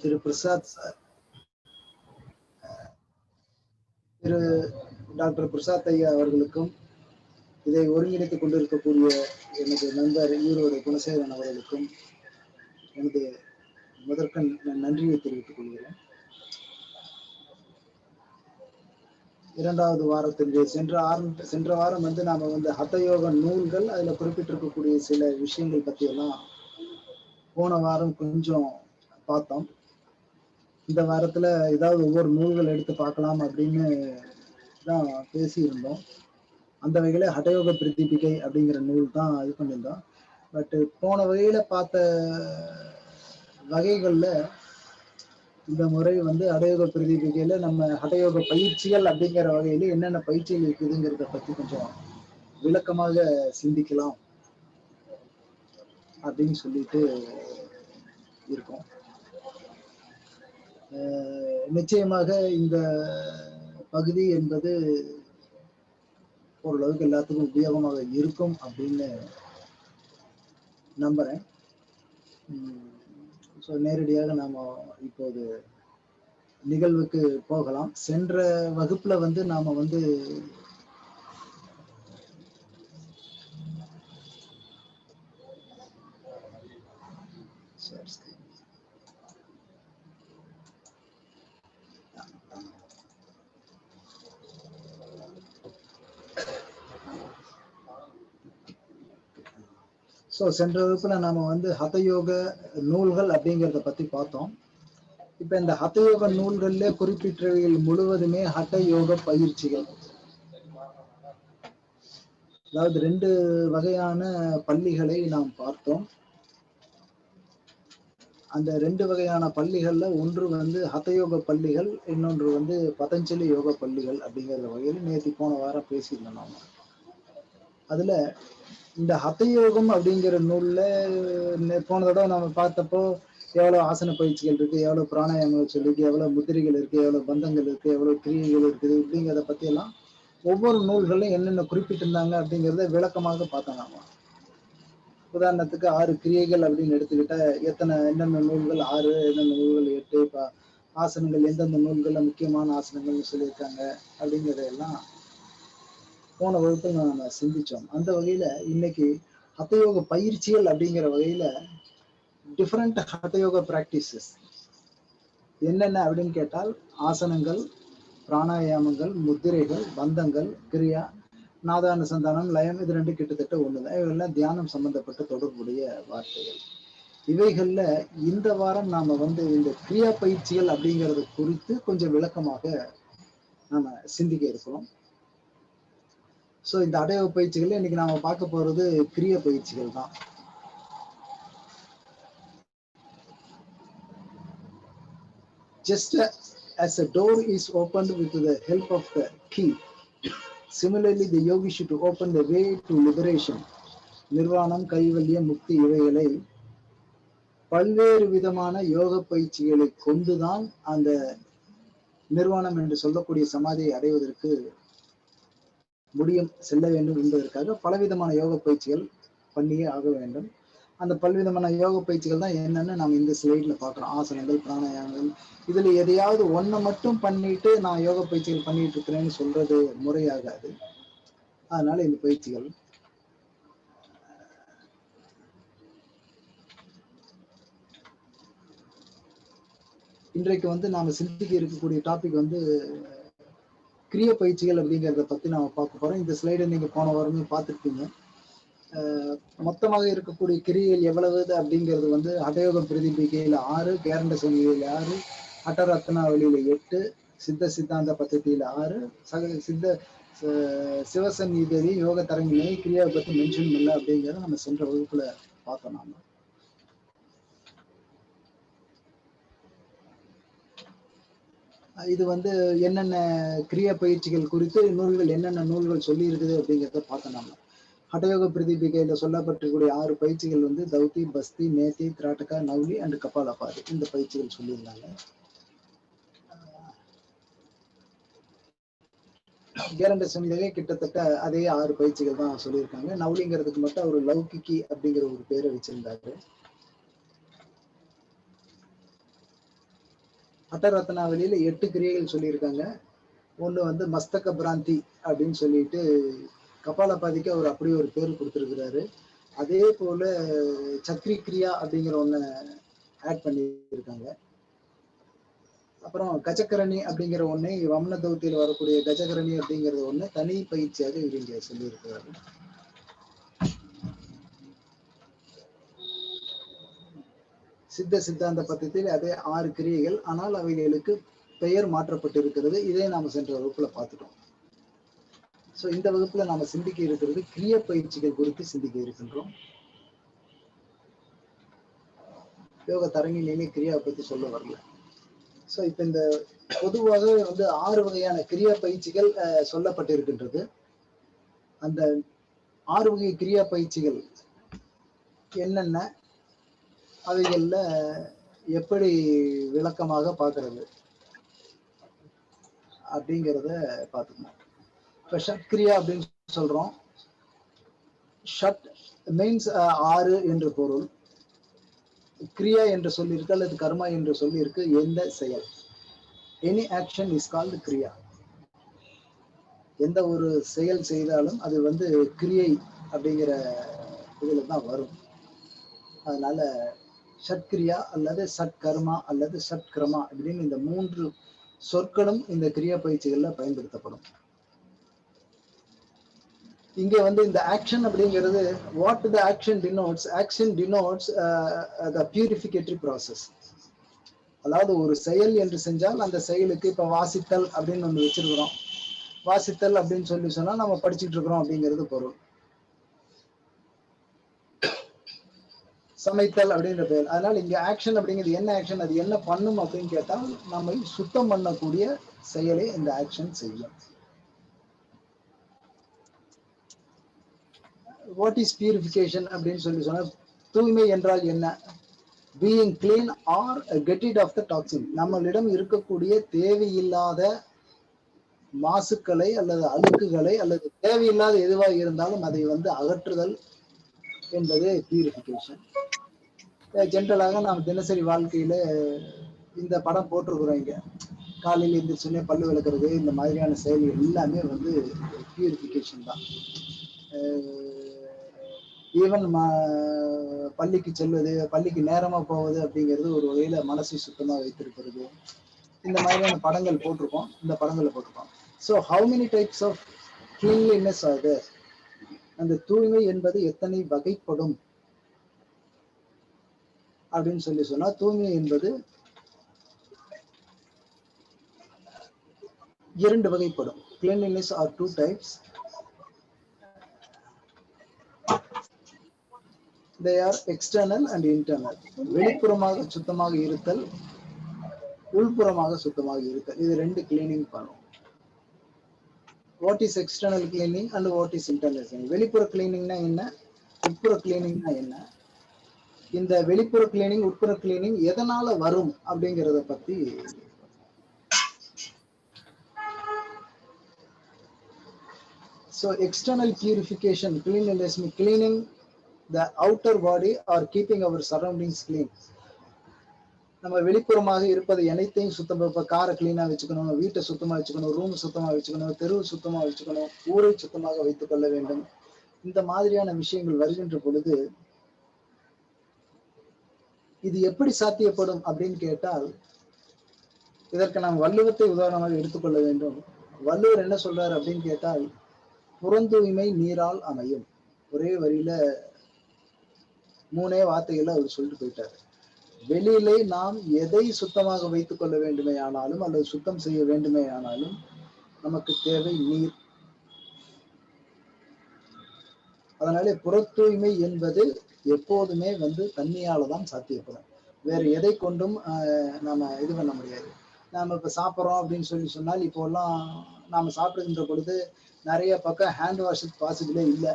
திரு Prasad sir, திரு doctor Prasad ஐயா அவர்களுக்கும், இதை ஒருங்கிணைத்துக் கொண்டிருக்கக்கூடிய எனது நண்பர் ஈரோடு குணசேகரன் அவர்களுக்கும் எனது முதற்கண் நன்றியை தெரிவித்துக் கொள்கிறேன். இரண்டாவது வாரத்திற்கு சென்ற வாரம் வந்து நாம வந்து ஹதயோக நூல்கள், அதுல குறிப்பிட்டிருக்கக்கூடிய சில விஷயங்கள் பத்தி எல்லாம் போன வாரம் கொஞ்சம் பார்த்தோம். இந்த வாரத்துல ஏதாவது ஒவ்வொரு நூல்கள் எடுத்து பார்க்கலாம் அப்படின்னு தான் பேசியிருந்தோம். அந்த வகையில ஹடயோக பிரதீபிகை அப்படிங்கிற நூல் தான் இது பண்ணியிருந்தோம். பட் போன வகையில பார்த்த வகைகள்ல இந்த முறை வந்து ஹடயோக பிரதீபிகையில நம்ம ஹடயோக பயிற்சிகள் அப்படிங்கிற வகையில என்னென்ன பயிற்சிகள் இருக்குதுங்கிறத பத்தி கொஞ்சம் விளக்கமாக சிந்திக்கலாம் அப்படின்னு சொல்லிட்டு இருக்கோம். நிச்சயமாக இந்த பகுதி என்பது ஓரளவுக்கு எல்லாத்துக்கும் உபயோகமாக இருக்கும் அப்படின்னு நம்புறேன். ஸோ நேரடியாக நாம இப்போது நிகழ்வுக்கு போகலாம். சென்ற வகுப்புல வந்து நாம வந்து சென்ற வகுப்புல நாம வந்து ஹதயோக நூல்கள் அப்படிங்கிறத பத்தி பார்த்தோம். இப்ப இந்த ஹதயோக நூல்கள்ல குறிப்பிட்டவைகள் முழுவதுமே ஹடயோக பயிற்சிகள். அதாவது 2 வகையான பள்ளிகளை நாம் பார்த்தோம். அந்த 2 வகையான பள்ளிகள்ல ஒன்று வந்து ஹதயோக பள்ளிகள், இன்னொன்று வந்து பதஞ்சலி யோக பள்ளிகள் அப்படிங்கிற வகையில் நேற்று போன வாரம் பேசியிருந்தோம் நாம. அதுல இந்த ஹதயோகம் அப்படிங்கிற நூல்ல போன தடவை நம்ம பார்த்தப்போ எவ்வளவு ஆசன பயிற்சிகள் இருக்கு, எவ்வளவு பிராணாயாமங்கள் சொல்லிருக்கு, எவ்வளவு முதிரைகள் இருக்கு, எவ்வளவு பந்தங்கள் இருக்கு, எவ்வளவு கிரியைகள் இருக்குது அப்படிங்கிறத பத்தி எல்லாம் ஒவ்வொரு நூல்களும் என்னென்ன குறிப்பிட்டிருந்தாங்க அப்படிங்கிறத விளக்கமாக பார்த்தோம் நாம. உதாரணத்துக்கு 6 கிரியைகள் அப்படின்னு எடுத்துக்கிட்டா என்னென்ன நூல்கள் 6, என்னென்ன நூல்கள் 8, ஆசனங்கள் எந்தெந்த நூல்கள்ல முக்கியமான ஆசனங்கள்னு சொல்லியிருக்காங்க அப்படிங்கிறதெல்லாம் போன வகுப்பில் நம்ம சிந்திச்சோம். அந்த வகையில இன்னைக்கு ஹதயோக பயிற்சிகள் அப்படிங்கிற வகையில டிஃபரெண்ட் ஹதயோக பிராக்டிசஸ் என்னென்ன அப்படின்னு கேட்டால் ஆசனங்கள், பிராணாயாமங்கள், முத்திரைகள், பந்தங்கள், கிரியா, நாதானுசந்தானம், லயம், இது 2 கிட்டத்தட்ட ஒண்ணுதான். இவைகள்லாம் தியானம் சம்பந்தப்பட்ட தொடர்புடைய வார்த்தைகள். இவைகள்ல இந்த வாரம் நாம வந்து இந்த கிரியா பயிற்சிகள் அப்படிங்கிறது குறித்து கொஞ்சம் விளக்கமாக நாம சிந்திக்க இருக்கிறோம். இந்த ஹடயோக பயிற்சிகள் இன்னைக்கு நாம பார்க்க போறது கிரிய பயிற்சிகள் தான். Just as a door is opened with the help of the key, similarly the yogi should open the way to liberation. நிர்வாணம், கைவல்யம், முக்தி இவைகளை பல்வேறு விதமான யோக பயிற்சிகளை கொண்டுதான் அந்த நிர்வாணம் என்று சொல்லக்கூடிய சமாதியை அடைவதற்கு முடியும், செல்ல வேண்டும் என்பதற்காக பலவிதமான யோக பயிற்சிகள் பண்ணியே ஆக வேண்டும். அந்த பல்விதமான யோக பயிற்சிகள் தான் என்னன்னு நம்ம இந்த ஸ்லைட்ல பார்க்கிறோம். ஆசனங்கள், பிராணாயாமங்கள், இதுல எதையாவது ஒன்றை மட்டும் பண்ணிட்டு நான் யோக பயிற்சிகள் பண்ணிட்டு இருக்கிறேன்னு சொல்றது முறையாகாது. அதனால இந்த பயிற்சிகள் இன்றைக்கு வந்து நாம சிந்திக்க இருக்கக்கூடிய டாபிக் வந்து கிரிய பயிற்சிகள் அப்படிங்கிறத பத்தி நாம பார்க்க போறோம். இந்த ஸ்லைடை நீங்க போன வாரமே பார்த்துருப்பீங்க. மொத்தமாக இருக்கக்கூடிய கிரியைகள் எவ்வளவு அப்படிங்கிறது வந்து ஹடயோக பிரதிபிகையில 6, கேரண்ட சங்கிலியில 6, ஹட்டரத்னாவளியில 8, சித்த சித்தாந்த பத்ததியில 6, சித்த சிவசந்நிதி யோக தரங்கினை கிரியாவை பத்தி மென்ஷன் பண்ணல அப்படிங்கிறத நம்ம சென்ற வகுப்புல பார்த்தோம். நாம இது வந்து என்னென்ன கிரியா பயிற்சிகள் குறித்து நூல்கள் என்னென்ன நூல்கள் சொல்லி இருக்குது அப்படிங்கிறத பார்த்தோம். நாம ஹடயோக பிரதிபிகையில சொல்லப்பட்டிருக்கூடிய 6 பயிற்சிகள் வந்து தௌதி, பஸ்தி, நேதி, திராட்டகா, நவ்லி அண்ட் கபாலபாதி, இந்த பயிற்சிகள் சொல்லியிருந்தாங்க. கேரண்ட சமிதகை கிட்டத்தட்ட அதே 6 பயிற்சிகள் தான் சொல்லியிருக்காங்க. நவ்லிங்கிறதுக்கு மட்டும் அவர் லௌகிக்கி அப்படிங்கிற ஒரு பேரை வச்சிருந்தாரு. அட்டரத்னாவளியில 8 கிரியைகள் சொல்லியிருக்காங்க. ஒண்ணு வந்து மஸ்தக பிராந்தி அப்படின்னு சொல்லிட்டு கபாலபாதிக்கு அவர் அப்படியே ஒரு பேர் கொடுத்திருக்கிறாரு. அதே போல சக்ரி கிரியா அப்படிங்கிற ஒண்ண ஆட் பண்ணியிருக்காங்க. அப்புறம் கஜகரணி அப்படிங்கிற ஒண்ணை வம்ன தௌத்தியில் வரக்கூடிய கஜகரணி அப்படிங்கிறது ஒண்ணு தனி பயிற்சியாக இவர் இங்க சொல்லியிருக்கிறாரு. சித்த சித்தாந்த பத்தத்தில் அதே 6 கிரியைகள், ஆனால் அவைகளுக்கு பெயர் மாற்றப்பட்டிருக்கிறது. இதை நாம சென்ற வகுப்புல பார்த்துட்டோம். சோ இந்த வகுப்புல நாம சிந்திக்க இருக்கிறது கிரிய பயிற்சிகள் குறித்து சிந்திக்க இருக்கின்றோம். யோக தரங்கிலேயே கிரியாவை பத்தி சொல்ல வரல. சோ இப்ப இந்த பொதுவாக வந்து 6 வகையான கிரியா பயிற்சிகள் சொல்லப்பட்டிருக்கின்றது. அந்த 6 வகை கிரியா பயிற்சிகள் என்னென்ன, அவைகள்ல எப்படி விளக்கமாக பார்க்கிறது அப்படிங்கிறத பார்த்துக்கணும். இப்ப ஷட் கிரியா அப்படின்னு சொல்றோம். ஷட் மீன்ஸ் 6 என்று பொருள். கிரியா என்று சொல்லியிருக்கு அல்லது கர்மா என்று சொல்லியிருக்கு எந்த செயல். எனி ஆக்ஷன் இஸ் கால்டு கிரியா. எந்த ஒரு செயல் செய்தாலும் அது வந்து கிரியை அப்படிங்கிற இதுல தான் வரும். அதனால ஷட்கிரியா அல்லது சட் கர்மா அல்லது சட் கிரமா அப்படின்னு இந்த 3 சொற்களும் இந்த கிரியா பயிற்சிகள்ல பயன்படுத்தப்படும். இங்க வந்து இந்த ஆக்ஷன் அப்படிங்கிறது what the action denotes the பியூரிஃபிகேட்டரி process. அதாவது ஒரு செயல் என்று செஞ்சால் அந்த செயலுக்கு இப்ப வாசித்தல் அப்படின்னு ஒண்ணு வச்சிருக்கிறோம். வாசித்தல் அப்படின்னு சொல்லி சொன்னா நம்ம படிச்சுட்டு இருக்கிறோம் அப்படிங்கிறது பொருள். சமைத்தல் அப்படின்ற பெயர். அதனால இங்க ஆக்ஷன் அப்படிங்கிறது என்ன ஆக்ஷன், அது என்ன பண்ணும் அப்படின்னு கேட்டால் நம்மை சுத்தம் பண்ணக்கூடிய செயலை இந்த ஆக்ஷன் செய்யும். வாட் இஸ் பியூரிஃபிகேஷன் அப்படின்னு சொல்லி சொன்னா தூய்மை என்றால் என்ன? Being clean R get rid of the toxin. நம்மளிடம் இருக்கக்கூடிய தேவையில்லாத மாசுக்களை அல்லது அழுக்குகளை அல்லது தேவையில்லாத எதுவாக இருந்தாலும் அதை வந்து அகற்றுதல் என்பது பியூரிஃபிகேஷன். ஜென்ரலாக நாம் தினசரி வாழ்க்கையில இந்த படம் போட்டிருக்கிறோம். இங்க காலையில் எழுந்திரிச்சுன்னே பல்லு விளக்குறது, இந்த மாதிரியான செயல்கள் எல்லாமே வந்து பியூரிஃபிகேஷன் தான். ஈவன் பள்ளிக்கு செல்வது, பள்ளிக்கு நேரமா போவது அப்படிங்கிறது ஒரு வகையில மனசை சுத்தமா வைத்திருக்கிறது. இந்த மாதிரியான படங்கள் போட்டிருக்கோம். இந்த படங்களை போட்டிருக்கோம். So how many types of cleanliness are there? அந்த தூய்மை என்பது எத்தனை வகைப்படும் அப்படின்னு சொல்லி சொன்னா தூய்மை என்பது 2 வகைப்படும். Cleanliness are 2 types. They are external and internal. வெளிப்புறமாக சுத்தமாக இருத்தல், உள்புறமாக சுத்தமாக இருத்தல். இது 2 கிளீனிங் பண்ணும். What is external cleaning and what is internal cleaning? வெளிப்புற கிளீனிங்னா என்ன, உட்புற கிளீனிங்னா என்ன? இந்த வெளிப்புற கிளீனிங் உட்புற கிளீனிங் எதனால வரும் அப்படிங்கிறத பத்தி so external purification, cleanliness means cleaning the outer body or keeping our surroundings clean. நம்ம வெளிப்புறமாக இருப்பது அனைத்தையும் சுத்தம், இப்ப காரை கிளீனா வச்சுக்கணும், வீட்டை சுத்தமா வச்சுக்கணும், ரூம் சுத்தமா வச்சுக்கணும், தெருவு சுத்தமா வச்சுக்கணும், ஊரை சுத்தமாக வைத்துக் கொள்ள வேண்டும். இந்த மாதிரியான விஷயங்கள் வருகின்ற பொழுது இது எப்படி சாத்தியப்படும் அப்படின்னு கேட்டால் இதற்கு நாம் வள்ளுவத்தை உதாரணமாக எடுத்துக்கொள்ள வேண்டும். வள்ளுவர் என்ன சொல்றாரு அப்படின்னு கேட்டால் புறந்தூய்மை நீரால் அமையும். ஒரே வரியில 3 வார்த்தைகளை அவர் சொல்லிட்டு போயிட்டாரு. வெளியிலே நாம் எதை சுத்தமாக வைத்துக் கொள்ள வேண்டுமே ஆனாலும் அல்லது சுத்தம் செய்ய வேண்டுமே ஆனாலும் நமக்கு தேவை நீர். அதனாலே புற தூய்மை என்பது எப்போதுமே வந்து தண்ணியால தான் சாத்தியப்படும். வேற எதை கொண்டும் நாம இது பண்ண முடியாது. நாம இப்ப சாப்பிட்றோம் அப்படின்னு சொல்லி சொன்னால் இப்போ எல்லாம் நாம சாப்பிடுகின்ற பொழுது நிறைய பக்கம் ஹேண்ட் வாஷுக்கு பாசிபிளே இல்லை.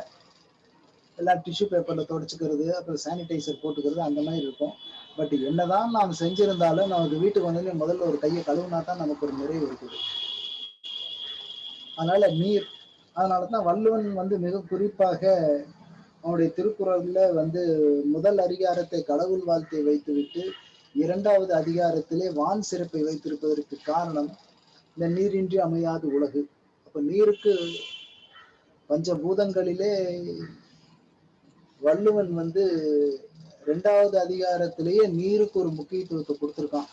எல்லாம் டிஷ்யூ பேப்பர்ல தொடச்சிக்கிறது, அப்புறம் சானிடைசர் போட்டுக்கிறது, அந்த மாதிரி இருக்கும். பட் என்னதான் நாம் செஞ்சிருந்தாலும் நமக்கு வீட்டுக்கு வந்து முதல்ல ஒரு கையை கழுவுனா தான் நமக்கு ஒரு நிறைவு இருக்குது. அதனால நீர். அதனாலதான் வள்ளுவன் வந்து மிக குறிப்பாக அவனுடைய திருக்குறள்ல வந்து முதல் அதிகாரத்தை கடவுள் வாழ்த்தை வைத்துவிட்டு இரண்டாவது அதிகாரத்திலே வான் சிறப்பை வைத்திருப்பதற்கு காரணம் இந்த நீரின்றி அமையாது உலகு. அப்ப நீருக்கு பஞ்சபூதங்களிலே வள்ளுவன் வந்து 2வது அதிகாரத்திலேயே நீருக்கு ஒரு முக்கியத்துவத்தை கொடுத்திருக்கான்.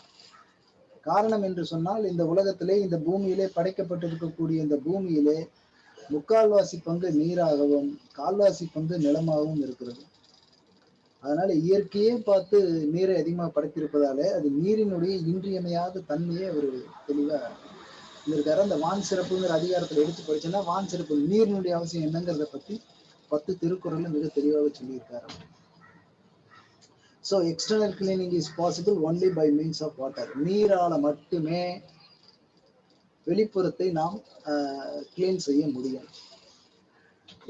காரணம் என்று சொன்னால், இந்த உலகத்திலே, இந்த பூமியிலே படைக்கப்பட்டிருக்கக்கூடிய இந்த பூமியிலே 3/4 பங்கு நீராகவும் 1/4 பங்கு நிலமாகவும் இருக்கிறது. அதனால இயற்கையே பார்த்து நீரை அதிகமா படைத்திருப்பதாலே, அது நீரினுடைய இன்றியமையாத தன்மையை அவர் தெளிவா இருக்காரு. அந்த வான் சிறப்புங்கிற அதிகாரத்துல எடுத்து படிச்சோன்னா, வான் சிறப்பு நீரினுடைய அவசியம் என்னங்கிறத பத்தி 10 திருக்குறள்ல மிக தெளிவாக சொல்லியிருக்காரு. So external cleaning is possible only by means of water. நீரால மட்டுமே வெளிப்புறத்தை நாம் கிளீன் செய்ய முடியும்.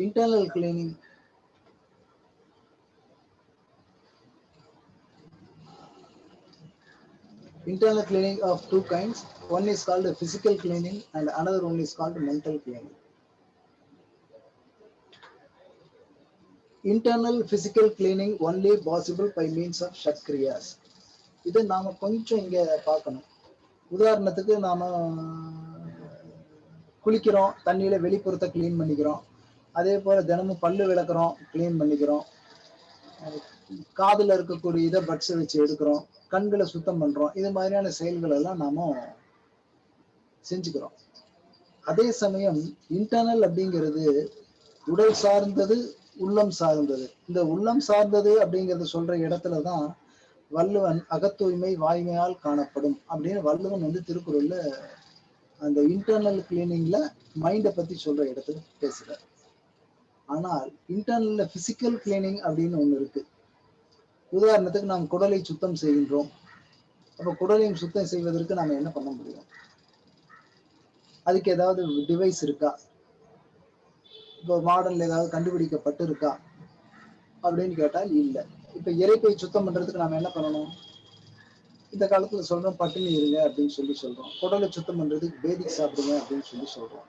Internal cleaning of two kinds. One is called physical cleaning and another one is called mental cleaning. Internal physical cleaning only possible by means of ஷட்கிரியாஸ். இது நாம கொஞ்சம் இங்க பார்க்கணும். உதாரணத்துக்கு நாம குளிக்கிறோம், தண்ணியில வெளிப்புறத்தை கிளீன் பண்ணிக்கிறோம். அதே போல தினமும் பல்லு விளக்குறோம், கிளீன் பண்ணிக்கிறோம். காதுல இருக்கக்கூடிய இதை பட்ஸை வச்சு எடுக்கிறோம், கண்களை சுத்தம் பண்றோம். இது மாதிரியான செயல்கள் எல்லாம் நாம செஞ்சுக்கிறோம். அதே சமயம் இன்டர்னல் அப்படிங்கிறது உடல் சார்ந்தது, உள்ளம் சார்ந்தது. இந்த உள்ளம் சார்ந்தது அப்படிங்கறது சொல்ற இடத்துலதான் வள்ளுவன் அகத்தூய்மை வாய்மையால் காணப்படும் அப்படின்னு வள்ளுவன் வந்து திருக்குறள்ல அந்த இன்டர்னல் கிளீனிங்ல மைண்டை பத்தி சொல்ற இடத்துல பேசுறாரு. ஆனால் இன்டர்னல்ல பிசிக்கல் கிளீனிங் அப்படின்னு ஒண்ணு இருக்கு. உதாரணத்துக்கு நாம் குடலை சுத்தம் செய்கின்றோம். அப்ப குடலையும் சுத்தம் செய்வதற்கு நாம என்ன பண்ண முடியும்? அதுக்கு ஏதாவது டிவைஸ் இருக்கா? இப்போ மாடல்ல ஏதாவது கண்டுபிடிக்கப்பட்டு இருக்கா அப்படின்னு கேட்டால் இல்லை. இப்ப இறைப்பை சுத்தம் பண்றதுக்கு நாம என்ன பண்ணணும்? இந்த காலத்துல சொல்றோம் பட்டினி இருங்க அப்படின்னு சொல்லி சொல்றோம். குடலை சுத்தம் பண்றதுக்கு பேதிக்கு சாப்பிடுங்க அப்படின்னு சொல்லி சொல்றோம்.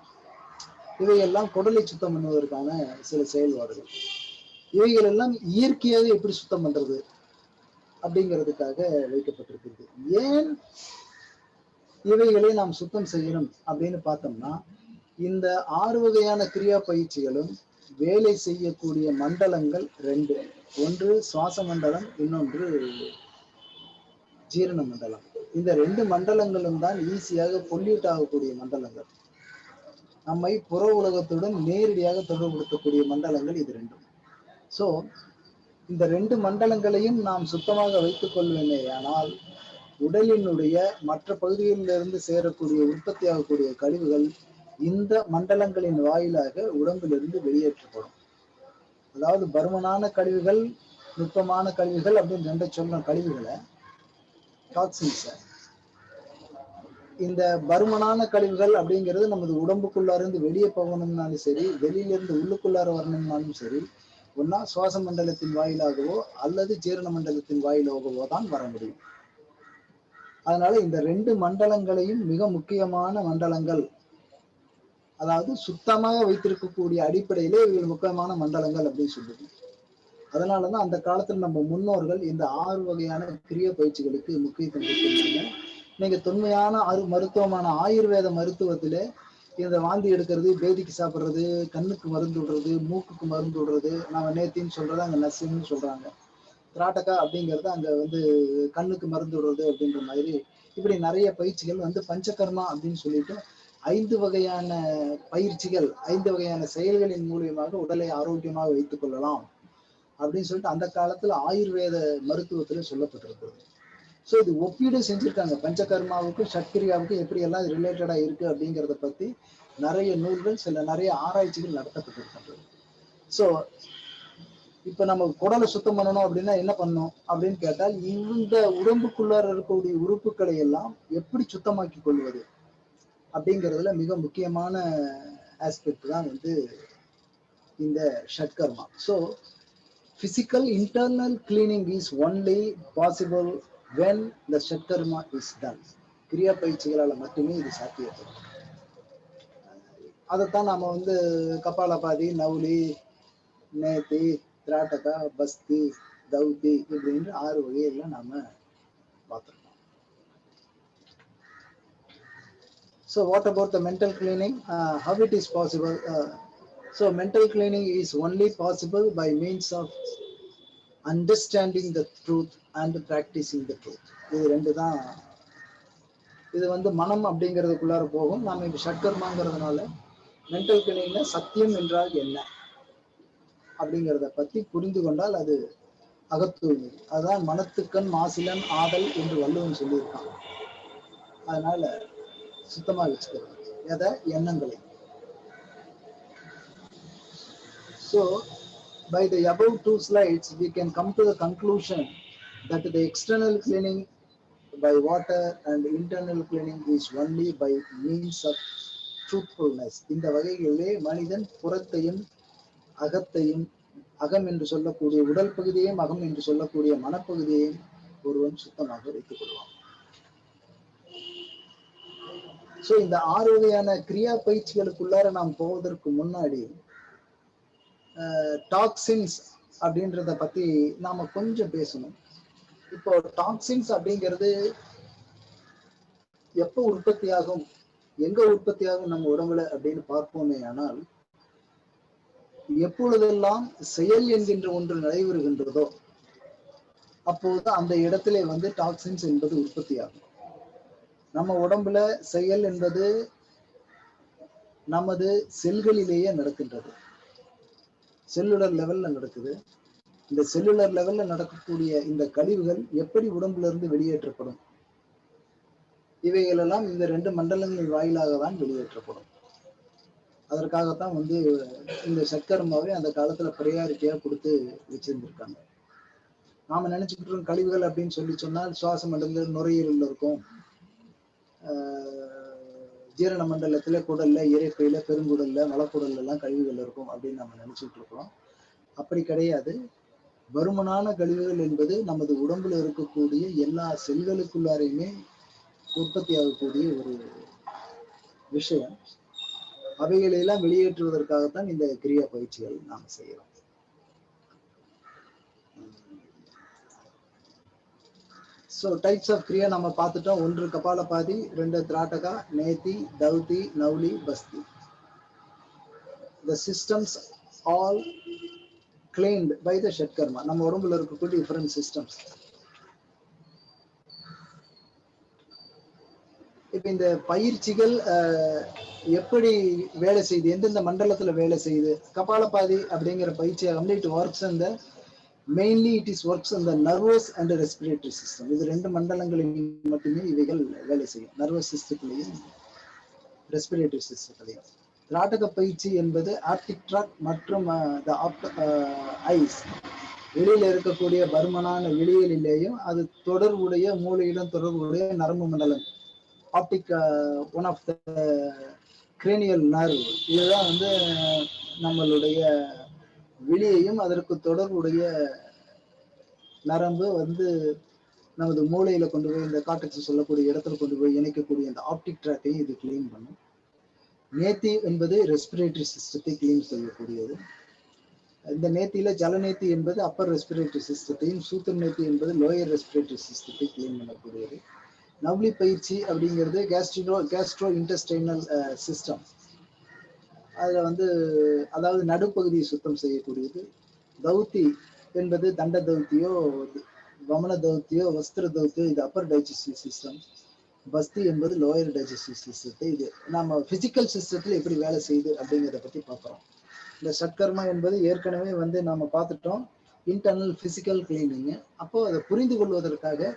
இவையெல்லாம் குடலை சுத்தம் பண்ணுவதற்கான சில செயல்பாடுகள். இவைகள் எல்லாம் இயற்கையாக எப்படி சுத்தம் பண்றது அப்படிங்கிறதுக்காக வைக்கப்பட்டிருக்கிறது. ஏன் இவைகளை நாம் சுத்தம் செய்யணும் அப்படின்னு பார்த்தோம்னா, இந்த 6 வகையான கிரியா பயிற்சிகளும் வேலை செய்யக்கூடிய மண்டலங்கள் 2. ஒன்று சுவாச மண்டலம், இன்னொன்று ஜீரண மண்டலம். இந்த 2 மண்டலங்களும் தான் ஈஸியாக பொல்யூட் ஆகக்கூடிய மண்டலங்கள். நம்மை புற உலகத்துடன் நேரடியாக தொடர்புபடுத்தக்கூடிய மண்டலங்கள் இது 2. சோ இந்த 2 மண்டலங்களையும் நாம் சுத்தமாக வைத்துக் கொள்வேனேயானால் உடலினுடைய மற்ற பகுதிகளிலிருந்து சேரக்கூடிய உற்பத்தி ஆகக்கூடிய கழிவுகள் இந்த மண்டலங்களின் வாயிலாக உடம்பிலிருந்து வெளியேற்றப்படும். அதாவது பருமனான கழிவுகள், நுட்பமான கழிவுகள் அப்படின்னு 2 சொல்ற கழிவுகளை டாக்ஸின்ஸ். இந்த பருமனான கழிவுகள் அப்படிங்கிறது நமது உடம்புக்குள்ளார இருந்து வெளியே போகணும்னாலும் சரி, வெளியில இருந்து உள்ளுக்குள்ளார வரணும்னாலும் சரி, ஒன்னா சுவாச மண்டலத்தின் வாயிலாகவோ அல்லது ஜீரண மண்டலத்தின் வாயிலாகவோ தான் வர முடியும். அதனால இந்த 2 மண்டலங்களையும் மிக முக்கியமான மண்டலங்கள், அதாவது சுத்தமாக வைத்திருக்கக்கூடிய அடிப்படையிலே இவர்கள் முக்கியமான மண்டலங்கள் அப்படின்னு சொல்லுது. அதனாலதான் அந்த காலத்துல நம்ம முன்னோர்கள் இந்த 6 வகையான கிரிய பயிற்சிகளுக்கு முக்கியத்துவம் கொடுத்திருந்தாங்க. நீங்க தொன்மையான மருத்துவமான ஆயுர்வேத மருத்துவத்திலே இந்த வாந்தி எடுக்கிறது, பேதிக்கு சாப்பிடுறது, கண்ணுக்கு மருந்து விடுறது, மூக்குக்கு மருந்து விடுறது, நாம நேத்தின்னு சொல்றது அங்க நசின்னு சொல்றாங்க. திராட்டக்கா அப்படிங்கிறது அங்க வந்து கண்ணுக்கு மருந்து விடுறது அப்படின்ற மாதிரி இப்படி நிறைய பயிற்சிகள் வந்து பஞ்சகர்மா அப்படின்னு சொல்லிட்டு 5 வகையான பயிற்சிகள், 5 வகையான செயல்களின் மூலியமாக உடலை ஆரோக்கியமாக வைத்துக் கொள்ளலாம் அப்படின்னு சொல்லிட்டு அந்த காலத்துல ஆயுர்வேத மருத்துவத்துல சொல்லப்பட்டிருக்கிறது. ஸோ இது ஒப்பீடு செஞ்சிருக்காங்க. பஞ்சகர்மாவுக்கும் ஷட்கிரியாவுக்கும் எப்படி எல்லாம் ரிலேட்டடா இருக்கு அப்படிங்கிறத பத்தி நிறைய நூல்கள், நிறைய ஆராய்ச்சிகள் நடத்தப்பட்டிருக்கின்றது. ஸோ இப்ப நம்ம குடலை சுத்தம் பண்ணணும் அப்படின்னா என்ன பண்ணணும் அப்படின்னு கேட்டால், இந்த உடம்புக்குள்ளார இருக்கக்கூடிய உறுப்புகளை எல்லாம் எப்படி சுத்தமாக்கி கொள்வது அப்படிங்கிறதுல மிக முக்கியமான ஆஸ்பெக்ட் தான் வந்து இந்த ஷட்கர்மா. So physical internal cleaning is only possible when the ஷட்கர்மா is done. கிரியா பயிற்சிகளால மட்டுமே இது சாத்தியப்படும். அதைத்தான் நாம வந்து கபாலபாதி, நவுலி, நேத்தி, திராட்டகா, பஸ்தி, தௌதி இப்படின்ற 6 வகையில நாம பார்த்துருக்கோம். So what about the mental cleaning? How it is possible? So mental cleaning is only possible by means of understanding the truth and practicing the truth. இது ரெண்டு தான். இது வந்து மனம் அப்படிங்கிறதுக்குள்ளார போகும். நாம இப்ப ஷட்கர்மாங்கிறதுனால மென்டல் கிளீனிங்ல சத்தியம் என்றால் என்ன அப்படிங்கிறத பத்தி புரிந்து கொண்டால் அது அகத்தூய்மை. அதுதான் மனத்துக்கண் மாசிலன் ஆதல் என்று வள்ளுவன் சொல்லியிருக்கான். அதனால சுத்தமா வச்சுக்கிறது எதை, எண்ணங்களை. So by the above two slides we can come to the conclusion that the external cleaning by water and internal cleaning is only by means of truthfulness. இந்த வகைகளிலே மனிதன் புறத்தையும் அகத்தையும், அகம் என்று சொல்லக்கூடிய உடல் பகுதியையும் அகம் என்று சொல்லக்கூடிய மனப்பகுதியையும் ஒருவன் சுத்தமாக வைத்துக் கொள்வான். சோ இந்த 6 வகையான கிரியா பயிற்சிகளுக்குள்ளார நாம் போவதற்கு முன்னாடி டாக்ஸின்ஸ் அப்படின்றத பத்தி நாம கொஞ்சம் பேசணும். இப்போ டாக்ஸின்ஸ் அப்படிங்கிறது எப்போ உற்பத்தி ஆகும், எங்க உற்பத்தி ஆகும் நம்ம உடம்புல அப்படின்னு பார்ப்போமே ஆனால், எப்பொழுதெல்லாம் செயல் என்கின்ற ஒன்று நடைபெறுகின்றதோ அப்போது அந்த இடத்திலே வந்து டாக்ஸின்ஸ் என்பது உற்பத்தி ஆகும். நம்ம உடம்புல செயல் என்பது நமது செல்களிலேயே நடக்கின்றது. செல்லுலர் லெவல்ல நடக்குது. இந்த செல்லுலர் லெவல்ல நடக்கக்கூடிய இந்த கழிவுகள் எப்படி உடம்புல இருந்து வெளியேற்றப்படும்? இவைகள் எல்லாம் இந்த 2 மண்டலங்கள் வாயிலாக தான் வெளியேற்றப்படும். அதற்காகத்தான் வந்து இந்த சட்கர்மாவை அந்த காலத்துல பிரையாரிட்டியா கொடுத்து வச்சிருந்திருக்காங்க. நாம நினைச்சுக்கிட்டு இருக்கோம் கழிவுகள் அப்படின்னு சொல்லி சொன்னால் சுவாச மண்டலத்தில் நுரையீரல் இருக்கும், ஜீரண மண்டலத்துல குடல்ல, இரைப்பையில, பெருங்குடல்ல, மலக்குடல்ல எல்லாம் கழிவுகள் இருக்கும் அப்படின்னு நம்ம நினைச்சுட்டு இருக்கோம். அப்படி கிடையாது. வருமனான கழிவுகள் என்பது நமது உடம்புல இருக்கக்கூடிய எல்லா செல்களுக்குள்ளாரையுமே உற்பத்தி ஆகக்கூடிய ஒரு விஷயம். அவைகளெல்லாம் வெளியேற்றுவதற்காகத்தான் இந்த கிரியா பயிற்சிகள் நாம் செய்யறோம். ஸோ டைப்ஸ் ஆஃப் கிரியா நம்ம பார்த்துட்டோம். 1 கபாலபாதி, 2 திராட்டகா, நேதி, தௌதி, நௌலி, Basti. The systems all claimed by the ஷட்கர்மா. நம்ம உடம்புல இருக்கக்கூடிய டிஃபரெண்ட் சிஸ்டம்ஸ். இப்ப இந்த பயிற்சிகள் எப்படி வேலை செய்யுது, எந்தெந்த மண்டலத்துல வேலை செய்யுது? கபாலபாதி அப்படிங்கிற பயிற்சி கம்ப்ளீட் ஒர்க்ஸ் அந்த மெயின்லி இட் இஸ் ஒர்க்ஸ் அந்த நர்வஸ் அண்ட் ரெஸ்பிரேட்டரி சிஸ்டம். இது 2 மண்டலங்களில் மட்டுமே இவைகள் வேலை செய்யும், நர்வஸ் சிஸ்டத்திலையும் ரெஸ்பிரேட்டரி சிஸ்டத்திலையும். திராட்டக பயிற்சி என்பது ஆப்டிக் ட்ராக் மற்றும் ஐஸ் வெளியில இருக்கக்கூடிய பருமனான வெளியிலேயும் அது தொடர்புடைய மூளையிடம் தொடர்புடைய நரம்பு மண்டலம், optic one of the cranial nerve. இதுதான் வந்து நம்மளுடைய விழியையும் அதற்கு தொடர்புடைய நரம்பு வந்து நமது மூளையில கொண்டு போய் இந்த கார்டெக்ஸ் சொல்லக்கூடிய இடத்துல கொண்டு போய் இணைக்கக்கூடிய இந்த ஆப்டிக் ட்ராக்கையும் இது கிளீன் பண்ணும். நேத்தி என்பது ரெஸ்பிரேட்டரி சிஸ்டத்தை கிளீன் செய்யக்கூடியது. இந்த நேத்தியில ஜலநேத்தி என்பது அப்பர் ரெஸ்பிரேட்டரி சிஸ்டத்தையும், சூத்திர நேத்தி என்பது லோயர் ரெஸ்பிரேட்டரி சிஸ்டத்தை கிளீன் பண்ணக்கூடியது. நவ்லி பயிற்சி அப்படிங்கிறது கேஸ்ட்ரோ இன்டெஸ்டைனல் சிஸ்டம். அதுல வந்து அதாவது நடுப்பகுதியை சுத்தம் செய்யக்கூடியது. தௌத்தி என்பது தண்ட தௌத்தியோ, வமன தௌத்தியோ, வஸ்திர தௌத்தியோ, இது அப்பர் டைஜஸ்டிவ் சிஸ்டம். பஸ்தி என்பது லோயர் டைஜஸ்டிவ் சிஸ்டத்தை. இது நம்ம பிசிக்கல் சிஸ்டத்துல எப்படி வேலை செய்யுது அப்படிங்கிறத பத்தி பார்க்கிறோம். இந்த சட்கர்மா என்பது ஏற்கனவே வந்து நாம பார்த்துட்டோம், இன்டர்னல் பிசிக்கல் கிளீனிங். அப்போ அதை புரிந்து கொள்வதற்காக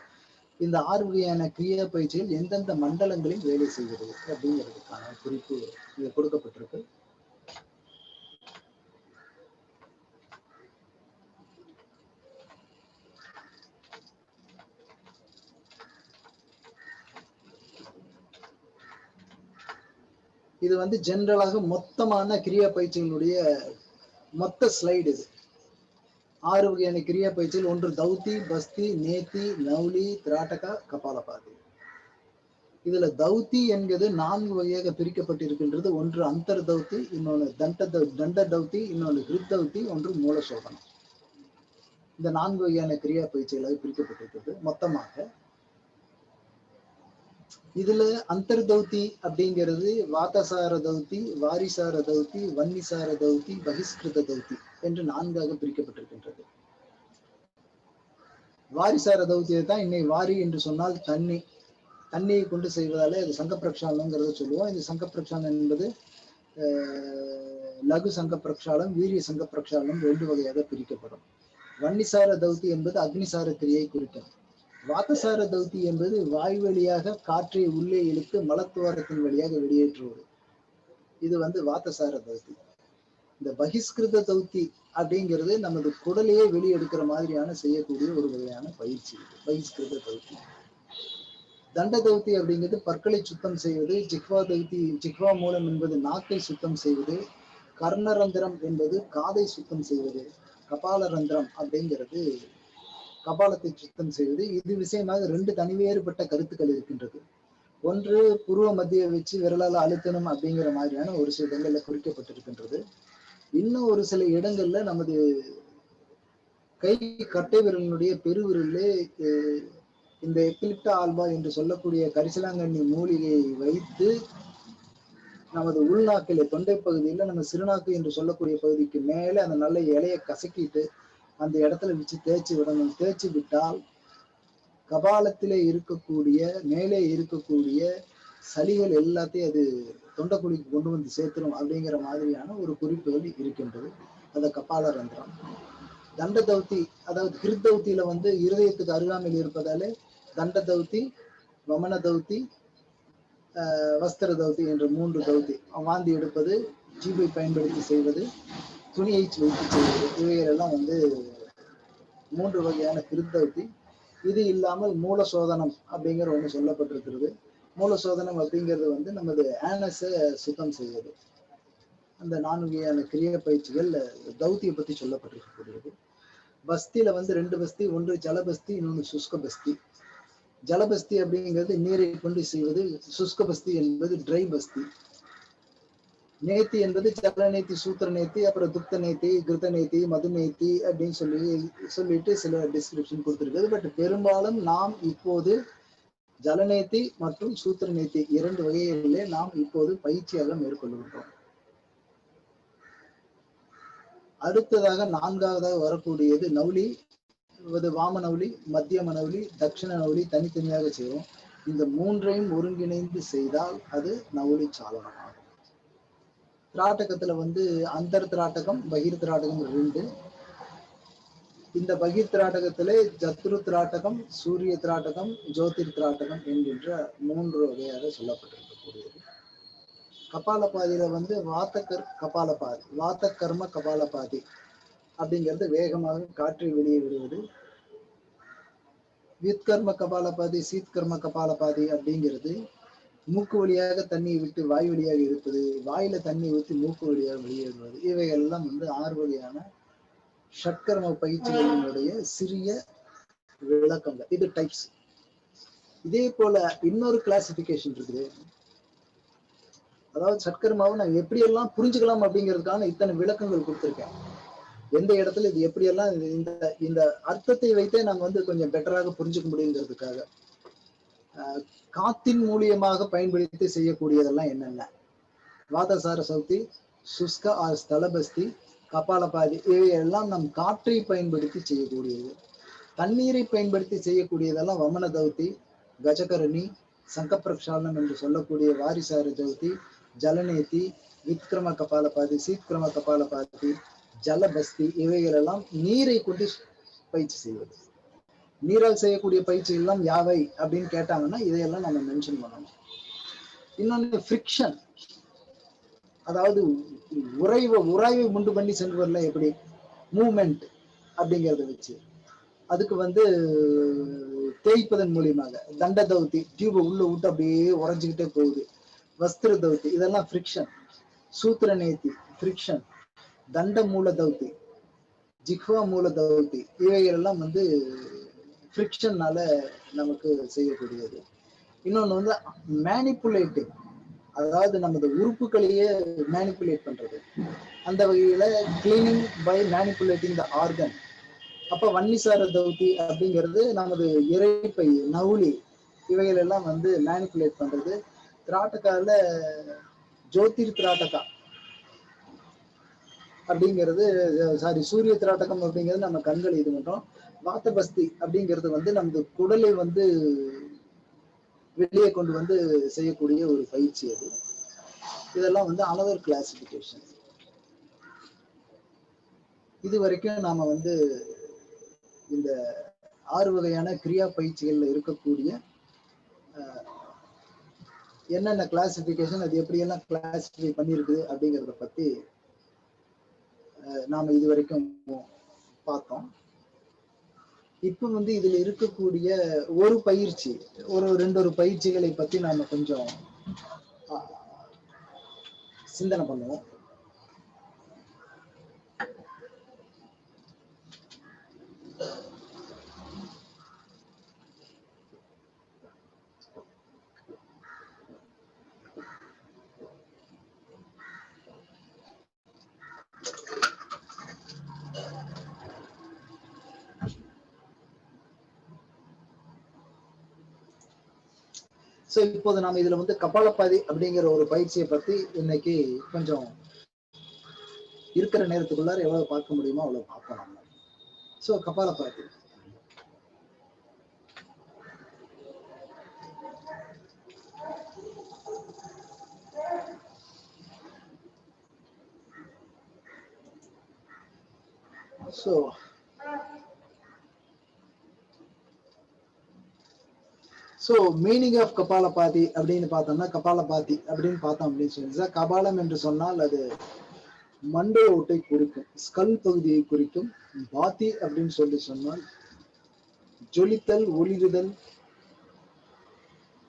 இந்த 6 வகையான கிரியா பயிற்சிகள் எந்தெந்த மண்டலங்களில் வேலை செய்கிறது அப்படிங்கிறதுக்கான குறிப்பு இங்க கொடுக்கப்பட்டிருக்கு. இது வந்து ஜெனரலாக மொத்தமான கிரியா பயிற்சிகளுடைய மொத்த ஸ்லைடு. இது 6 வகையான கிரியா பயிற்சிகள். 1 தௌத்தி, பஸ்தி, நேத்தி, நௌலி, திராட்டகா, கபாலபாதி. இதுல தௌத்தி என்கிறது 4 வகையாக பிரிக்கப்பட்டிருக்கின்றது. 1 அந்தர் தௌத்தி, இன்னொன்னு தண்ட தௌத்தி, இன்னொன்று கிருத் தௌத்தி, ஒன்று மூல சோதனம். இந்த 4 வகையான கிரியா பயிற்சிகளாக பிரிக்கப்பட்டிருக்கிறது மொத்தமாக. இதுல அந்தர்தௌதி அப்படிங்கிறது வாதசார தௌதி, வாரிசார தௌதி, வன்னிசார தௌதி, பகிஷ்கிருத தௌதி என்று 4ஆக பிரிக்கப்பட்டிருக்கின்றது. வாரிசார தௌத்தியை தான் இன்னை வாரி என்று சொன்னால் தண்ணியை கொண்டு செய்வதாலே அது சங்க பிரக்ஷாலனங்கிறத சொல்லுவோம். இந்த சங்க பிரக்ஷாலம் என்பது லகு சங்க பிரக்ஷாலம், வீரிய சங்க பிரக்ஷாலம் 2 வகையாக பிரிக்கப்படும். வன்னிசார தௌதி என்பது அக்னிசார கிரியை குறிக்கும். வாதசார தௌதி என்பது வாய் வழியாக காற்றை உள்ளே இழுத்து மலத்துவாரத்தின் வழியாக வெளியேற்றுவது. இது வாதசார தௌதி. இந்த பகிஷ்கிருத தௌதி அப்படிங்கிறது நமது குடலையே வெளியெடுக்கிற மாதிரியான செய்யக்கூடிய ஒரு வகையான பயிற்சி. பகிஷ்கிருத தௌதி. தண்ட தௌதி அப்படிங்கிறது பற்களை சுத்தம் செய்வது. ஜிஹ்வா தௌதி, ஜிஹ்வா மூலம் என்பது நாக்கை சுத்தம் செய்வது. கர்ணரந்திரம் என்பது காதை சுத்தம் செய்வது. கபாலரந்திரம் அப்படிங்கிறது கபாலத்தை சுத்தம் செய்வது. இது விஷயமாக 2 தனிவேறுபட்ட கருத்துக்கள் இருக்கின்றது. ஒன்று புருவ மத்திய வச்சு விரலால் அழுத்தணும் அப்படிங்கிற மாதிரியான ஒரு சில இடங்கள்ல குறிக்கப்பட்டிருக்கின்றது. இன்னும் ஒரு சில இடங்கள்ல நமது கை கட்டை விரலினுடைய பெருவிரலே இந்த எக்லிப்டா ஆல்பா என்று சொல்லக்கூடிய கரிசலாங்கண்ணி மூலிகையை வைத்து நமது உள்நாக்கில தொண்டை பகுதியில நம்ம சிறுநாக்கு என்று சொல்லக்கூடிய பகுதிக்கு மேலே அந்த நல்ல இலையை கசக்கிட்டு அந்த இடத்துல வச்சு தேய்ச்சி விடணும். தேய்ச்சி விட்டால் கபாலத்திலே இருக்கக்கூடிய மேலே இருக்கக்கூடிய சளிகள் எல்லாத்தையும் அது தொண்டைக்குழிக்கு கொண்டு வந்து சேர்த்துரும் அப்படிங்கிற மாதிரியான ஒரு குறிப்புகள் இருக்கின்றது. அந்த கபால ரந்திரம். தண்ட தௌத்தி, அதாவது ஹிருத்தௌத்தியில இருதயத்துக்கு அருகாமையில் இருப்பதாலே தண்ட தௌத்தி, வமன தௌத்தி, வஸ்திர தௌத்தி என்ற 3 தௌத்தி. வாந்தி எடுப்பது, ஜீபை பயன்படுத்தி செய்வது, துணியை வைத்து செய்வது, இவைகளெல்லாம் 3 வகையான ஹிருத்தௌத்தி. இது இல்லாமல் மூல சோதனம் அப்படிங்கிற ஒண்ணு சொல்லப்பட்டிருக்கிறது. மூல சோதனம் அப்படிங்கிறது நமது ஆனஸை சுத்தம் செய்வது. அந்த 4 வகையான கிரிய பயிற்சிகள் தௌத்தியை பத்தி சொல்லப்பட்டிருக்கக்கூடியது. பஸ்தியில 2 பஸ்தி, ஒன்று ஜலபஸ்தி, இன்னொன்று சுஷ்க பஸ்தி. ஜலபஸ்தி அப்படிங்கிறது நீரை கொண்டு செய்வது. சுஷ்க பஸ்தி என்பது ட்ரை பஸ்தி. நேத்தி என்பது ஜல நேத்தி, சூத்திர நேத்தி, அப்புறம் துப்த நேத்தி, கிருத நேத்தி, மது நேத்தி அப்படின்னு சொல்லிட்டு சில டிஸ்கிரிப்ஷன் கொடுத்திருக்கிறது. பட் பெரும்பாலும் நாம் இப்போது ஜலநேத்தி மற்றும் சூத்திர நேத்தி 2 வகைகளிலே நாம் இப்போது பயிற்சியாக மேற்கொள்கின்றோம். அடுத்ததாக 4ஆவதாக வரக்கூடியது நௌலி. வாம நௌலி, மத்தியம நௌலி, தட்சிண நௌலி தனித்தனியாக செய்வோம். இந்த 3ஐயும் ஒருங்கிணைந்து செய்தால் அது நௌலி சாலனம் ஆகும். திராட்டகத்துல அந்தர் திராட்டகம், பகிர் திராட்டகம் 2. இந்த பகிர் திராட்டகத்திலே ஜத்ரு திராட்டகம், சூரிய திராட்டகம், ஜோதிர் திராட்டகம் என்கின்ற 3 வகையாக சொல்லப்பட்டிருக்கக்கூடியது. கபாலபாதியில கபாலபாதி, வாத்த கர்ம கபாலபாதி அப்படிங்கிறது வேகமாக காற்றை வெளியே விடுவது. வித்கர்ம கபாலபாதி, சீத்கர்ம கபாலபாதி அப்படிங்கிறது மூக்கு வழியாக தண்ணியை விட்டு வாய் வழியாக இருப்பது, வாயில தண்ணி ஊற்றி மூக்கு வழியாக வெளியேறுவது. இவையெல்லாம் 6 வகையான ஷட்கர்ம பயிற்சிகளினுடைய சிறிய விளக்கங்கள். இது டைப்ஸ். இதே போல இன்னொரு கிளாசிபிகேஷன் இருக்குது. அதாவது சட்கர்மாவை நான் எப்படியெல்லாம் புரிஞ்சுக்கலாம் அப்படிங்கிறதுக்கான இத்தனை விளக்கங்கள் கொடுத்திருக்கேன். எந்த இடத்துல இது எப்படியெல்லாம் இந்த அர்த்தத்தை வைத்தே நாங்க கொஞ்சம் பெட்டராக புரிஞ்சுக்க முடியுங்கிறதுக்காக காத்தின் மூலியமாக பயன்படுத்தி செய்யக்கூடியதெல்லாம் என்னென்ன? வாதசார சௌத்தி, சுஷ்க ஆர் ஸ்தலபஸ்தி, கபாலபாதி இவையெல்லாம் நம் காற்றை பயன்படுத்தி செய்யக்கூடியது. தண்ணீரை பயன்படுத்தி செய்யக்கூடியதெல்லாம் வமன தௌத்தி, கஜகரணி, சங்க பிரக்ஷாலனம் என்று சொல்லக்கூடிய வாரிசார தௌத்தி, ஜலநேத்தி, வித்கிரம கபாலபாதி, சீத்கிரம கபாலபாதி, ஜலபஸ்தி இவைகளெல்லாம் நீரை கொண்டு பயிற்சி செய்வது. நீரால் செய்யக்கூடிய பயிற்சி எல்லாம் யாவை அப்படின்னு கேட்டாங்கன்னா இதையெல்லாம் நம்ம மென்ஷன் பண்ணணும். இன்னொன்னு ஃப்ரிக்ஷன், அதாவது உராய்வை உண்டு பண்ணி சென்று வரல எப்படி மூவ்மெண்ட் அப்படிங்கிறத வச்சு அதுக்கு தேய்ப்பதன் மூலியமாக தண்ட தௌத்தி, டியூபை உள்ள விட்டு அப்படியே உறைஞ்சிக்கிட்டே போகுது. வஸ்திர தௌத்தி இதெல்லாம் ஃப்ரிக்ஷன். சூத்திர நேத்தி ஃப்ரிக்ஷன். தண்ட மூல தௌத்தி, ஜிஹ்வா மூல தௌத்தி இவைகள் எல்லாம் ஃப்ரிக்ஷன்னால நமக்கு செய்யக்கூடியது. இன்னொன்னு மேனிப்புலேட்டிங், அதாவது நமது உறுப்புகளையே மேனிப்புலேட் பண்றது. அந்த வகையில cleaning by manipulating the organ. அப்ப வன்னிசார தௌத்தி அப்படிங்கிறது நமது இறைப்பை நவுலி இவைகள் எல்லாம் வந்து மேனிப்புலேட் பண்றது. திராட்டகால ஜோதிர் திராட்டகா அப்படிங்கிறது, சாரி சூரிய திராட்டகம் அப்படிங்கிறது நம்ம கண்கள் இது பண்றோம். வாத்தபஸ்தி அப்படிங்கிறது வந்து நமது குடலை வந்து வெளியே கொண்டு வந்து செய்யக்கூடிய ஒரு பயிற்சி அது. இதெல்லாம் வந்து அனதர் கிளாசிபிகேஷன். இது வரைக்கும் நாம வந்து இந்த 6 வகையான கிரியா பயிற்சிகள்ல இருக்கக்கூடிய என்னென்ன கிளாசிபிகேஷன், அது எப்படியெல்லாம் கிளாசிஃபை பண்ணிருக்கு அப்படிங்கிறத பத்தி நாம இது வரைக்கும் பார்த்தோம். இப்ப வந்து இதுல இருக்கக்கூடிய ஒரு பயிற்சி, ஒரு 2 பயிற்சிகளை பத்தி நாம கொஞ்சம் சிந்தனை பண்ணுவோம். சோ இப்போது நாம இதுல வந்து கபாலபாதி அப்படிங்கிற ஒரு பயிற்சியை பத்தி இன்னைக்கு கொஞ்சம் இருக்கிற நேரத்துக்குள்ளார எவ்வளவு பார்க்க முடியுமோ அவ்வளவு பார்ப்போம் நம்ம. So kapalabhati. So meaning of kapalabhati அப்படின்னு பார்த்தோம்னா, கபாலபாதி அப்படின்னு பார்த்தோம் அப்படின்னு சொல்லி, கபாலம் என்று சொன்னால் அது மண்டை ஓட்டை குறிக்கும், ஸ்கல் பகுதியை குறிக்கும். பாத்தி அப்படின்னு சொல்லி சொன்னால் ஜொலித்தல், ஒளிருதல்,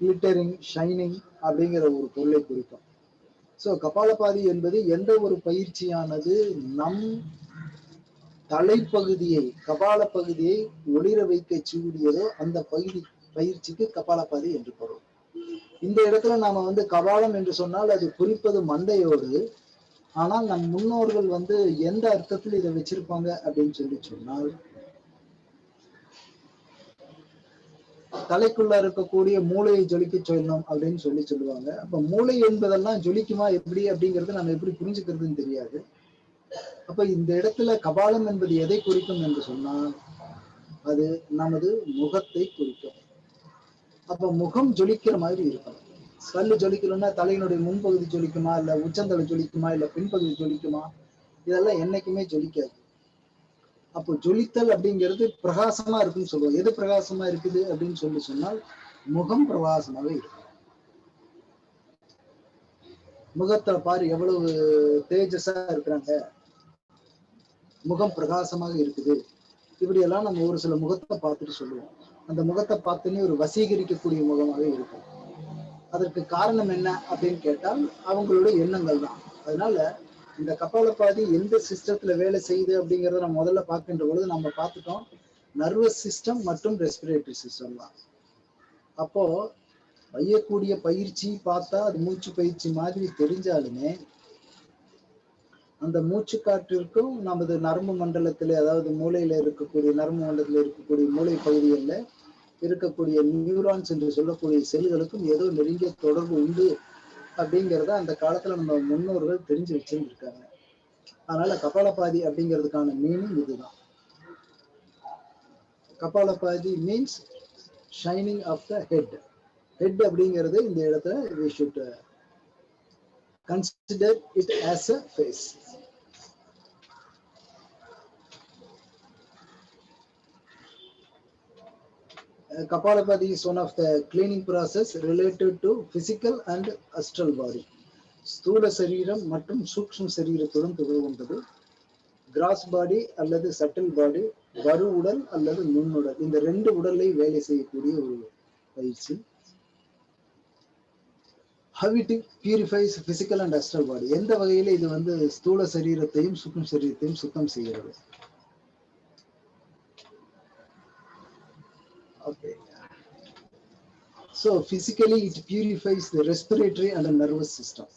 கிளிட்டரிங், ஷைனிங் அப்படிங்கிற ஒரு பொருளை குறிக்கும். சோ கபாலபாதி என்பது எந்த ஒரு பயிற்சியானது நம் தலைப்பகுதியை, கபால பகுதியை ஒளிர வைக்க கூடியதோ அந்த பயிற்சிக்கு கபாலபாதி என்று பொருள். இந்த இடத்துல நாம வந்து கபாலம் என்று சொன்னால் அது குறிப்பது மண்டையோடு. ஆனால் நம் முன்னோர்கள் வந்து எந்த அர்த்தத்தில் இதை வச்சிருப்பாங்க அப்படின்னு சொல்லி சொன்னால், தலைக்குள்ள இருக்கக்கூடிய மூளையை ஜொலிக்க சொல்லணும் அப்படின்னு சொல்லுவாங்க. அப்ப மூளை என்பதெல்லாம் ஜொலிக்குமா எப்படி அப்படிங்கறது நம்ம எப்படி புரிஞ்சுக்கிறதுன்னு தெரியாது. அப்ப இந்த இடத்துல கபாலம் என்பது எதை குறிக்கும் என்று சொன்னால், அது நமது முகத்தை குறிக்கும். அப்ப முகம் ஜொலிக்கிற மாதிரி இருக்கும். ஸ்கல்லு ஜொலிக்கணும்னா தலையினுடைய முன்பகுதி ஜொலிக்குமா, இல்ல உச்சந்தலை ஜொலிக்குமா, இல்ல பின்பகுதி ஜொலிக்குமா? இதெல்லாம் என்னைக்குமே ஜொலிக்காது. அப்போ ஜொலித்தல் அப்படிங்கிறது பிரகாசமா இருக்குன்னு சொல்லுவோம். எது பிரகாசமா இருக்குது அப்படின்னு சொன்னால் முகம் பிரகாசமாக இருக்கும். முகத்துல பாரு எவ்வளவு தேஜஸா இருக்கிறாங்க, முகம் பிரகாசமாக இருக்குது. இப்படி எல்லாம் நம்ம ஒரு சில முகத்தை பார்த்துட்டு சொல்லுவோம். அந்த முகத்தை பார்த்துன்னு ஒரு வசீகரிக்கக்கூடிய முகமாக இருக்கும். அதற்கு காரணம் என்ன அப்படின்னு கேட்டால் அவங்களுடைய எண்ணங்கள் தான். அதனால இந்த கபாலபாதி எந்த சிஸ்டத்துல வேலை செய்யுது அப்படிங்கிறத நம்ம முதல்ல பார்க்கின்ற பொழுது நம்ம பார்த்துட்டோம், நர்வஸ் சிஸ்டம் மற்றும் ரெஸ்பிரேட்டரி சிஸ்டம் தான். அப்போ செய்யக்கூடிய பயிற்சி பார்த்தா அது மூச்சு பயிற்சி மாதிரி தெரிஞ்சாலுமே, அந்த மூச்சு காற்றிற்கும் நமது நரம்பு மண்டலத்துல, அதாவது மூளையில இருக்கக்கூடிய நரம்பு மண்டலத்துல இருக்கக்கூடிய மூளை பகுதிகளில் இருக்கக்கூடிய நியூரான்ஸ் என்று சொல்லக்கூடிய செல்களுக்கும் ஏதோ நெருங்கிய தொடர்பு உண்டு அப்படிங்கிறத அந்த காலத்துல நம்ம முன்னோர்கள் தெரிஞ்சு வச்சிருந்திருக்காங்க. அதனால கபாலபாதி அப்படிங்கிறதுக்கான மீனிங் இதுதான். Kapalabhati means shining of the head. Head அப்படிங்கிறது இந்த இடத்துல we should consider it as a face. Kapalabhati is one of the cleaning process related to physical and astral body. ஸ்தூல சரீரம் மற்றும் சூக்ஷ்ம சரீரத்துடன் தொடர்பு கொண்டது. கிராஸ் பாடி அல்லது சட்டில் பாடி, வரு உடல் அல்லது நுண்ணுடல், இந்த 2 உடலை வேலை செய்யக்கூடிய ஒரு பயிற்சி. How it purifies physical and astral body. எந்த வகையில இது வந்து ஸ்தூல சரீரத்தையும் சூக்ஷ்ம சரீரத்தையும் சுத்தம் செய்கிறது. Okay. So physically it purifies the respiratory and the nervous system.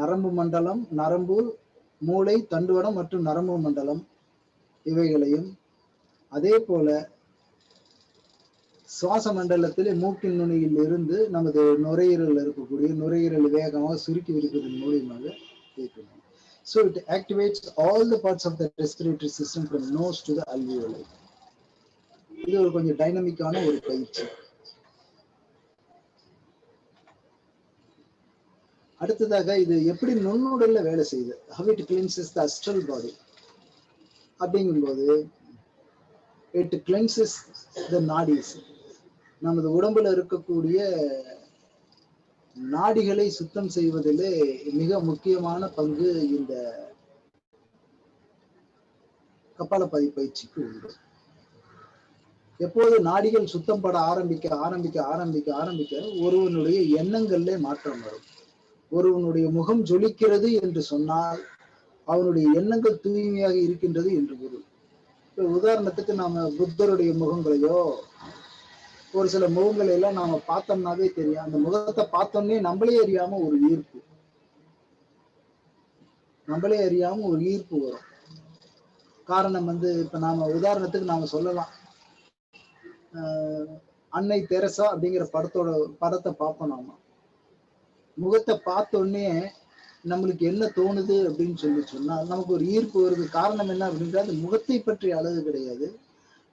நரம்பு மண்டலம், நரம்பு, மூளை, தண்டுவடம் மற்றும் நரம்பு மண்டலம் இவைகளையும், அதே போல சுவாச மண்டலத்திலே மூக்கின் நுனியில் இருந்து நமது நுரையீரல் இருக்கக்கூடிய நுரையீரல் வேகமாக சுருக்கி விடுவதன் மூலியமாக இயக்கணும். So it activates all the parts of the respiratory system from nose to the alveoli. இது ஒரு கொஞ்சம் டைனமிக்கான ஒரு பயிற்சி. அடுத்ததாக இது எப்படி நுண்ணுடல்ல வேலை செய்யுது, how it cleanses the astral body அப்படிங்கும்போது it cleanses the nadis. நமது உடம்புல இருக்கக்கூடிய நாடிகளை சுத்தம் செய்வதிலே மிக முக்கியமான பங்கு இந்த கபாலபாதி பயிற்சிக்கு உண்டு. எப்போது நாடிகள் சுத்தம் பட ஆரம்பிக்க ஆரம்பிக்க ஆரம்பிக்க ஆரம்பிக்க ஒருவனுடைய எண்ணங்கள்ல மாற்றம் வரும். ஒருவனுடைய முகம் ஜொலிக்கிறது என்று சொன்னால் அவனுடைய எண்ணங்கள் தூய்மையாக இருக்கின்றது என்று பொருள். உதாரணத்துக்கு நாம புத்தருடைய முகங்களையோ ஒரு சில முகங்களை எல்லாம் நாம பார்த்தோம்னாவே தெரியும். அந்த முகத்தை பார்த்தோன்னே நம்மளே அறியாம ஒரு ஈர்ப்பு வரும். காரணம் வந்து இப்ப நாம உதாரணத்துக்கு நாம சொல்லலாம், அன்னை தெரசா அப்படிங்கிற படத்தை பார்ப்போம். நாம முகத்தை பார்த்தோன்னே நம்மளுக்கு என்ன தோணுது அப்படின்னு சொன்னா நமக்கு ஒரு ஈர்ப்பு வருது. காரணம் என்ன அப்படின்றது அந்த முகத்தை பற்றி அழகு கிடையாது.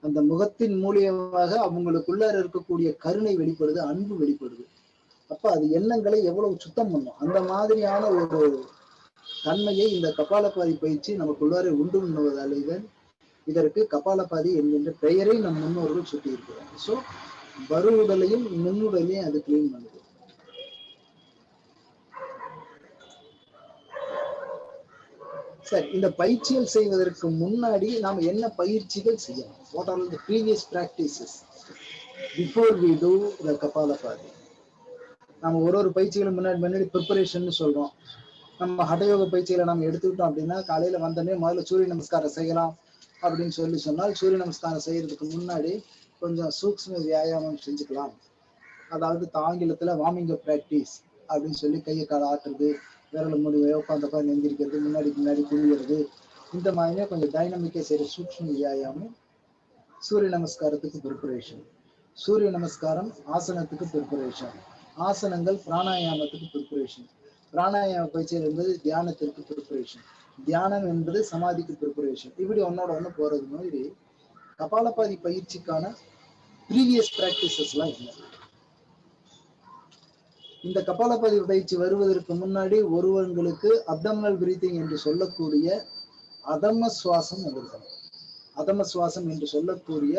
அந்த முகத்தின் மூலியமாக அவங்களுக்குள்ளார இருக்கக்கூடிய கருணை வெளிப்படுது, அன்பு வெளிப்படுது. அப்ப அது எண்ணங்களை எவ்வளவு சுத்தம் பண்ணும். அந்த மாதிரியான ஒரு தன்மையை இந்த கபாலபாதி பயிற்சி நமக்குள்ளார உண்டு பண்ணுவதாலேதான் இதற்கு கபாலபாதி என்கின்ற பெயரை நம் முன்னோர்கள் சுட்டி இருக்கிறாங்க. ஸோ பருவுடலையும் நுண்ணுடலையும் அது கிளீன் பண்ணுது. சரி, இந்த பயிற்சிகள் செய்வதற்கு முன்னாடி நாம் என்ன பயிற்சிகள் செய்யணும்? What are the previous practices before we do the Kapalabhati? நம்ம ஒரு பயிற்சிகளும் முன்னாடி ப்ரிப்பரேஷன் சொல்றோம். நம்ம ஹடயோக பயிற்சிகளை நம்ம எடுத்துக்கிட்டோம் அப்படின்னா காலையில வந்தோடனே முதல்ல சூரிய நமஸ்காரம் செய்யலாம் அப்படின்னு சொன்னால் சூரிய நமஸ்காரம் செய்யறதுக்கு முன்னாடி கொஞ்சம் சூக்ஷ்ம வியாயாமம் செஞ்சுக்கலாம். அதாவது ஆங்கிலத்துல வார்மிங் அப் பிராக்டிஸ் அப்படின்னு சொல்லி கையை கால ஆட்டுறது, விரல் முடிவை உட்காந்து நெஞ்சிருக்கிறது, முன்னாடி குளிக்கிறது, இந்த மாதிரியே கொஞ்சம் டைனமிக்கா செய்யற சூக்ஷ்ம வியாயாமம் சூரிய நமஸ்காரத்துக்கு ப்ரிப்பரேஷன். சூரிய நமஸ்காரம் ஆசனத்துக்கு ப்ரிப்பரேஷன். ஆசனங்கள் பிராணாயாமத்துக்கு ப்ரிப்பரேஷன். பிராணாயாம பயிற்சிகள் என்பது தியானத்திற்கு ப்ரிப்பரேஷன். தியானம் என்பது சமாதிக்கு ப்ரிப்பரேஷன். இப்படி ஒன்னோட ஒண்ணு போறது மாதிரி கபாலபாதி பயிற்சிக்கான ப்ரீவியஸ் பிராக்டிசஸ் எல்லாம் இல்லை. இந்த கபாலபாதி பயிற்சி வருவதற்கு முன்னாடி ஒருவங்களுக்கு அப்டமினல் பிரீத்திங் என்று சொல்லக்கூடிய அதம சுவாசம் வந்திருக்கணும். அதம சுவாசம் என்று சொல்லக்கூடிய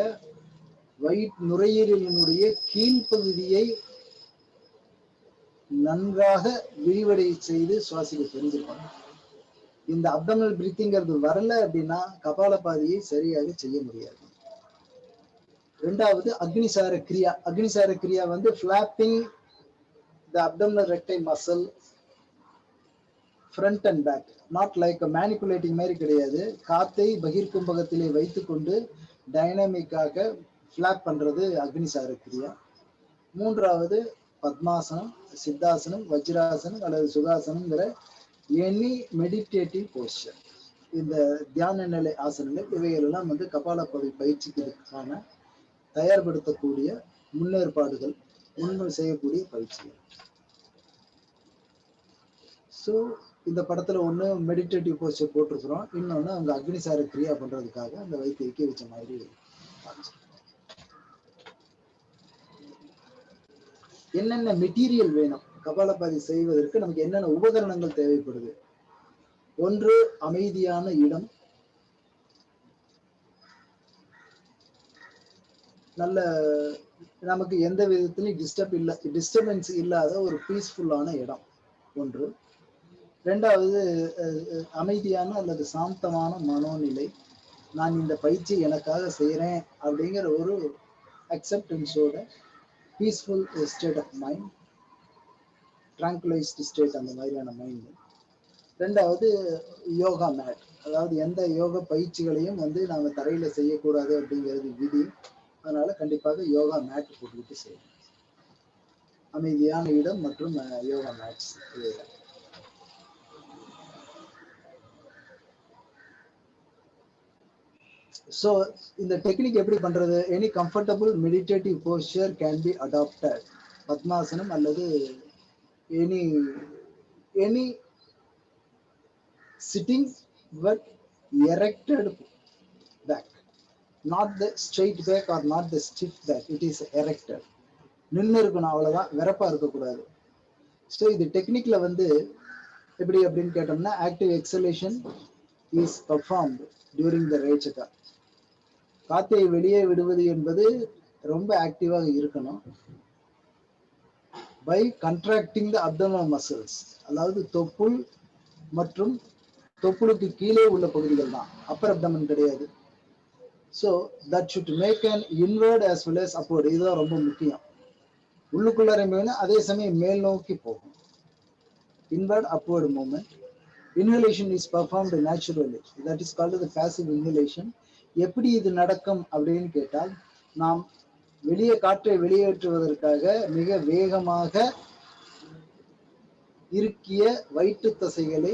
நுரையீரலினுடைய கீழ்ப்பகுதியை நன்றாக விரிவடை செய்து சுவாசிக்க தெரிஞ்சிருப்பாங்க. இந்த அப்டமினல் பிரீத்திங்கிறது வரல அப்படின்னா கபாலபாதியை சரியாக செய்ய முடியாது. ரெண்டாவது அக்னிசார கிரியா. அக்னிசார கிரியா வந்து flapping the abdominal recti muscle front and back, not like a manipulating மாதிரி கிடையாது. காத்தை பகிர்கும்பகத்திலே வைத்துக்கொண்டு டைனமிக்காக ஃபிளாப் பண்றது அக்னிசார கிரியா. மூன்றாவது பத்மாசனம், சித்தாசனம், வஜ்ராசனம் அல்லது சுகாசனம்ங்கிற எனி மெடிடேட்டிவ் போஸ்டர். இந்த தியான நிலை ஆசனங்கள் இவைகளெல்லாம் வந்து கபாலபாதி பயிற்சிக்கான தயார்படுத்தக்கூடிய முன்னேற்பாடுகள், முன்னும் செய்யக்கூடிய பயிற்சிகள். ஸோ இந்த படத்துல ஒண்ணு மெடிடேட்டிவ் போஸ்டர் போட்டிருக்கிறோம், இன்னொன்னு அவங்க அக்னிசார கிரியா பண்றதுக்காக அந்த வயிற்று வைக்க வச்ச மாதிரி. என்னென்ன மெட்டீரியல் வேணும் கபாலபாதி செய்வதற்கு, நமக்கு என்னென்ன உபகரணங்கள் தேவைப்படுது? ஒன்று, அமைதியான இடம், நல்ல நமக்கு எந்த விதத்திலையும் டிஸ்டர்பன்ஸ் இல்லாத ஒரு பீஸ்ஃபுல்லான இடம் ஒன்று. ரெண்டாவது, அமைதியான அல்லது சாந்தமான மனோநிலை. நான் இந்த பயிற்சி எனக்காக செய்யறேன் அப்படிங்கிற ஒரு அக்செப்டன்ஸோட peaceful state of mind, ட்ராங்குலைஸ்டு state, அந்த மாதிரியான மைண்ட். ரெண்டாவது, யோகா மேட். அதாவது எந்த யோகா பயிற்சிகளையும் வந்து நாம தரையில செய்யக்கூடாது அப்படிங்கிறது விதி. அதனால கண்டிப்பாக யோகா மேட் போட்டுக்கிட்டு செய்யணும். அமைதியான இடம் மற்றும் யோகா மேட்ஸ். So இந்த டெக்னிக் எப்படி பண்றது? Any comfortable meditative poster can be adapted. பத்மாசனம் அல்லது any any sitting but erected back, not the straight back or not the stiff back, it is erected. நின்று இருக்கணும், அவ்வளவுதான், வெறப்பா இருக்கக்கூடாது. ஸோ இது டெக்னிக்ல வந்து எப்படி அப்படின்னு கேட்டோம்னா, active exhalation is performed during the ரேச்சகா. காத்தை வெளியே விடுவது என்பது ரொம்ப ஆக்டிவாக இருக்கணும். By contracting the abdominal muscles, அதாவது தொப்புள் மற்றும் தொப்புளுக்கு கீழே உள்ள பகுதிகள் தான், அப்பர் அப்டமன் கிடையாது. So that should make an inward as well as upward. இதுதான் ரொம்ப முக்கியம். உள்ளுக்குள்ளார அதே சமயம் மேல் நோக்கி போகும். Inward upward movement. Inhalation is performed naturally. That is called the passive inhalation. எப்படி இது நடக்கும் அப்படின்னு கேட்டால், நாம் வெளியே காற்றை வெளியேற்றுவதற்காக மிக வேகமாக இருக்கிய வயிற்று தசைகளை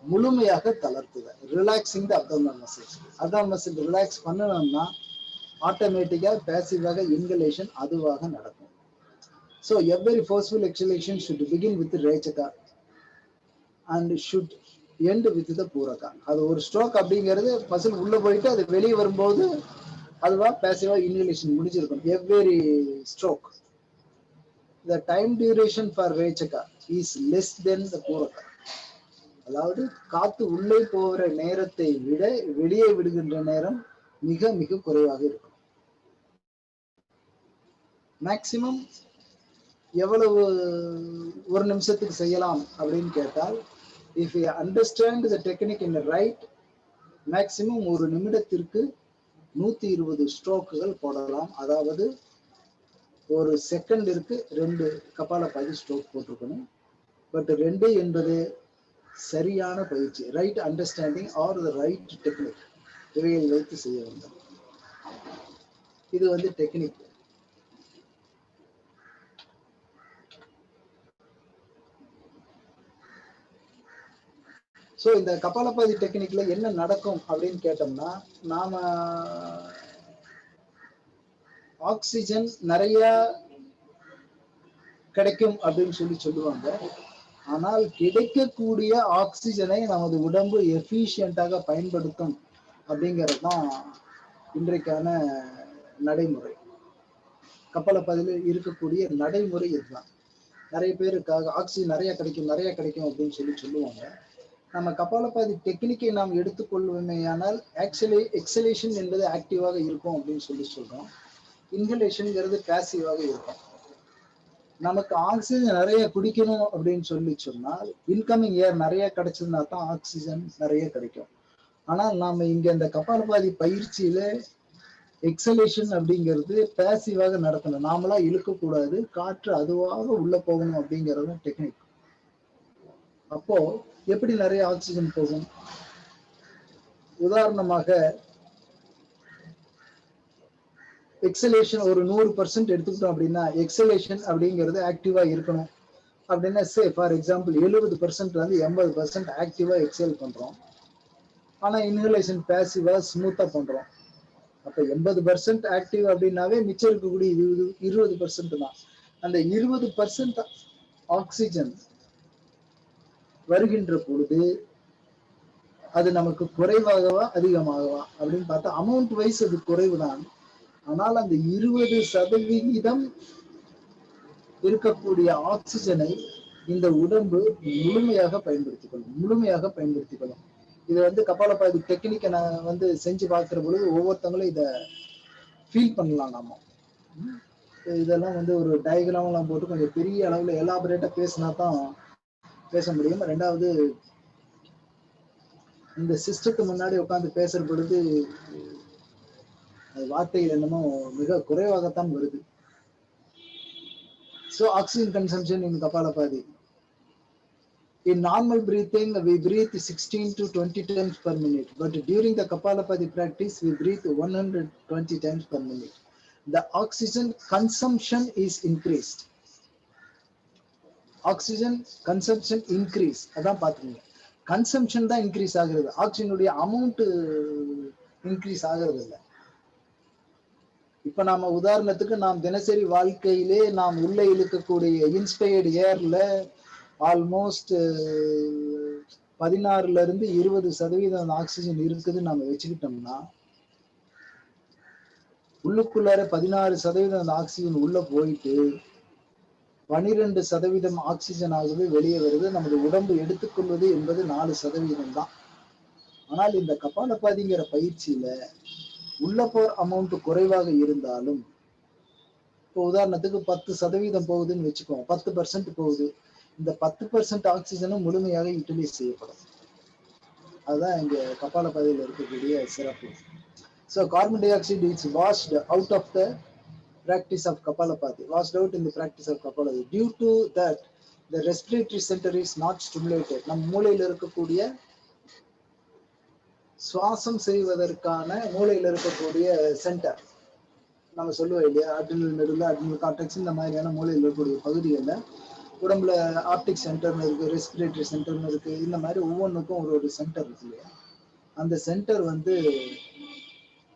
முழுமையாக தளர்த்துதல். ரிலாக்ஸிங் த abdominal muscles. Abdominal muscle relax பண்ணணும்னா ஆட்டோமேட்டிக்கா பேசிவாக இன்ஹலேஷன் அதுவாக நடக்கும். So every forceful exhalation should begin with the Rechaka and should end with the Puraka. அது ஒரு ஸ்ட்ரோக் அப்படிங்கிறது மசில் உள்ள போயிட்டு அது வெளியே வரும்போது அதுவா பேசிவா இன்ஹலேஷன் முடிஞ்சிருக்கும். Every stroke. The time duration for Rechaka is less than the Puraka. அதாவது காத்து உள்ளே போகிற நேரத்தை விட வெளியே விடுகின்ற நேரம் மிக மிக குறைவாக இருக்கும். மேக்சிமம் எவ்வளவு ஒரு நிமிஷத்துக்கு செய்யலாம் அப்படின்னு கேட்டால், if you understand the technique in right, maximum ஒரு நிமிடத்திற்கு 120 ஸ்ட்ரோக்குகள் போடலாம். அதாவது ஒரு செகண்டிற்கு 2 கபாலபாதி ஸ்ட்ரோக் போட்டிருக்கணும். பட் 2 என்பது சரியான பயிற்சி. Right understanding R the right technique இவையை வைத்து செய்ய வேண்டும். இது வந்து டெக்னிக். ஸோ இந்த கபாலபாதி டெக்னிக்ல என்ன நடக்கும் அப்படின்னு கேட்டோம்னா, நாம ஆக்சிஜன் நிறைய கிடைக்கும் அப்படின்னு சொல்லுவாங்க. ஆனால் கிடைக்கக்கூடிய ஆக்சிஜனை நமது உடம்பு எஃபிஷியண்டாக பயன்படுத்தும் அப்படிங்கிறது தான் இன்றைக்கான நடைமுறை. கபாலபாதியில் இருக்கக்கூடிய நடைமுறை இதுதான். நிறைய பேருக்காக ஆக்சிஜன் நிறைய கிடைக்கும் அப்படின்னு சொல்லுவாங்க. நம்ம கபாலபாதி டெக்னிக்கை நாம் எடுத்துக்கொள்வோமேயானால் எக்ஸலேஷன் என்பது ஆக்டிவாக இருக்கும் அப்படின்னு சொல்றோம். இன்ஹலேஷன்ங்கிறது பேசிவாக இருக்கும். நமக்கு ஆக்சிஜன் நிறைய குடிக்கணும் அப்படின்னு சொன்னால் இன்கமிங் ஏர் நிறைய கிடைச்சதுன்னா தான் ஆக்சிஜன் நிறைய கிடைக்கும். ஆனால் நாம இங்க இந்த கபாலபாதி பயிற்சியில எக்ஸலேஷன் அப்படிங்கிறது பேசிவாக நடத்தணும். நாமளா இழுக்கக்கூடாது, காற்று அதுவாக உள்ள போகணும் அப்படிங்கிறது டெக்னிக். அப்போ எப்படி நிறைய ஆக்சிஜன் போகும்? உதாரணமாக எக்ஸலேஷன் ஒரு 100% எடுத்துக்கிட்டோம் அப்படின்னா, எக்ஸலேஷன் அப்படிங்கிறது ஆக்டிவா இருக்கணும் அப்படின்னா, சே ஃபார் எக்ஸாம்பிள் 70% வந்து 80% ஆக்டிவா எக்ஸேல் பண்றோம். ஆனா இன்ஹலேஷன் பேசிவா ஸ்மூத்தா பண்றோம். அப்ப 80% ஆக்டிவ் அப்படின்னாவே மிச்சம் இருக்கக்கூடிய 20% தான். அந்த 20% ஆக்சிஜன் வருகின்ற பொழுது அது நமக்கு குறைவாகவா அதிகமாகவா அப்படின்னு பார்த்தா அமௌண்ட் வைஸ் அது குறைவுதான். ஆனால் அந்த 20% இருக்கக்கூடிய ஆக்சிஜனை இந்த உடம்பு முழுமையாக பயன்படுத்திக் கொள்ளும். இது வந்து கபாலபாதி டெக்னிக்கை நான் வந்து செஞ்சு பார்க்கிற பொழுது ஒவ்வொருத்தவங்களும் இதை ஃபீல் பண்ணலாம். நாம இதெல்லாம் வந்து ஒரு டயக்ராம்லாம் போட்டு கொஞ்சம் பெரிய அளவுல எலாபரேட்டா பேசினா தான் பேச முடியும். ரெண்டாவது, இந்த சிஸ்டத்துக்கு முன்னாடி உட்காந்து பேசுற பொழுது வார்த்தைகள் என்னமோ மிக குறைவாகத்தான் வருது. So oxygen consumption in Kapalabhati. In normal breathing, we breathe 16 to 20 times per minute. But during the Kapalabhati practice, we breathe 120 times per minute. The oxygen consumption is increased. Oxygen consumption increase. அதான் பாத்துக்கோங்க. Consumption தான் increase ஆகுறது. ஆக்சிஜனுடைய amount increase ஆகிறது இல்லை. இப்ப நாம உதாரணத்துக்கு நாம் தினசரி வாழ்க்கையிலே நாம் உள்ள இழுக்கக்கூடிய இன்ஸ்பயர்டு ஏர்ல ஆல்மோஸ்ட் 16ல இருந்து 20% ஆக்சிஜன் இருக்குதுன்னு நம்ம வச்சுக்கிட்டோம்னா, உள்ளுக்குள்ளார 16% ஆக்சிஜன் உள்ள போயிட்டு 12% ஆக்சிஜன் ஆகவே வெளியே வருது. நமது உடம்பு எடுத்துக்கொள்வது என்பது 4% தான். ஆனால் இந்த கபாலபாதிங்கிற பயிற்சியில உள்ள போற அமௌண்ட் குறைவாக இருந்தாலும், இப்போ உதாரணத்துக்கு 10% போகுதுன்னு வச்சுக்கோங்க. 10% போகுது. இந்த 10% ஆக்சிஜனும் முழுமையாக யூட்டிலைஸ் செய்யப்படும். அதுதான் இங்க கபாலபாதையில் இருக்கக்கூடிய சிறப்பு. So carbon dioxide is washed out of the practice of Kapalabhati, washed out in the practice of Kapalabhati. Due to that, the respiratory center is not stimulated. நம் மூளையில் இருக்கக்கூடிய சுவாசம் செய்வதற்கான மூளையில் இருக்கக்கூடிய சென்டர் நம்ம சொல்லுவோம் இல்லையா, அட்ரினல் மெடுலா, அட்ரினல் கார்டெக்ஸ், இந்த மாதிரியான மூளையில் இருக்கக்கூடிய பகுதிகளில் உடம்புல ஆப்டிக் சென்டர்னு இருக்கு, ரெஸ்பிரேட்டரி சென்டர்னு இருக்கு, இந்த மாதிரி ஒவ்வொன்றுக்கும் ஒரு சென்டர் இருக்கு இல்லையா. அந்த சென்டர் வந்து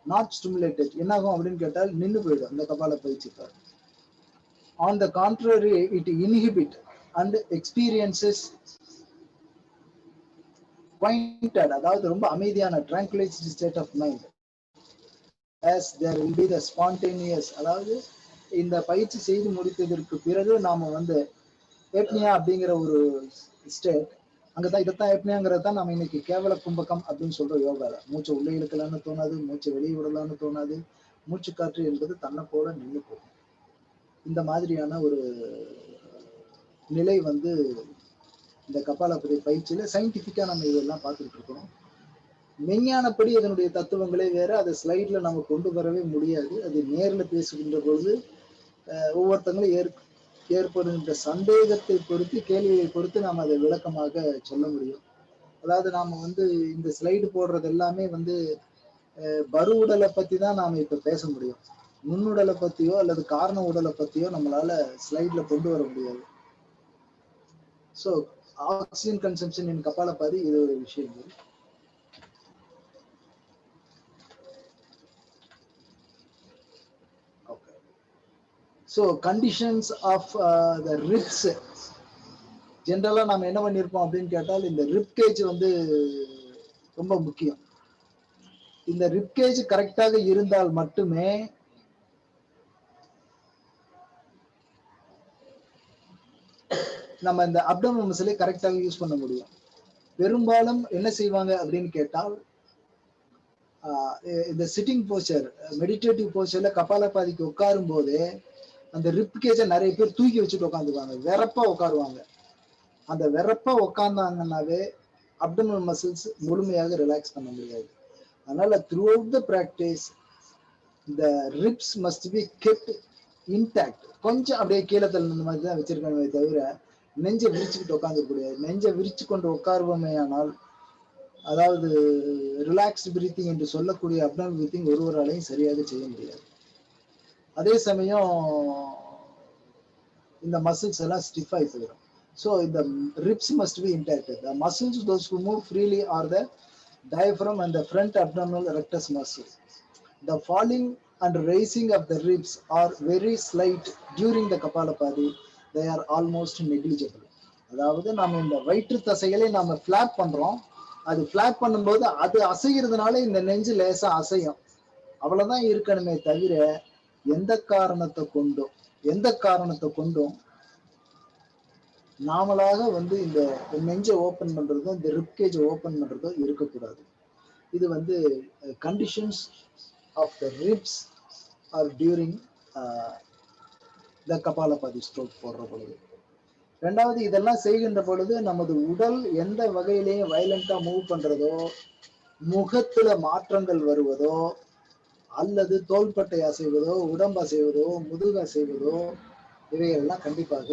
நாட் ஸ்டிமுலேட்டட். என்ன ஆகும் அப்படின்னு கேட்டால் நின்று போயிடும் இந்த கபால பயிற்சிக்கு. On the contrary, it inhibit and experiences குவைண்டட், அதாவது ரொம்ப அமைதியான ட்ராங்குலைஸ்ட் state of mind. as there will be the spontaneous, அதாவது இந்த பயிற்சி செய்து முடித்ததற்கு பிறகு நாம வந்து ஏப்னியா அப்படிங்கிற ஒரு ஸ்டேட், அங்கதான் இதைத்தான் ஏப்னியாங்கிறது தான் நம்ம இன்னைக்கு கேவல கும்பகம் அப்படின்னு சொல்ற யோகால. மூச்சை உள்ளே இழுக்கலான்னு தோணாது, மூச்சை வெளியே விடலான்னு தோணாது, மூச்சு காற்று என்பது தன்னை போல நின்று போகும். இந்த மாதிரியான ஒரு நிலை வந்து இந்த கபாலபதி பயிற்சியில சயின்டிபிக்கா நம்ம இதெல்லாம் பார்த்துட்டு இருக்கோம். மெஞ்ஞானப்படி அதனுடைய தத்துவங்களே வேற, அதை ஸ்லைட்ல நம்ம கொண்டு வரவே முடியாது. அது நேர்ல பேசுகின்ற பொழுது ஒவ்வொருத்தங்களும் ஏற்படுகின்ற சந்தேகத்தை பொறுத்து, கேள்வியை பொறுத்து நாம் அதை விளக்கமாக சொல்ல முடியும். அதாவது நாம வந்து இந்த ஸ்லைடு போடுறது எல்லாமே வந்து பரு உடலை பத்தி தான் நாம இப்ப பேச முடியும். நுண்ணுடலை பத்தியோ அல்லது காரண உடலை பத்தியோ நம்மளால ஸ்லைட்ல கொண்டு வர முடியாது. ஸோ ஆக்சிஜன் கன்சம்ஷன் இன் கபாலபாதி இது ஒரு விஷயம். So conditions of the ribs, ஜென்ரலா நாம என்ன பண்ணிருப்போம் அப்படின்னு கேட்டால், இந்த ரிப் கேஜ் வந்து ரொம்ப முக்கியம். இந்த ரிப் கேஜ் கரெக்டாக இருந்தால் மட்டுமே நம்ம இந்த அப்டோமினல் மசிலை கரெக்டாக யூஸ் பண்ண முடியும். பெரும்பாலும் என்ன செய்வாங்க அப்படின்னு கேட்டால், இந்த சிட்டிங் போஸ்டர், மெடிடேட்டிவ் போஸ்டர்ல கபாலபாதிக்கு உட்காரும் போதே அந்த ரிப் கேஜை நிறைய பேர் தூக்கி வச்சுட்டு உட்காந்துக்குவாங்க, வெறப்பா உட்காருவாங்க. அந்த வெறப்பா உட்கார்ந்தாங்கன்னாவே அப்டோமினல் மசில்ஸ் முழுமையாக ரிலாக்ஸ் பண்ண முடியாது. அதனால through out the practice the ribs must be kept intact. கொஞ்சம் அப்படியே கீழே தள்ளின மாதிரி தான் வச்சிருக்கணுமே தவிர நெஞ்சை விரிச்சுக்கிட்டு உட்காந்து முடியாது. நெஞ்சை விரிச்சு கொண்டு உட்காருவோமே ஆனால், அதாவது ரிலாக்ஸ்டு பிரீத்திங் என்று சொல்லக்கூடிய அப்டோமினல் பிரீத்திங் ஒருவராலையும் சரியாக செய்ய முடியாது. அதே சமயம் இந்த மசில்ஸ் எல்லாம் ஸ்டிஃப் ஆகி போயிடும். So the ribs must be intact. The muscles those who move freely are the diaphragm and the front abdominal rectus muscle. The falling and raising of the ribs are very slight during the Kapalabhati. They are almost negligible. அதாவது நம்ம இந்த வயிற்று தசைகளை நாம flop பண்றோம். அது flop பண்ணும்போது அது அசைகிறதுனால இந்த நெஞ்சு லேசா அசையும், அவ்வளவுதான் இருக்கணுமே தவிர எந்த காரணத்தை கொண்டும் நாமளாக வந்து இந்த நெஞ்சை ஓபன் பண்றதோ இந்த ரிப்கேஜை ஓபன் பண்றதோ இருக்கக்கூடாது. இது வந்து conditions of the ribs or during the kapalabhati stroke போடுற பொழுது. ரெண்டாவது, இதெல்லாம் செய்கின்ற பொழுது நமது உடல் எந்த வகையிலையும் வயலண்டா மூவ் பண்றதோ, முகத்துல மாற்றங்கள் வருவதோ, அல்லது தோள்பட்டை அசைவதோ, உடம்பு அசைவதோ, முதுகு அசைவதோ, இவைகள்லாம் கண்டிப்பாக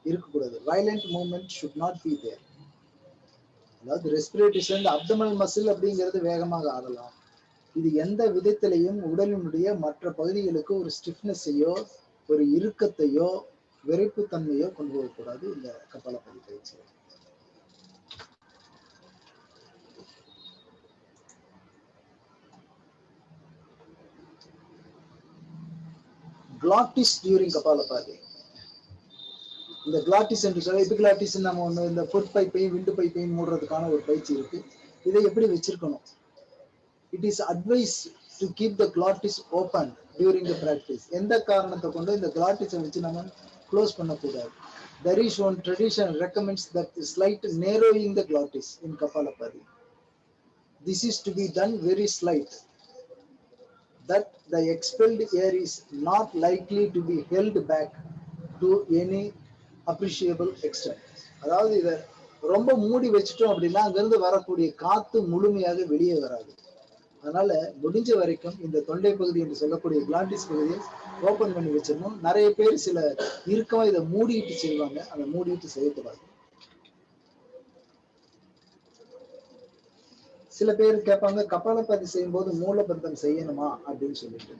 இருக்கக்கூடாது. Violent movement should not be there. அதாவது ரெஸ்பிரேட்டரி அப்டோமினல் மசில் அப்படிங்கிறது வேகமாக ஆடலாம். இது எந்த விதத்திலையும் உடலினுடைய மற்ற பகுதிகளுக்கு ஒரு ஸ்டிஃப்னஸையோ ஒரு இறுக்கத்தையோ விரைப்புத்தன்மையோ கொண்டு போகக்கூடாது இந்த கபாலபாதி பயிற்சி. glottis during Kapalapati. இந்த கிளாட்டிஸ் என்று சொல்ல எபிகிளாட்டிஸ் நம்ம ஒன்று இந்த ஃபுட் பைப்பையும் விண்டு பைப்பையும் மூடுறதுக்கான ஒரு பயிற்சி இருக்கு. இதை எப்படி வச்சிருக்கணும்? It is advice to keep the glottis open during the practice. எந்த காரணத்தை கொண்டு இந்த கிளாட்டிஸை வச்சு நம்ம க்ளோஸ் பண்ணக்கூடாது. There is one tradition recommends that slight narrowing the glottis in Kapalapati. This is to be done very slight, that the expelled air is not likely to be held back to any appreciable extent. அதாவது இதை ரொம்ப மூடி வச்சுட்டோம் அப்படின்னா அங்கிருந்து வரக்கூடிய காத்து முழுமையாக வெளியே வராது. அதனால முடிஞ்ச வரைக்கும் இந்த தொண்டை பகுதி என்று சொல்லக்கூடிய கிளாண்டிஸ் பகுதியை ஓபன் பண்ணி வச்சிடணும். நிறைய பேர் சில இருக்கமா இதை மூடிட்டு செய்வாங்க, அதை மூடிட்டு செய்யக்கூடாது. சில பேர் கேட்பாங்க கபாலபாதி செய்யும் போது மூலபந்தம் செய்யணுமா அப்படின்னு சொல்லிட்டு.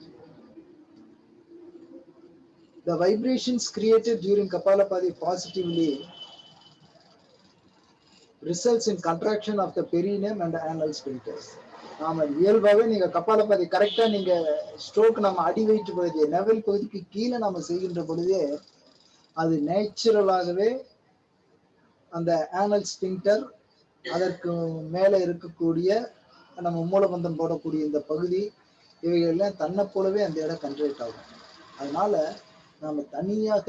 The vibrations created during Kapalapati positively results in contraction of the perineum and the anal sphincters. நாம இயல்பாகவே நீங்க கபாலபாதி கரெக்டா நீங்க ஸ்ட்ரோக் நம்ம அடி வயிற்று பகுதியை நெவல் பகுதிக்கு கீழே நம்ம செய்கின்ற பொழுதே அது நேச்சுரலாகவே அந்த ஆனல் ஸ்பிங்டர், அதற்கு மேலே இருக்கக்கூடிய நம்ம மூலபந்தம் போடக்கூடிய இந்த பகுதி, இவைகள்லாம் தன்னை போலவே அந்த இடம் கன்ட்ரேட் ஆகும். அதனால நம்ம தனியாக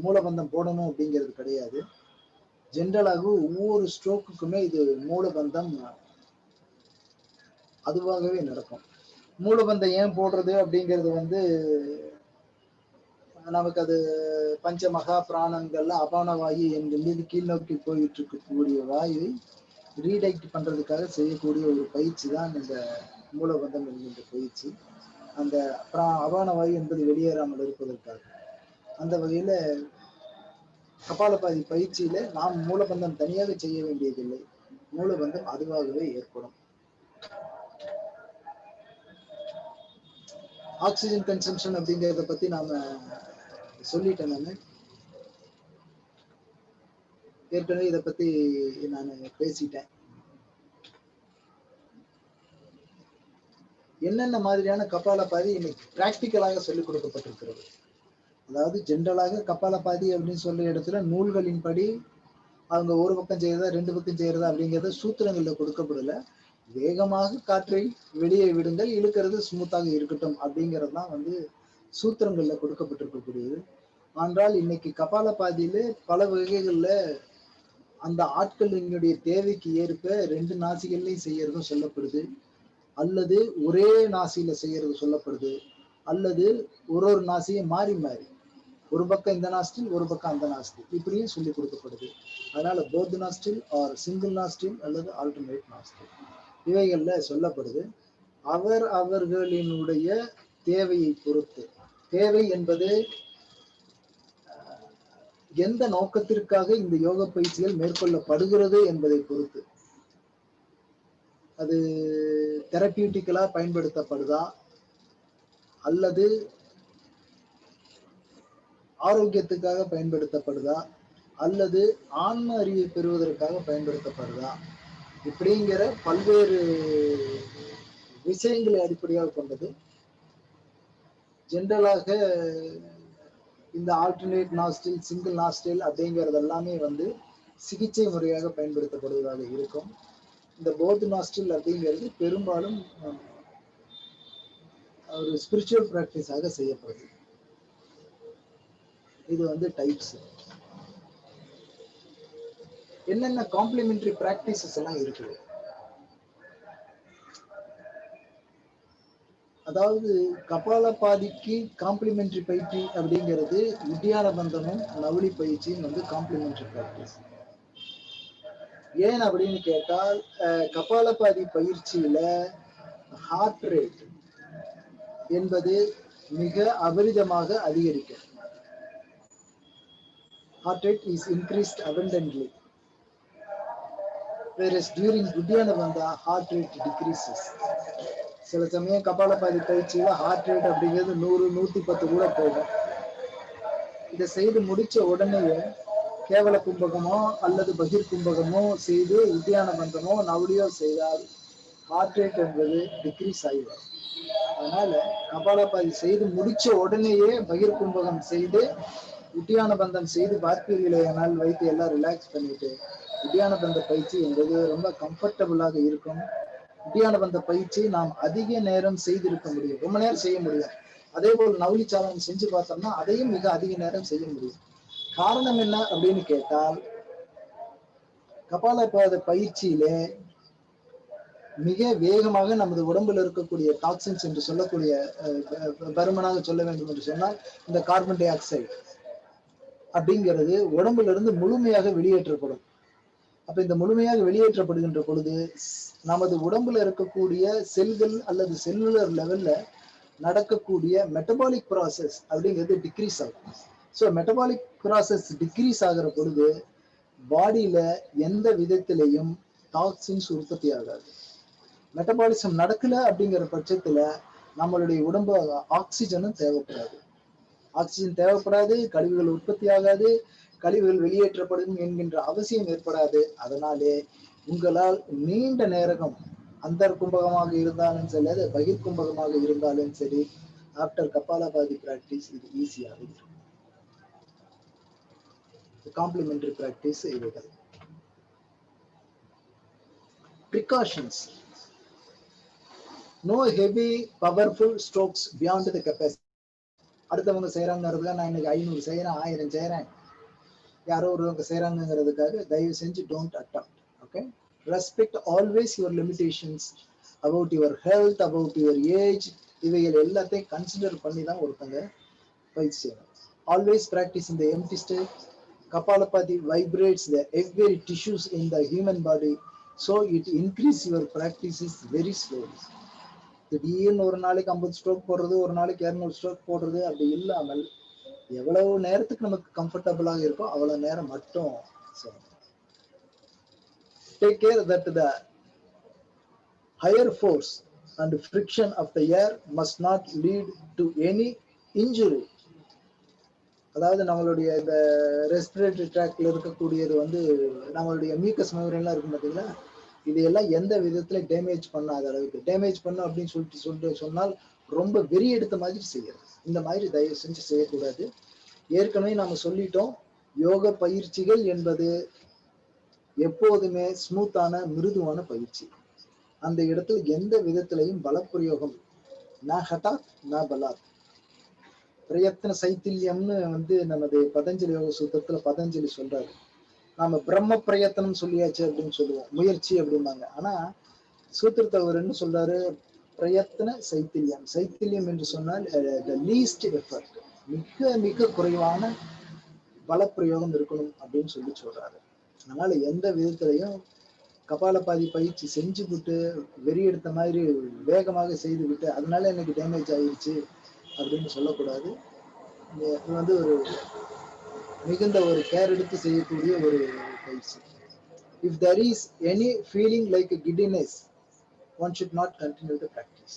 மூலபந்தம் போடணும் அப்படிங்கிறது கிடையாது. ஜென்ரலாக ஒவ்வொரு ஸ்ட்ரோக்குக்குமே இது மூலபந்தம் அதுவாகவே நடக்கும். மூலபந்தம் ஏன் போடுறது அப்படிங்கிறது நமக்கு அது பஞ்ச மகா பிராணங்கள்ல அபான வாயு என்ற மீது கீழ் நோக்கி போயிட்டு இருக்கக்கூடிய வாயுவை ரீடைக்ட் பண்றதுக்காக செய்யக்கூடிய ஒரு பயிற்சி தான் இந்த மூலபந்தம் என்கின்ற பயிற்சி. அந்த அபான வாயு என்பது வெளியேறாமல் இருப்பதற்காக. அந்த வகையில கபாலபாதி பயிற்சியில நாம் மூலபந்தம் தனியாக செய்ய வேண்டியதில்லை, மூலபந்தம் அதுவாகவே ஏற்படும். ஆக்சிஜன் கன்சம்ஷன் அப்படிங்கிறத பத்தி நாம சொல்லிட்டேன். நான் ஏற்கனவே இதை பத்தி நான் பேசிட்டேன். என்னென்ன மாதிரியான கபாலபாதி இன்னைக்கு பிராக்டிக்கலாக சொல்லிக் கொடுக்கப்பட்டிருக்கிறது. அதாவது ஜென்ரலாக கபாலபாதி அப்படின்னு சொல்ற இடத்துல நூல்களின் படி அவங்க ஒரு பக்கம் செய்யறதா ரெண்டு பக்கம் செய்யறதா அப்படிங்கிறத சூத்திரங்கள்ல கொடுக்கப்படல. வேகமாக காற்றை வெளியே விடுங்கள், இழுக்கிறது ஸ்மூத்தாக இருக்கட்டும் அப்படிங்கிறதுதான் சூத்திரங்கள்ல கொடுக்கப்பட்டிருக்கக்கூடியது. ஆனால் இன்னைக்கு கபாலபாதியில பல வகைகள்ல அந்த ஆட்களினுடைய தேவைக்கு ஏற்ப ரெண்டு நாசிகள்லையும் செய்யறதும் சொல்லப்படுது, அல்லது ஒரே நாசியில செய்யறது சொல்லப்படுது, அல்லது ஒரு நாசியை மாறி மாறி ஒரு பக்கம் இந்த நாஸ்டில் ஒரு பக்கம் அந்த நாஸ்டில் இப்படியும் சொல்லி கொடுக்கப்படுது. அதனால போத் நாஸ்டில் ஆர் சிங்கிள் நாஸ்டில் அல்லது ஆல்டர்னேட் நாஸ்டில் இவைகள்ல சொல்லப்படுது. அவர்களினுடைய தேவையை பொறுத்து, தேவை என்பது எந்த நோக்கத்திற்காக இந்த யோக பயிற்சிகள் மேற்கொள்ளப்படுகிறது என்பதை பொறுத்து, அது தெரபியூட்டிக்கலா பயன்படுத்தப்படுதா அல்லது ஆரோக்கியத்துக்காக பயன்படுத்தப்படுதா அல்லது ஆன்ம அறிவை பெறுவதற்காக பயன்படுத்தப்படுதா, இப்படிங்கிற பல்வேறு விஷயங்களை அடிப்படையாக கொண்டது. ஜென்ரலாக இந்த ஆல்டர்னேட் நாஸ்டில், சிங்கிள் நாஸ்டில் அப்படிங்கிறது எல்லாமே சிகிச்சை முறையாக பயன்படுத்தப்படுவதாக இருக்கும். இந்த போத் நாஸ்டில் அப்படிங்கிறது பெரும்பாலும் ஒரு ஸ்பிரிச்சுவல் பிராக்டிஸாக செய்யப்படுது. இது டைப்ஸ். என்னென்ன காம்ப்ளிமெண்டரி பிராக்டிசஸ் எல்லாம் இருக்குது. அதாவது கபாலபாதிக்கு காம்ப்ளிமெண்டரி பயிற்சி அப்படிங்கிறது உத்தியான பந்தமும் நவலி பயிற்சியும் காம்ப்ளிமெண்டரி பிராக்டிஸ். ஏன் அப்படின்னு கேட்டால் கபாலபாதி பயிற்சியில ஹார்ட் ரேட் என்பது மிக அபரிதமாக அதிகரிக்கும். Heart rate is increased abundantly, whereas during Uddiyana Bandha heart rate decreases. சில சமயம் கபாலபாதி பயிற்சியில ஹார்ட் ரேட் அப்படிங்கிறது 100, 110 கூட போகும். இதை செய்து முடிச்ச உடனே கேவல கும்பகமோ அல்லது பகிர் கும்பகமோ செய்து உத்தியான பந்தமோ நவலியோ செய்தால் ஹார்ட் ரேட் என்பது டிக்ரீஸ் ஆகிடும். அதனால கபாலபாதி செய்து முடிச்ச உடனேயே பகிர் கும்பகம் செய்து உத்தியான பந்தம் செய்து பார்ப்பீர்களே ஆனால் வைத்து எல்லாம் ரிலாக்ஸ் பண்ணிட்டு உத்தியான பந்த பயிற்சி என்பது ரொம்ப கம்ஃபர்டபுளாக இருக்கும். உத்தியான பந்த பயிற்சி நாம் அதிக நேரம் செய்திருக்க முடியும், ரொம்ப நேரம் செய்ய முடியும். அதே போல் நவுலி சாலனம் செஞ்சு பார்த்தோம்னா அதையும் மிக அதிக நேரம் செய்ய முடியும். காரணம் என்ன அப்படின்னு கேட்டால், கபாலபாத பயிற்சியிலே மிக வேகமாக நமது உடம்பில் இருக்கக்கூடிய டாக்ஸின்ஸ் என்று சொல்லக்கூடிய பருமனாக சொல்ல வேண்டும் என்று சொன்னால் இந்த கார்பன் டை ஆக்சைடு அப்படிங்கிறது உடம்புல இருந்து முழுமையாக வெளியேற்றப்படும். அப்ப இந்த முழுமையாக வெளியேற்றப்படுகின்ற பொழுது நமது உடம்புல இருக்கக்கூடிய செல்கள் அல்லது செல்லுலர் லெவல்ல நடக்கக்கூடிய மெட்டபாலிக் ப்ராசஸ் அப்படிங்கிறது டிக்ரீஸ் ஆகும். ஸோ மெட்டபாலிக் ப்ராசஸ் டிக்ரீஸ் ஆகிற பொழுது பாடியில எந்த விதத்திலையும் டாக்ஸின்ஸ் உற்பத்தி ஆகாது. மெட்டபாலிசம் நடக்கல அப்படிங்கிற பட்சத்துல நம்மளுடைய உடம்பு ஆக்சிஜனும் தேவைப்படாது. ஆக்சிஜன் தேவைப்படாது, கழிவுகள் உற்பத்தி ஆகாது, கழிவுகள் வெளியேற்றப்படும் என்கின்ற அவசியம் ஏற்படாது. அதனாலே உங்களால் நீண்ட நேரம் அந்தர் கும்பகமாக இருந்தாலும் சரி, அது பகிர் கும்பகமாக இருந்தாலும் சரி, ஆஃப்டர் கபாலபாதி பிராக்டிஸ் இது ஈஸியாக இருக்கும். காம்ப்ளிமெண்டரி பிராக்டிஸ் இவைகள். Precautions. No heavy powerful strokes beyond the capacity. அடுத்தவங்க செய்யறாங்கிறதுக்காக நான் இன்னைக்கு 500 செய்யறேன், 1000 செய்யறேன், யாரோ ஒருவங்க செய்யறாங்கிறதுக்காக தயவு செஞ்சு don't attempt. Okay, respect always your limitations about your health, about your age. இவைகள் எல்லாத்தையும் கன்சிடர் பண்ணி தான் ஒருத்தங்க பயிற்சி செய்யணும். Always practice in the empty state. Kapalapati vibrates the every tissues in the human body, so it increase your practices very slowly. திடீர்னு ஒரு நாளைக்கு 50 ஸ்ட்ரோக் போடுறது, ஒரு நாளைக்கு 200 ஸ்ட்ரோக் போடுறது அப்படி இல்லாமல் எவ்வளவு நேரத்துக்கு நமக்கு கம்ஃபர்டபுளாக இருக்கோ அவ்வளவு நேரம் மட்டும் செய்யணும். Take care that the higher force and friction of the air must not lead to any injury. அதாவது நம்மளுடைய இந்த ரெஸ்பிரேட்டரி ட்ராக்ல இருக்கக்கூடியது வந்து நம்மளுடைய மியூக்கஸ் மெம்பரேன்லாம் இருக்கும் பார்த்தீங்களா, இதையெல்லாம் எந்த விதத்துல டேமேஜ் பண்ணாத அளவுக்கு, டேமேஜ் பண்ணும் அப்படின்னு சொல்லிட்டு சொன்னால் ரொம்ப வெறி எடுத்த மாதிரி செய்யறது. இந்த மாதிரி தயவு செஞ்சு செய்யக்கூடாது. ஏற்கனவே நாம சொல்லிட்டோம், யோக பயிற்சிகள் என்பது எப்போதுமே ஸ்மூத்தான மிருதுவான பயிற்சி. அந்த இடத்துல எந்த விதத்திலையும் பலப்பிரயோகம் ந ஹட்டாத் ந பலாத். பிரயத்ன சைத்தில்யம்னு வந்து நமது பதஞ்சலி யோக சூத்திரத்துல பதஞ்சலி சொல்றாரு. நாம பிரம்ம பிரயத்தனம் சொல்லியாச்சு அப்படின்னு சொல்லுவோம், முயற்சி அப்படிம்பாங்க. ஆனா சூத்திரத்தை அவர் என்ன சொல்றாரு, பிரயத்ன சைத்தில்யம். சைத்தில்யம் என்று சொன்னால் லீஸ்ட் எஃபர்ட், மிக மிக குறைவான பலப்பிரயோகம் இருக்கணும் அப்படின்னு சொல்லி சொல்றாரு. அதனால எந்த விதத்திலையும் கபாலபாதி பயிற்சி செஞ்சு விட்டு வெறி எடுத்த மாதிரி வேகமாக செய்து விட்டு அதனால எனக்கு டேமேஜ் ஆயிடுச்சு அப்படின்னு சொல்லக்கூடாது. இது வந்து ஒரு மிகுந்த ஒரு கேர் எடுத்து செய்யக்கூடிய ஒரு பயிற்சி. If there is any feeling like a giddiness, one should not continue the practice.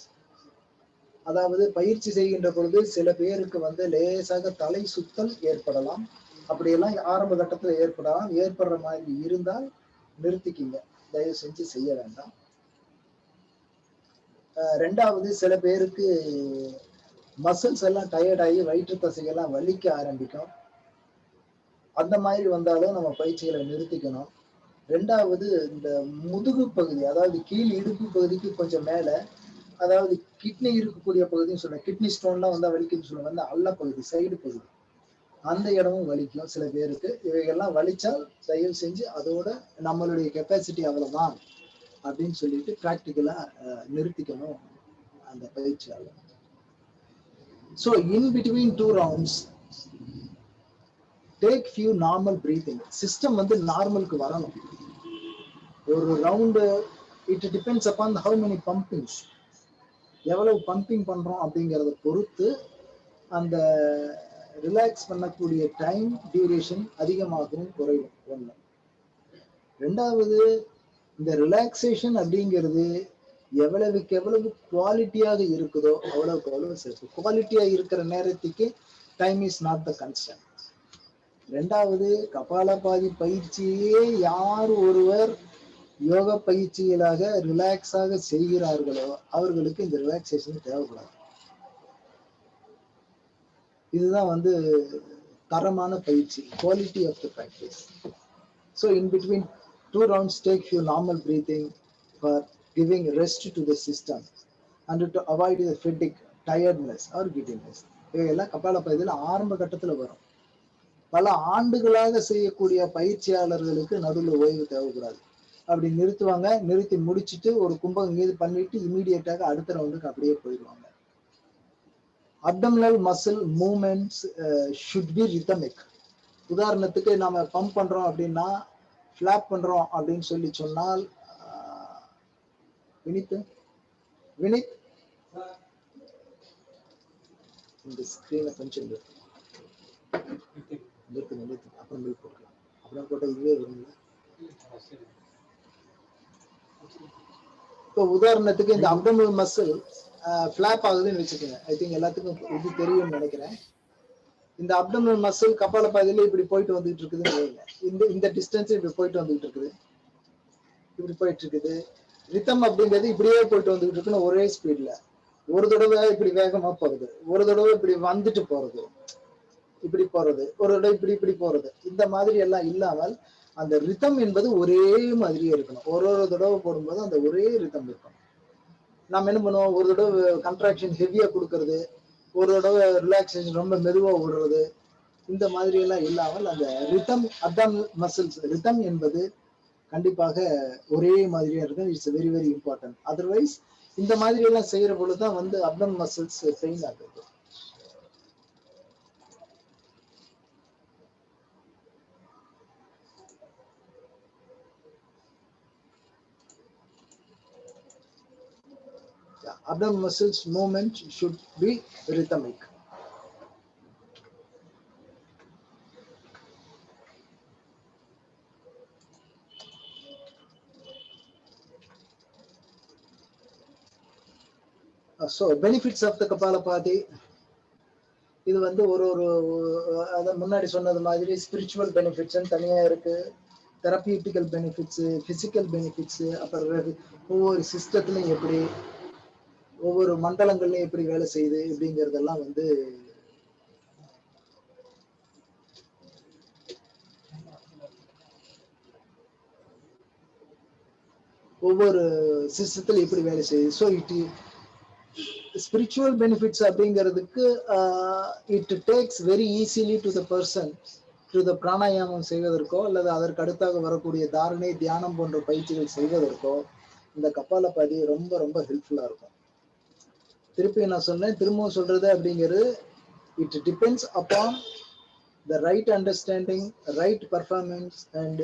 அதாவது பயிற்சி செய்கின்ற பொழுது சில பேருக்கு வந்து லேசாக தலை சுத்தல் ஏற்படலாம். அப்படியெல்லாம் ஆரம்ப கட்டத்துல ஏற்படலாம். ஏற்படுற மாதிரி இருந்தால் நிறுத்திக்கிங்க, தயவு செஞ்சு செய்ய வேண்டாம். ரெண்டாவது, சில பேருக்கு மசில்ஸ் எல்லாம் டயர்ட் ஆகி வயிற்று தசைகள்லாம் வலிக்க ஆரம்பிக்கும். அந்த மாதிரி வந்தாலும் நம்ம பயிற்சிகளை நிறுத்திக்கணும். ரெண்டாவது, இந்த முதுகு பகுதி, அதாவது கீழ் இடுப்பு பகுதிக்கு கொஞ்சம் மேல, அதாவது கிட்னி இருக்கக்கூடிய பகுதின்னு சொல்லுவேன், கிட்னி ஸ்டோன்லாம் வந்தா வலிக்குன்னு சொல்லுவாங்க, அந்த அல்ல பகுதி, சைடு பகுதி, அந்த இடமும் வலிக்கும் சில பேருக்கு. இவைகள்லாம் வலிச்சால் தயவு செஞ்சு அதோட நம்மளுடைய கெப்பாசிட்டி அவ்வளவுதான் அப்படின்னு சொல்லிட்டு பிராக்டிக்கலா நிறுத்திக்கணும் அந்த பயிற்சியாளர். So in between 2 rounds, take few normal breathing. System வந்து நார்மலுக்கு வரணும். ஒரு round it depends upon how many pumpings, எவ்வளவு பம்பிங் பண்றோம் அப்படிங்கறத பொறுத்து அந்த ரிலாக்ஸ் பண்ணக்கூடிய டைம் டியூரேஷன் அதிகமாகவும் குறையும். ஒண்ணு. ரெண்டாவது, இந்த ரிலாக்ஸேஷன் அப்படிங்கிறது எவ்வளவுக்கு எவ்வளவு குவாலிட்டியாக இருக்குதோ அவ்வளவுக்கு அவ்வளவு சேர்த்து. குவாலிட்டியா இருக்கிற நேரத்துக்கு time is not the concern. ரெண்டாவது, கபாலபாதி பயிற்சியே யார் ஒருவர் யோக பயிற்சிகளாக ரிலாக்ஸாக செய்கிறார்களோ அவர்களுக்கு இந்த ரிலாக்ஸேஷன் தேவைப்படாது. இதுதான் வந்து தரமான பயிற்சி, quality of the practice. So in between 2 rounds take few normal breathing for giving rest to the system and to avoid the fatigue, tiredness or giddiness. இவையெல்லாம் கபாலபதியில் ஆரம்ப கட்டத்தில் வரும். பல ஆண்டுகளாக செய்யக்கூடிய பயிற்சியாளர்களுக்கு நடுவில் ஓய்வு தேவைப்படாது. அப்படி நிறுத்துவாங்க, நிறுத்தி முடிச்சுட்டு ஒரு கும்பகம் மீது பண்ணிட்டு இமீடியட்டாக அடுத்த ரவுண்டுக்கு அப்படியே போயிடுவாங்க. Abdominal muscle movements should be rhythmic. உதாரணத்துக்கு நாம பம்ப் பண்றோம் அப்படின்னா, ஃபிளாப் பண்றோம் அப்படின்னு சொல்லி சொன்னால், வினித் இந்த ஸ்கிரீனை கொஞ்சம் அப்புறம் போட்டுக்கலாம். அப்புறம் போட்ட இதுவே வரும்ல. இப்போ உதாரணத்துக்கு இந்த அப்டமினல் மசில் ஃபிளாப் ஆகுதுன்னு வச்சுக்கோங்க. ஐ திங்க் எல்லாத்துக்கும் இது தெரியும்னு நினைக்கிறேன். இந்த அப்டமினல் மசில் கபால பாதையில இப்படி போயிட்டு வந்துட்டு இருக்குதுன்னு இந்த டிஸ்டன்ஸ் இப்படி போயிட்டு வந்துட்டு இருக்குது, இப்படி போயிட்டு இருக்குது. ரிதம் அப்படிங்கிறது இப்படியே போயிட்டு வந்துட்டு இருக்குன்னு ஒரே ஸ்பீட்ல, ஒரு தடவை இப்படி வேகமா போறது, ஒரு தடவை இப்படி வந்துட்டு போறது, இப்படி போறது, ஒரு தடவை இப்படி இப்படி போறது, இந்த மாதிரி எல்லாம் இல்லாமல் அந்த ரிதம் என்பது ஒரே மாதிரியே இருக்கணும். ஒரு தடவை போடும்போது அந்த ஒரே ரிதம் இருக்கணும். நம்ம என்ன பண்ணுவோம், ஒரு தடவை கன்ட்ராக்ஷன் ஹெவியா கொடுக்கறது, ஒரு தடவை ரிலாக்ஸேஷன் ரொம்ப மெதுவா விடுறது, இந்த மாதிரி எல்லாம் இல்லாமல் அந்த ரிதம், அப்டாமினல் மசில்ஸ் ரிதம் என்பது கண்டிப்பாக ஒரே மாதிரியா இருக்கும். It's very very important. Otherwise இந்த மாதிரி எல்லாம் செய்யற பொழுதுதான் வந்து அப்டாமினல் மசில்ஸ் பெயின் ஆகுது. Abdominal muscles movement should be rhythmic. So benefits of the Kapalabhati, இது வந்து ஒரு அத முன்னாடி சொன்னது மாதிரி ஸ்பிரிச்சுவல் பெனிஃபிட்ஸ் தனியா இருக்கு, தெரபியூட்டிக்கல் பெனிஃபிட்ஸ், பிசிக்கல் பெனிஃபிட்ஸ், அப்புறம் ஒவ்வொரு சிஸ்டத்துலையும் எப்படி, ஒவ்வொரு மண்டலங்கள்லையும் எப்படி வேலை செய்யுது அப்படிங்கிறதெல்லாம் வந்து ஒவ்வொரு சிஸ்டத்துல எப்படி வேலை செய்யுது. ஸோ இட் ஸ்பிரிச்சுவல் பெனிஃபிட்ஸ் அப்படிங்கிறதுக்கு it takes very easily to the person to the பிராணாயாமம் செய்வதற்கோ அல்லது அதற்கு அடுத்தாக வரக்கூடிய தாரணை, தியானம் போன்ற பயிற்சிகள் செய்வதற்கோ இந்த கபாலபாதி ரொம்ப ரொம்ப ஹெல்ப்ஃபுல்லா இருக்கும். திருப்பி நான் சொன்னேன், திரும்பவும் சொல்றது அப்படிங்கிறது, it depends upon the right understanding, right performance and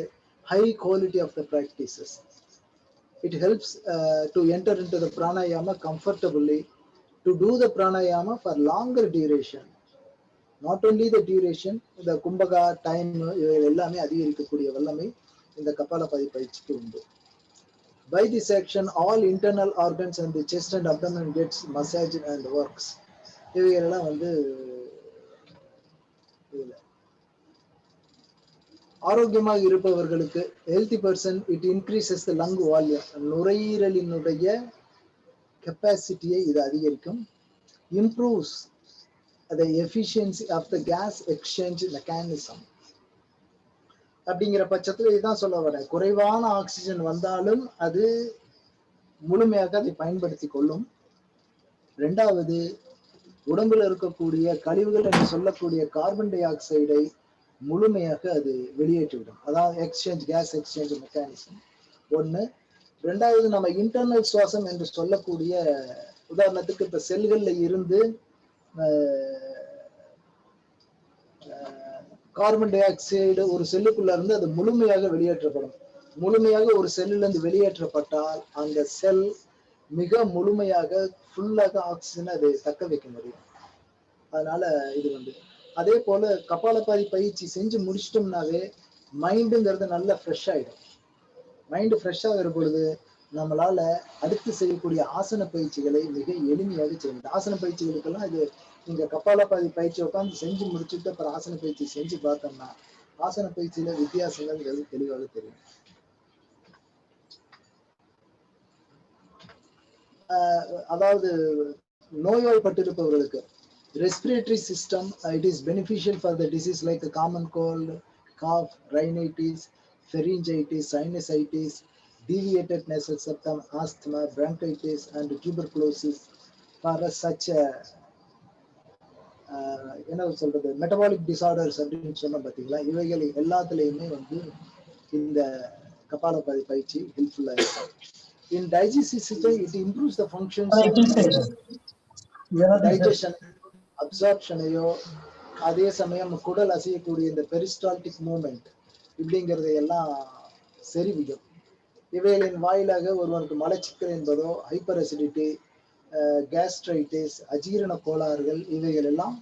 high quality of the practices. It helps to enter into the pranayama comfortably, to do the pranayama for longer duration. Not only the duration, the kumbhaka time எல்லாமே அதிகரிக்கக்கூடிய வல்லமை இந்த கபாலபாதி பயிற்சிக்கு உண்டு. By this action, all internal organs and the chest and abdomen gets massaged and works. இவையெல்லாம் வந்து ஆரோக்கியமாக இருப்பவர்களுக்கு, healthy person, it increases the lung volume, நுரையீரலினுடைய கெப்பாசிட்டியை இது அதிகரிக்கும். Improves the efficiency of the gas exchange mechanism. அப்படிங்கிற பட்சத்தில் இதுதான் சொல்ல வரேன், குறைவான ஆக்சிஜன் வந்தாலும் அது முழுமையாக அதை பயன்படுத்தி கொள்ளும். ரெண்டாவது, உடம்புல இருக்கக்கூடிய கழிவுகள் என்று சொல்லக்கூடிய கார்பன் டை ஆக்சைடை முழுமையாக அது வெளியேற்றிவிடும். அதாவது எக்ஸ்சேஞ்ச், கேஸ் எக்ஸ்சேஞ்ச் மெக்கானிசம் ஒன்று. ரெண்டாவது, நம்ம இன்டர்னல் சுவாசம் என்று சொல்லக்கூடிய, உதாரணத்துக்கு இப்ப செல்கள்ல இருந்து கார்பன் டை ஆக்சைடு ஒரு செல்லுக்குள்ள இருந்து அது முழுமையாக வெளியேற்றப்படும். முழுமையாக ஒரு செல்லுல இருந்து வெளியேற்றப்பட்டால் அந்த செல் மிக முழுமையாக ஃபுல்லாக ஆக்சிஜனை அது தக்க வைக்க முடியும். அதனால இது வந்து அதே போல கபாலபாதி பயிற்சி செஞ்சு முடிச்சிட்டோம்னாவே மைண்டுங்கிறது நல்லா ஃப்ரெஷ் ஆயிடும். மைண்டு ஃப்ரெஷ் ஆகிற பொழுது நம்மளால அடுத்து செய்யக்கூடிய ஆசன பயிற்சிகளை மிக எளிமையாக செய்ய முடியும். ஆசன பயிற்சிகளுக்கெல்லாம் இது நீங்க கபாலபாதி பயிற்சி உட்காந்து செஞ்சு முடிச்சுட்டு அப்புறம் ஆசன பயிற்சி செஞ்சு பார்த்தோம்னா ஆசன பயிற்சியில வித்தியாசங்கள் தெளிவாக தெரியும். அதாவது நோய்வாய்ப்பட்டிருப்பவர்களுக்கு Respiratory system, it is beneficial for the disease like a common cold, cough, rhinitis, pharyngitis, sinusitis, deviated nasal septum, asthma, bronchitis, and tuberculosis. For such என்ன சொல்றது மெட்டபாலிக் டிசார்டர்ஸ் அப்படின்னு சொன்ன பார்த்தீங்களா, இவைகள் எல்லாத்துலேயுமே வந்து இந்த கபாலபாதி பயிற்சி ஹெல்ப்ஃபுல்லாக இருக்கும். In digestive system, it improves the functions digestion, அப்சார்ப்ஷனையோ, அதே சமயம் குடல் அசையக்கூடிய இந்த பெரிஸ்டால்டிக் மூவ்மெண்ட் இப்படிங்கிறதை எல்லாம் செறிவிக்கும். இவைகளின் வாயிலாக ஒருவனுக்கு மலச்சிக்கல் என்பதோ, ஹைப்பர் அசிடிட்டி, கேஸ்ட்ரைட்டிஸ், அஜீரண கோளாறுகள் இவைகள் எல்லாம்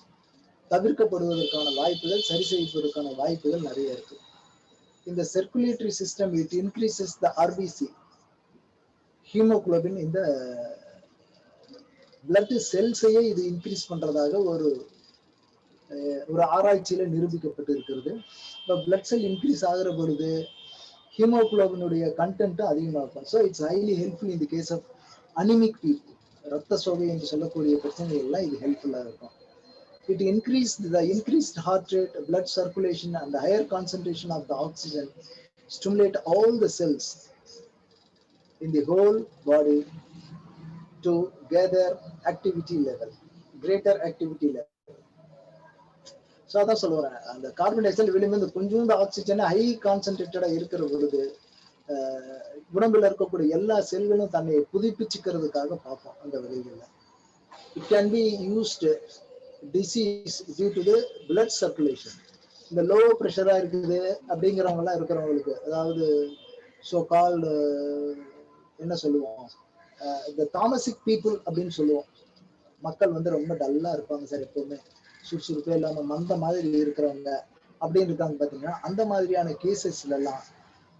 தவிர்க்கப்படுவதற்கான வாய்ப்புகள், சரி செய்வதற்கான வாய்ப்புகள் நிறைய இருக்கு. இந்த circulatory system it increases the RBC haemoglobin, இந்த பிளட் செல்ஸையே இது இன்க்ரீஸ் பண்றதாக ஒரு ஆராய்ச்சியில நிரூபிக்கப்பட்டு இருக்கிறது. இப்போ பிளட் செல் இன்க்ரீஸ் ஆகிற பொழுது ஹீமோகுளோபினுடைய கண்டென்ட் அதிகமாக இருக்கும். So it's highly helpful in the case of anaemic people. ரத்த சோகை என்று சொல்லக்கூடிய பிரச்சனைகள்லாம் இது ஹெல்ப்ஃபுல்லாக இருக்கும். It increased heart rate, blood circulation, and the higher concentration of the oxygen stimulate all the cells in the whole body to gather activity level, greater activity level. So அதான் சொல்லுவேன், அந்த கார்பன் டை ஆக்சைடு வெளியிருந்து கொஞ்சோண்டு ஆக்சிஜனை high கான்சென்ட்ரேட்டடாக இருக்கிற பொழுது உடம்புல இருக்கக்கூடிய எல்லா செல்களும் தன்னை புதுப்பிச்சுக்கிறதுக்காக பார்ப்போம் அந்த வகைகளில். It can be used disease due to the blood circulation. இந்த லோ ப்ரெஷரா இருக்குது அப்படிங்கிறவங்கலாம் இருக்கிறவங்களுக்கு, அதாவது ஸோ கால்டு என்ன சொல்லுவோம், இந்த தாமசிக் பீப்புள் அப்படின்னு சொல்லுவோம். மக்கள் வந்து ரொம்ப டல்லா இருப்பாங்க சார், எப்பவுமே சுறுசுறுப்பே இல்லாம மந்த மாதிரி இருக்கிறவங்க அப்படின்னு இருக்காங்க பார்த்தீங்கன்னா, அந்த மாதிரியான கேசஸ்ல எல்லாம்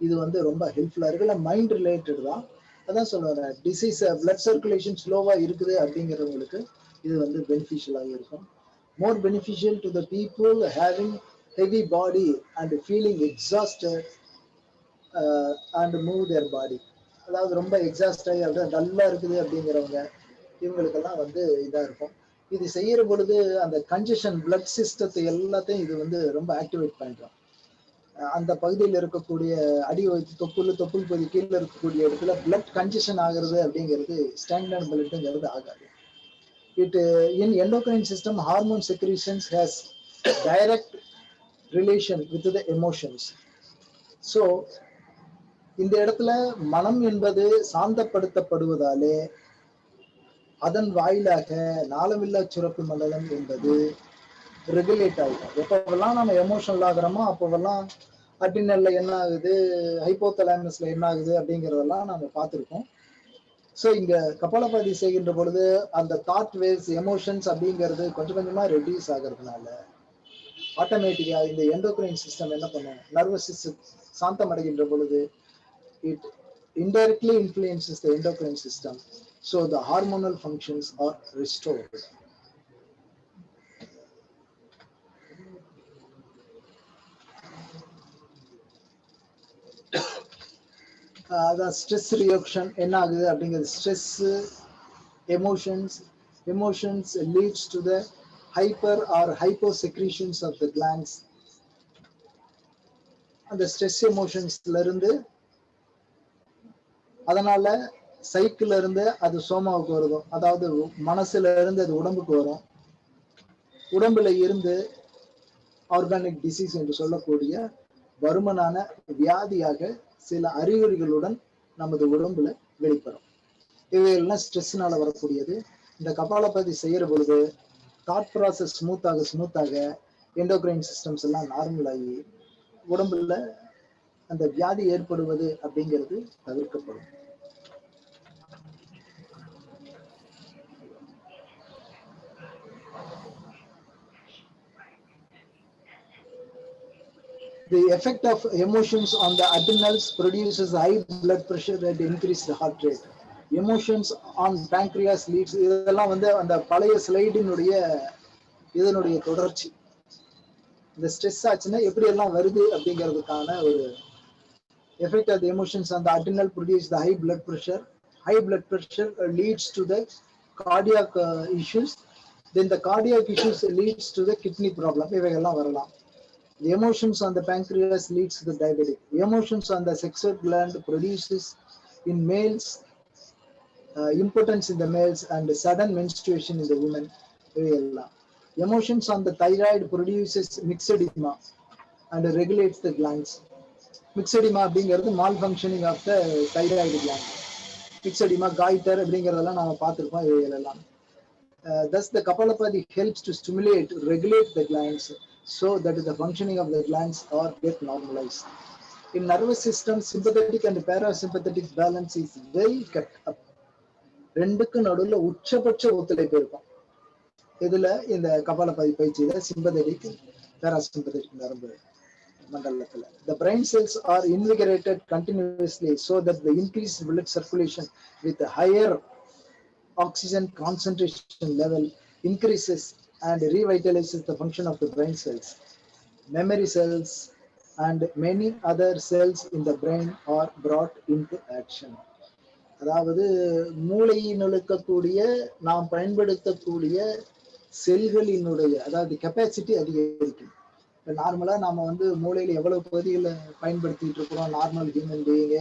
இது வந்து ரொம்ப ஹெல்ப்ஃபுல்லா இருக்கு. இல்லை மைண்ட் ரிலேட்டட் தான். அதான் சொல்லுவாங்க, டிசீஸ் பிளட் சர்க்குலேஷன் ஸ்லோவா இருக்குது அப்படிங்கிறவங்களுக்கு இது வந்து பெனிஃபிஷியலாக இருக்கும். More beneficial to the people having heavy body and feeling exhausted and move their body. அதாவது ரொம்ப எக்ஸாஸ்ட் ஆகி அப்படியே டல்லா இருக்குது அப்படிங்கிறவங்க இவங்களுக்கெல்லாம் வந்து இதாக இருக்கும். இது செய்யற பொழுது அந்த கன்ஜெஷன் பிளட் சிஸ்டத்தை எல்லாத்தையும் இது வந்து ரொம்ப ஆக்டிவேட் பண்ணிடும். அந்த பகுதியில் இருக்கக்கூடிய அடி வயிற்று தொப்புள் பகுதி கீழே இருக்கக்கூடிய இடத்துல பிளட் கன்ஜெஷன் ஆகிறது அப்படிங்கிறது ஸ்டாண்டர்ட் பிளட்ங்கிறது ஆகாது. It in endocrine system, hormone secretions has direct relation with the emotions. So இந்த இடத்துல மனம் என்பது சாந்தப்படுத்தப்படுவதாலே அதன் வாயிலாக நாளமில்லா சுரப்பு மண்டலம் என்பது ரெகுலேட் ஆகும். எப்பவெல்லாம் நம்ம எமோஷனல் ஆகிறோமோ அப்போவெல்லாம் அட்ரினல்ல என்ன ஆகுது, ஹைப்போதலாமஸ்ல என்ன ஆகுது அப்படிங்கிறதெல்லாம் நம்ம பார்த்துருக்கோம். ஸோ இங்க கபாலபாதி செய்கின்ற பொழுது அந்த தாட் வேவ்ஸ், எமோஷன்ஸ் அப்படிங்கிறது கொஞ்சம் கொஞ்சமா ரெடியூஸ் ஆகிறதுனால ஆட்டோமேட்டிக்கா இந்த எண்டோக்ரைன் சிஸ்டம் என்ன பண்ணும், நர்வஸ் சிஸ்டம் சாந்தம் அடைகின்ற பொழுது it indirectly influences the endocrine system, so the hormonal functions are restored. அதான் ஸ்ட்ரெஸ் ரியாக்ஷன் என்ன ஆகுது அப்படிங்கிறது, stress emotions leads to the hyper or hypo secretions of the glands. அந்த ஸ்ட்ரெஸ் எமோஷன்ஸ்ல இருந்து அதனால சைக்கிள்ல இருந்து அது சோமாவுக்கு வருதும், அதாவது மனசுல இருந்து அது உடம்புக்கு வரும், உடம்புல இருந்து ஆர்கானிக் டிசீஸ் என்று சொல்லக்கூடிய வருமனான வியாதியாக சில அறிகுறிகளுடன் நமது உடம்புல வெளிப்படும். இவையெல்லாம் ஸ்ட்ரெஸ்னால வரக்கூடியது. இந்த கபாலபாதி செய்யற பொழுது தாட் ப்ராசஸ் ஸ்மூத்தாக எண்டோக்ரைன் சிஸ்டம்ஸ் எல்லாம் நார்மல் ஆகி உடம்புல அந்த வியாதி ஏற்படுவது அப்படிங்கிறது தவிர்க்கப்படும். The effect of emotions on the adrenals produces high blood pressure and increased heart rate. Emotions on pancreas leads, இதெல்லாம் வந்து அந்த பழைய ஸ்லைடினுடைய இதனுடைய தொடர்ச்சி. இந்த ஸ்ட்ரெஸ் ஆச்சுன்னா எப்படி எல்லாம் வருது அப்படிங்கிறதுக்கான ஒரு effect of the emotions on the adrenal produce the high blood pressure. High blood pressure leads to the cardiac issues. Then the cardiac issues leads to the kidney problem. இவைகள்லாம் வரலாம். The emotions on the pancreas leads to the diabetic. Emotions on the sexual gland produces in males impotence in the males and sudden menstruation in the women. Emotions on the thyroid produces myxedema and regulates the glands. Myxedema அப்படிங்கிறது malfunctioning of the thyroid gland. Myxedema, goiter அப்படிங்கிறதெல்லாம் நாம பார்த்திருப்போம் இவைகளெல்லாம். Thus the Kapalabhati helps to stimulate, regulate the glands so that the functioning of the glands are get normalized. In nervous system, sympathetic and parasympathetic balance is well kept up. ரெண்டுக்கு நடுவுல உச்சபட்ச ஒத்துழைப்பு இருக்கும். இதுல இந்த கபாலபதி பயிற்சியில சிம்பதெடிக் பேராசிம்பதெடிக் நரம்பு மண்டலத்துல the brain cells are invigorated continuously so that the increased blood circulation with a higher oxygen concentration level increases and revitalizes the function of the brain cells. Memory cells and many other cells in the brain are brought into action. அதாவது மூளையில் இருக்கக்கூடிய நாம் பயன்படுத்தக்கூடிய செல்களினுடைய அதாவது capacity அதிகரிக்கும். இப்போ நார்மலா நாம வந்து மூளையில எவ்வளவு பகுதிகளை பயன்படுத்திட்டு இருக்கிறோம் நார்மல் ஹியூமன் பீயிங்க,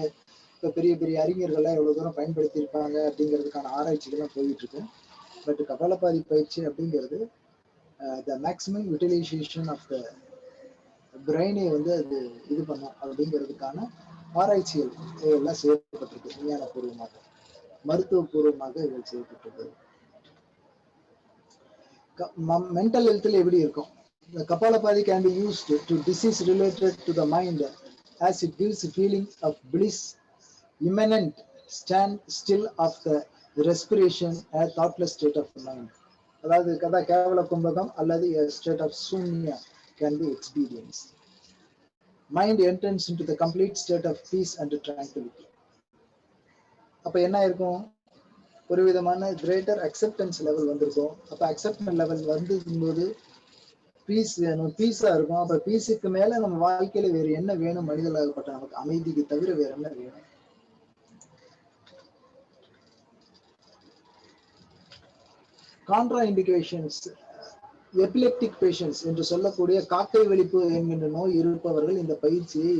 இப்போ பெரிய பெரிய அறிஞர்கள்லாம் எவ்வளவு தூரம் பயன்படுத்தி இருப்பாங்க அப்படிங்கிறதுக்கான ஆராய்ச்சிகள்லாம் போயிட்டு இருக்கு. பட் கபாலபாதி பயிற்சி அப்படிங்கிறது the maximum utilization of the பிரெயினை வந்து அது இது பண்ணும் அப்படிங்கிறதுக்கான ஆராய்ச்சிகள் எல்லாம் செய்யப்பட்டிருக்கு. விஞ்ஞானபூர்வமாக மருத்துவபூர்வமாக இதில் செய்யப்பட்டிருக்கு. மென்டல் ஹெல்த்ல எப்படி இருக்கும்? The Kapalabhati can be used to disease related to the mind as it gives a feeling of bliss, imminent stand still of the respiration, a thoughtless state of mind. அதாவது கதா கேவல கும்பகம் அல்லது a state of sunya can be experienced. Mind enters into the complete state of peace and tranquility. அப்ப என்ன இருக்கும்? ஒரு விதமான greater acceptance level வந்திருக்கும். அப்ப அக்செப்டன்ஸ் லெவல் வந்தும்போது பீஸ் வேணும், பீஸா இருக்கும். அப்ப பீஸுக்கு மேல நம்ம வாழ்க்கையில வேற என்ன வேணும்? மனிதர்களாகப்பட்ட நமக்கு அமைதிக்கு தவிர வேற என்ன வேணும்? கான்ட்ரா இண்டிகேஷன்ஸ், எபிலெப்டிக் பேஷன்ஸ் என்று சொல்லக்கூடிய காக்கை வெளிப்பு என்கின்ற நோய் இருப்பவர்கள் இந்த பயிற்சியை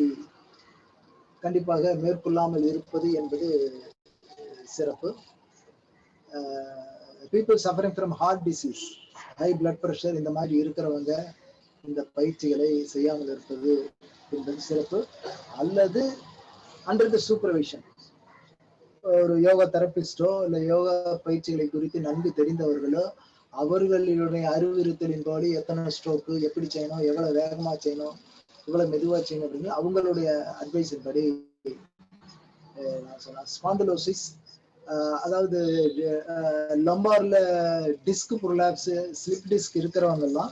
கண்டிப்பாக மேற்கொள்ளாமல் இருப்பது என்பது சிறப்பு. People suffering from heart disease, high blood pressure இந்த மாதிரி இருக்கிறவங்க இந்த பயிற்சிகளை செய்யாமல் இருப்பது என்பது சிறப்பு. அல்லது அண்டர் த சூப்பர்விஷன் ஒரு யோகா தெரபிஸ்டோ இல்லை யோகா பயிற்சிகளை குறித்து நன்கு தெரிந்தவர்களோ அவர்களுடைய அறிவுறுத்தலின்படி எத்தனை ஸ்ட்ரோக்கு எப்படி செய்யணும், எவ்வளவு வேகமா செய்யணும், எவ்வளவு மெதுவா செய்யணும் அப்படின்னு அவங்களுடைய அட்வைஸின் படி நான் சொன்னேன். ஸ்பாண்டிலோசிஸ் அதாவது லம்பார்ல டிஸ்க் ப்ரொலாப்ஸ், ஸ்லிப் டிஸ்க் இருக்கிறவங்க எல்லாம்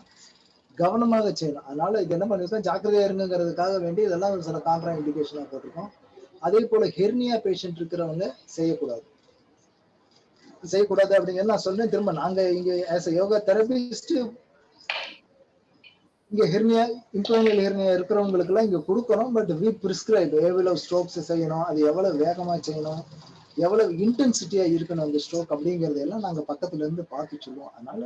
கவனமாக செய்யணும். அதனால இது என்ன பண்ணிருக்கோம், ஜாக்கிரதையா இருங்கிறதுக்காக வேண்டி இதெல்லாம் ஒரு சில கான்ட்ரா இண்டிகேஷனா போட்டிருக்கோம். அதே போல ஹெர்னியா பேஷண்ட் இருக்கிறவங்க செய்யக்கூடாது அப்படிங்கிறது நான் சொன்னேன். திரும்ப நாங்க இங்க ஆஸ் எ யோகா தெரபிஸ்ட் இங்க ஹெர்னியா இம்ப்ளான்டல் ஹெர்னியா இருக்கிறவங்களுக்கு எல்லாம் இங்க கொடுக்கணும். பட் வி பிரிஸ்கிரைப் எவ்வளவு ஸ்ட்ரோக்ஸ் செய்யணும், அது எவ்வளவு வேகமா செய்யணும், எவ்வளவு இன்டென்சிட்டியா இருக்கணும் அந்த ஸ்ட்ரோக் அப்படிங்கறது எல்லாம் நாங்க பக்கத்துல இருந்து பார்த்து சொல்லுவோம். அதனால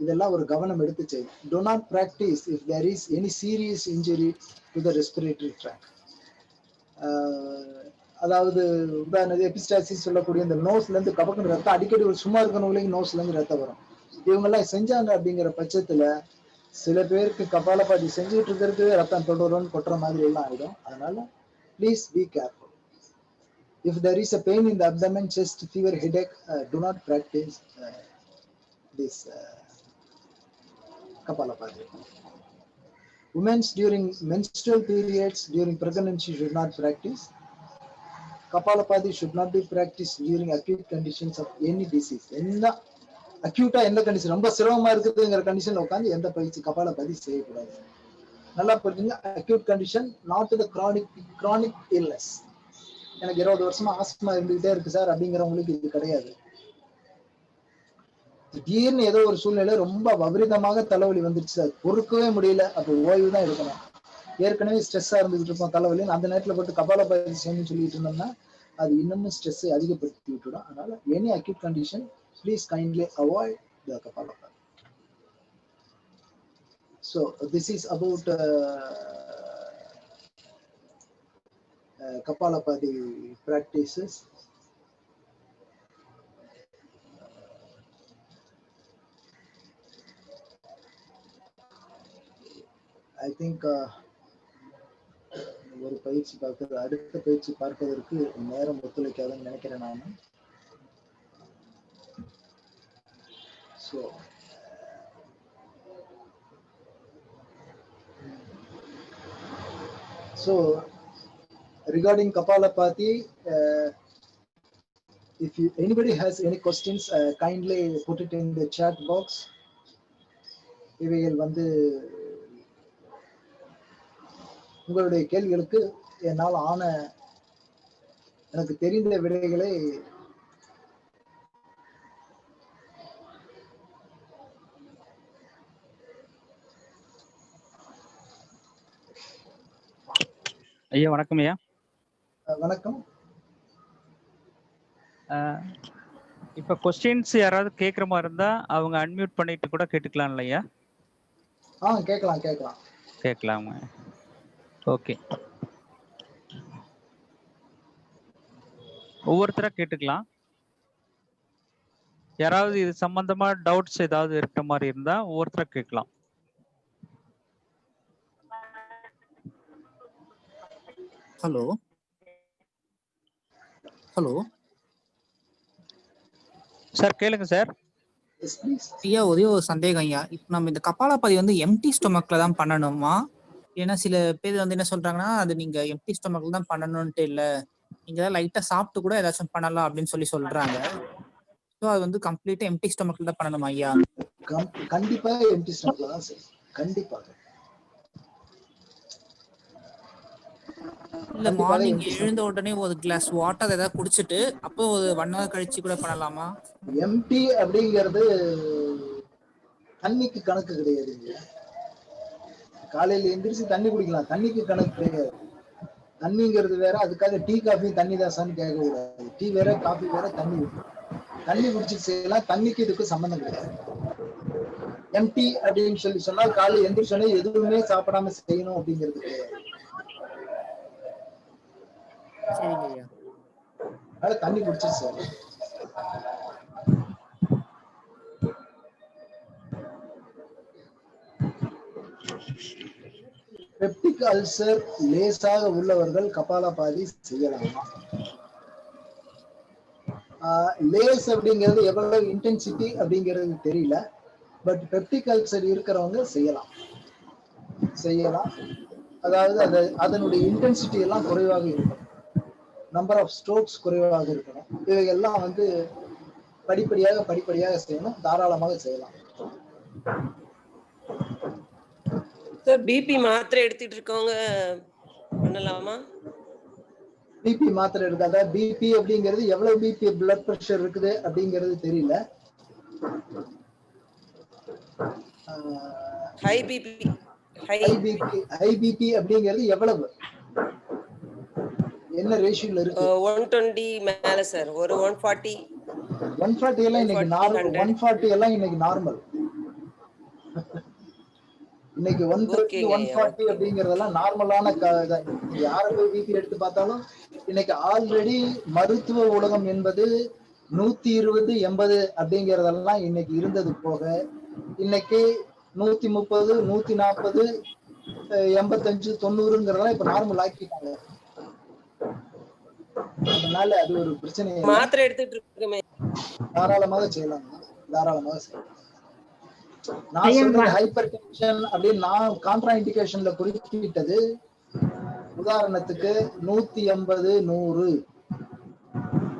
இதெல்லாம் ஒரு கவனம் எடுத்து செய்யணும். Do not practice if there is any serious injury to the respiratory tract. அதாவது உதாரணத்துக்கு எபிஸ்டாசிஸ் சொல்லக்கூடிய இந்த நோஸ்ல இருந்து கபக்கு ரத்தம் அடிக்கடி ஒரு சும்மா இருக்கணும், நோஸ்ல இருந்து ரத்தம் வரும். இவங்க எல்லாம் செஞ்சாங்க அப்படிங்கிற பட்சத்துல சில பேருக்கு கபாலபாதி செஞ்சுட்டு இருக்கிறதுக்கு ரத்தம் தொடரும் கொட்டுற மாதிரி எல்லாம் ஆயிடும். அதனால please be careful. If there is a pain in the abdomen, chest, fever, headache, do not practice this Kapalabhati. Women during menstrual periods, during pregnancy should not practice. Kapalabhati should not be practiced during acute conditions of any disease. என்ன அக்யூட்டா எந்த condition ரொம்ப சிரமமா இருக்குதுங்கிற கண்டிஷன்ல உட்காந்து எந்த பயிற்சி கபாலபாதி செய்யக்கூடாது. நல்லா புரிஞ்சுங்க. Acute condition, not the chronic illness. எனக்கு 20 வருஷமா ஆஸ்துமா இருந்துகிட்டே இருக்கு சார் அப்படிங்கிறவங்களுக்கு இது கிடையாது. திடீர்னு ஏதோ ஒரு சூழ்நிலை ரொம்ப விபரீதமாக தலைவலி வந்துருச்சு சார், பொறுக்கவே முடியல, அப்போ ஓய்வு தான் எடுக்கணும். ஏற்கனவே ஸ்ட்ரெஸ்ஸா இருந்துகிட்டு இருப்போம் தலைவலி, அந்த நேரத்துல போட்டு கபாலபாதி செய்யணும்னு சொல்லிட்டு இருந்தோம்னா அது இன்னமும் ஸ்ட்ரெஸ்ஸை அதிகப்படுத்தி விட்டுடும். அதனால any acute condition please kindly avoid the Kapalbhati. So this is about Kapalabhati practices. I think ஒரு பயிற்சி பார்க்கிறது அடுத்த பயிற்சி பார்ப்பதற்கு நேரம் ஒத்துழைக்காதுன்னு நினைக்கிறேன் நான். So regarding Kapalabhati, if anybody has any questions, kindly put it in the chat box. இவைகள் வந்து உங்களுடைய கேள்விகளுக்கு என்னால் ஆன எனக்கு தெரிந்த விடைகளை ஐயா வணக்கம் ஐயா. வணக்கம். இப்ப क्वेश्चंस யாராவது கேக்குற மாதிரி இருந்தா அவங்க அன்மியூட் பண்ணிட்டு கூட கேட்டுக்கலாம் இல்லையா? கேட்கலாம். ஓகே. ஒவ்வொருத்தரா கேட்டுக்கலாம். யாராவது இது சம்பந்தமா டவுட்ஸ் ஏதாவது இருக்கிற மாதிரி இருந்தா ஒவ்வொருத்தரா கேட்கலாம். ஹலோ சார் கேளுங்க சார். ஐயா ஒரே ஒரு சந்தேகம் ஐயா. இப்போ நம்ம இந்த கபாலபதி வந்து எம்டி ஸ்டொமக்ல தான் பண்ணணுமா? ஏன்னா சில பேர் வந்து என்ன சொல்றாங்கன்னா அது நீங்க எம்டி ஸ்டொமக்ல தான் பண்ணணும்ட்டு இல்ல, நீங்க ஏதாவது லைட்டா சாப்பிட்டு கூட ஏதாச்சும் பண்ணலாம் அப்படின்னு சொல்றாங்க. ஸோ அது வந்து கம்ப்ளீட்டா எம்டி ஸ்டொமக்ல தான் பண்ணணுமா ஐயா? கண்டிப்பா எம்டி ஸ்டொமக்ல தான் சார். கண்டிப்பா. இல்ல மார்னிங் எழுந்த உடனே ஒரு கிளாஸ் வாட்டர் ஏதாவது குடிச்சிட்டு அப்போ ஒரு 1 hour கழிச்சு கூட பண்ணலாமா? எம்டி அப்படிங்கிறது தண்ணிக்கு கணக்கு கிடையாது. காலையில எந்திரிச்சு தண்ணி குடிக்கலாம், தண்ணிக்கு கணக்கு கிடையாது. தண்ணிங்கிறது வேற, அதுக்காக டீ காஃபி தண்ணி தாசான்னு கேட்க கூடாது. டீ வேற காஃபி வேற, தண்ணி குடிச்சு செய்யலாம். தண்ணிக்கு இதுக்கு சம்பந்தம் கிடையாது. எம்டி அப்படின்னு சொன்னால் காலையில் எந்திரிச்சோன்னே எதுவுமே சாப்பிடாம செய்யணும் அப்படிங்கிறது கிடையாது. தண்ணி குடிச்சு செய்யலாம். பெப்டிக் அல்சர் லேசாக உள்ளவர்கள் கபாலபாதி செய்யலாமா? லேஸ் அப்படிங்கிறது எவ்வளவு இன்டென்சிட்டி அப்படிங்கிறது தெரியல. பட் பெப்டிக் அல்சர் இருக்கிறவங்க செய்யலாம். அதாவது அதனுடைய இன்டென்சிட்டி எல்லாம் குறைவாக இருக்கணும், நம்பர் ஆஃப் ஸ்ட்ரோக்ஸ் குறைவாக இருக்கணும். இவையெல்லாம் வந்து படிப்படியாக செய்யணும். தாராளமாக செய்யலாம். சார் பிபி மாத்திரை எடுத்துட்டு இருக்கவங்க பண்ணலாமா? பிபி மாத்திரை எடுக்காத, பிபி அப்படிங்கிறது எவ்வளவு பிபி பிளட் பிரஷர் இருக்குது அப்படிங்கிறது தெரியல. ஹை பிபி அப்படிங்கிறது எவ்வளவு, என்ன ரேஷியோல இருக்கு? 120 மேல சார். ஒரு 140 எல்லாம் இன்னைக்கு நார்மல். 140 எல்லாம் இன்னைக்கு நார்மல். இன்னைக்கு 130 140 அப்படிங்கறதெல்லாம் நார்மலான. யாரை போய் பிபி எடுத்து பார்த்தாலும் இன்னைக்கு ஆல்ரெடி மருத்துவ உலகம் என்பது 120 80 அப்படிங்கறதெல்லாம் இன்னைக்கு இருந்தது போக இன்னைக்கு 130 140 85 90ங்கிறதெல்லாம் இப்ப நார்மல் ஆக்கிட்டாங்க. அதனால அது ஒரு பிரச்சனை. மாத்திரை எடுத்துட்டு இருக்கமே, தாராளமாக செய்யலாம். நான் சொல்றது ஹைப்பர் டென்ஷன் அப்படின்னு நான் கான்ட்ரா இண்டிகேஷன்ல குறிப்பிட்டது உதாரணத்துக்கு 180 100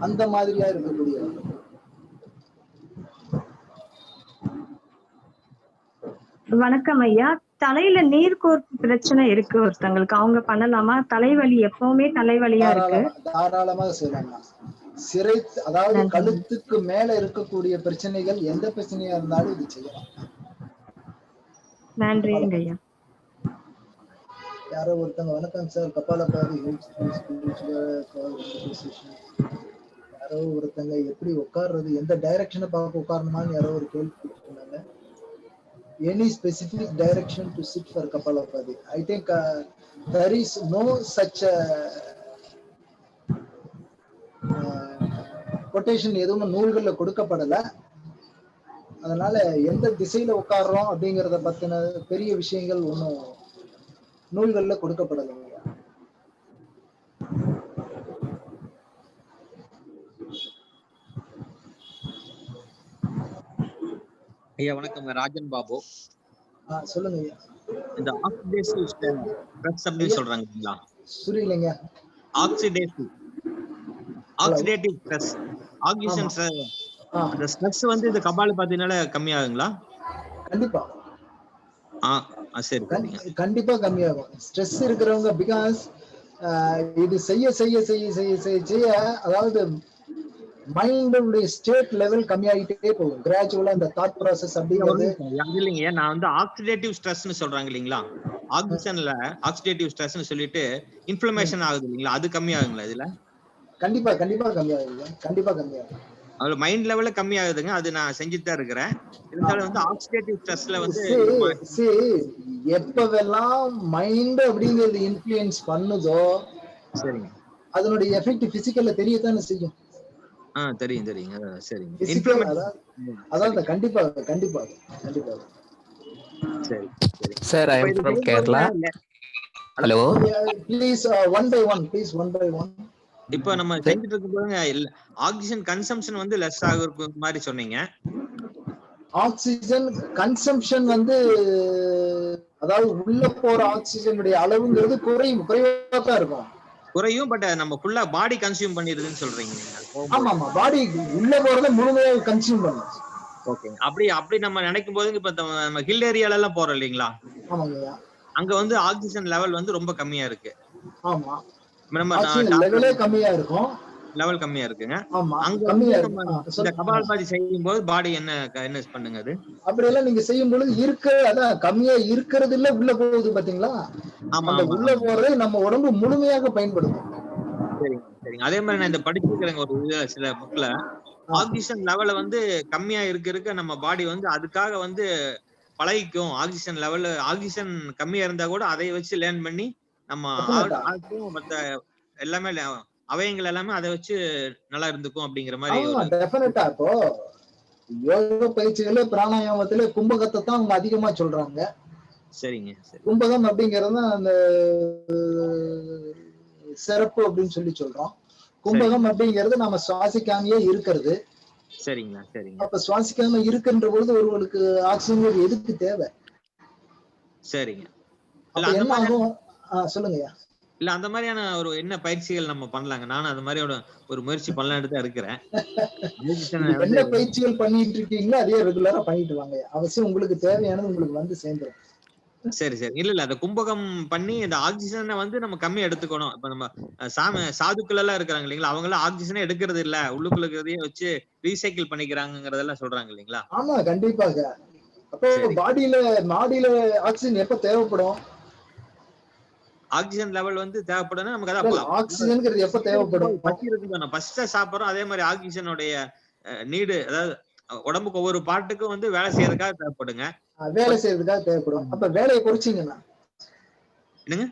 அந்த மாதிரியா இருக்கக்கூடிய. வணக்கம் ஐயா. தலையில நீர் கோர்ப்பு பிரச்சனை இருக்கு ஒருத்தங்களுக்கு, அவங்க பண்ணலாமா? தலைவலி, எப்பவுமே தலைவலியா இருக்கு. தாராளமாக செய்யலாம். அதாவது கழுத்துக்கு மேல இருக்கக்கூடிய பிரச்சனைகள் எந்த பிரச்சனையா இருந்தாலும் இது செய்யலாம். நன்றிங்க ஐயா. யாரோ ஒருத்தங்க வணக்கம் சார், கபாலபாதி யாரோ ஒருத்தங்க எப்படி உட்கார்றது, எந்த டைரக்ஷனை பார்க்க உட்காரணுமான்னு யாரோ ஒரு கேள்வி கேட்டிருந்தாங்க. any specific direction to sit for Kapalapati. I think there is no such quotation எதுவும் நூல்கள்ல கொடுக்கப்படல. அதனால எந்த திசையில உட்கார்றோம் அப்படிங்கறத பத்தின பெரிய விஷயங்கள் ஒன்றும் நூல்கள்ல கொடுக்கப்படலைங்க. ஐயா வணக்கம், ராஜன் பாபு. சொல்லுங்க ஐயா. இந்த ஆக்சிடேட்டிவ் ஸ்ட்ரெஸ் அப்படின்னு சொல்றாங்க இல்லைங்களா? புரியலைங்க. ஆக்சிடேட்டிவ் ஸ்ட்ரெஸ், ஆக்சிஜன் அந்த ஸ்ட்ரெஸ் வந்து இந்த கபாலபாதினால கம்மி ஆகுங்களா? கண்டிப்பா. சரி, கண்டிப்பா கம்மியாகும். ஸ்ட்ரெஸ் இருக்கிறவங்க பிகாஸ் இது செய்ய செய்ய செய்ய செய்ய செய்ய செய்ய அதாவது மைண்டோட ஸ்டேட் லெவல் கம்மியாகிட்டே போகும். கிராஜுவலா இந்த தாட் ப்ராசஸ் அப்படிங்கிறது இல்லைங்க. நான் வந்து ஆக்சிடேட்டிவ் ஸ்ட்ரெஸ்னு சொல்றாங்க இல்லைங்களா? ஆக்சிஜன்ல ஆக்சிடேட்டிவ் ஸ்ட்ரெஸ்னு சொல்லிட்டு இன்ஃப்ளமேஷன் ஆகுது இல்லைங்களா? அது கம்மி ஆகுங்களா இதுல? கண்டிப்பா கண்டிப்பா கம்மியாகுங்க. கண்டிப்பா கம்மியாகும். அதுல மைண்ட் லெவல்ல கம்மி ஆகுதுங்க. அது நான் செஞ்சுட்டு தான் இருக்கிறேன். இருந்தாலும் வந்து ஆக்சிடேட்டிவ் ஸ்ட்ரெஸ்ல வந்து எப்பவெல்லாம் மைண்ட் அப்படிங்கிறது இன்ஃப்ளூயன்ஸ் பண்ணுதோ சரிங்க, அதனுடைய எஃபெக்ட் பிசிக்கல்ல தெரியத்தானே செய்யும். தெரியும் தெரியுங்க. சரிங்க. அதாவது கண்டிப்பா கண்டிப்பா கண்டிப்பா. சரி sir, I am from Kerala. Hello, please one by one, please one by one. இப்போ நம்ம செஞ்சுட்டு இருக்கும்போது ஆக்சிஜன் கன்சம்ப்ஷன் வந்து லெஸ் ஆகுற மாதிரி சொன்னீங்க. ஆக்சிஜன் கன்சம்ப்ஷன் வந்து அதாவது உள்ள போற ஆக்சிஜனுடைய அளவுங்கிறது குறைவா தான் இருக்கும். குறையும், பட் நம்ம ஃபுல்லா பாடி கன்சியூம் பண்ணிருதுன்னு சொல்றீங்க. ஆமா ஆமா, பாடி உள்ள போறத முழுமையாக கன்சியூம் பண்ணும். ஓகே. அப்படி நம்ம நினைக்கும் போது இப்ப நம்ம ஹில் ஏரியால எல்லாம் போறோம் இல்லீங்களா? ஆமாங்க. அங்க வந்து ஆக்சிஜன் லெவல் வந்து ரொம்ப கம்மியா இருக்கு. ஆமா, நம்ம லெவலே கம்மியா இருக்கும். லெவல் கம்மியா இருக்குங்க. ஆமா, அங்க கம்மியா நம்ம இந்த கபாலபாதி செய்யும் போது பாடி என்ன பண்ணுங்க? அது அப்படி எல்லாம் நீங்க செய்யும் பொழுது அதான் கம்மியா இருக்கிறது இல்ல, உள்ள போகுது பாத்தீங்களா? அந்த உள்ள போறது நம்ம உடம்பு முழுமையாக பயன்படுத்தும். சரிங்க. அதே மாதிரி நான் இந்த படிச்சிருக்கிறேங்க ஒரு சில புக்ல, ஆக்சிஜன் லெவல வந்து கம்மியா இருக்க நம்ம பாடி வந்து அதுக்காக வந்து பழகிக்கும். ஆக்சிஜன் லெவல் ஆக்சிஜன் கம்மியா இருந்தா கூட அதை வச்சு லேர்ன் பண்ணி நம்ம மத்த எல்லாமே அவயங்கள் எல்லாமே அதை வச்சு நல்லா இருந்துக்கும் அப்படிங்கிற மாதிரி. டெஃபினட்டா. இப்போ யோக பயிற்சிகளே பிராணாயாமத்திலே கும்பகத்தை தான் அவங்க அதிகமா சொல்றாங்க. சரிங்க. கும்பகம் அப்படிங்கறது அந்த சிறப்பு அப்படின்னு சொல்லி சொல்றோம். கும்பகம் அப்படிங்கிறது நம்ம சுவாசிக்காமையே இருக்கிறது. சரிங்களா? அப்ப சுவாசிக்காம இருக்கின்ற பொழுது ஒருவருக்கு ஆக்சிஜன் எதுக்கு தேவை? சரிங்க. என்ன ஆகும்? சொல்லுங்கய்யா. இல்ல அந்த மாதிரியான ஒரு என்ன பயிற்சிகள் நம்ம பண்ணலாங்க? நானும் அந்த மாதிரி ஒரு முயற்சி பண்ணலான்னு தான் இருக்கிறேன். என்ன பயிற்சிகள் பண்ணிட்டு இருக்கீங்களோ அதே ரெகுலரா பண்ணிட்டு வாங்க. அவசியம் உங்களுக்கு தேவையானது உங்களுக்கு வந்து சேர்ந்துடும். சரி. இல்ல அந்த கும்பகம் பண்ணி இந்த ஆக்சிஜனை வந்து நம்ம கம்மி எடுத்துக்கணும். இப்ப நம்ம சாதுக்கள் எல்லாம் இருக்கிறாங்க இல்லைங்களா? அவங்க எல்லாம் ஆக்சிஜனே எடுக்கிறது இல்ல, உள்ளுக்குள்ள இருக்கிறதையே வச்சு ரீசைக்கிள் பண்ணிக்கிறாங்கிறதெல்லாம் சொல்றாங்க இல்லைங்களா? ஆமா, கண்டிப்பாக. அப்போ பாடியில ஆக்சிஜன் எப்ப தேவைப்படும்? ஆக்சிஜன் லெவல் வந்து தேவைப்படும் நமக்கு. அதான் ஆக்சிஜன் எப்ப தேவைப்படும்? பசி இருக்கு, ஃபர்ஸ்ட் சாப்பிடுறோம். அதே மாதிரி ஆக்சிஜனுடைய நீடு, அதாவது உடம்புக்கு ஒவ்வொரு பார்ட்டுக்கும் வந்து வேலை செய்யறதுக்காக தேவைப்படுங்க. வேலை செய்யறதுக்காக தேவைப்படும். அப்ப வேலையை குறைச்சிங்கன்னா என்னங்க?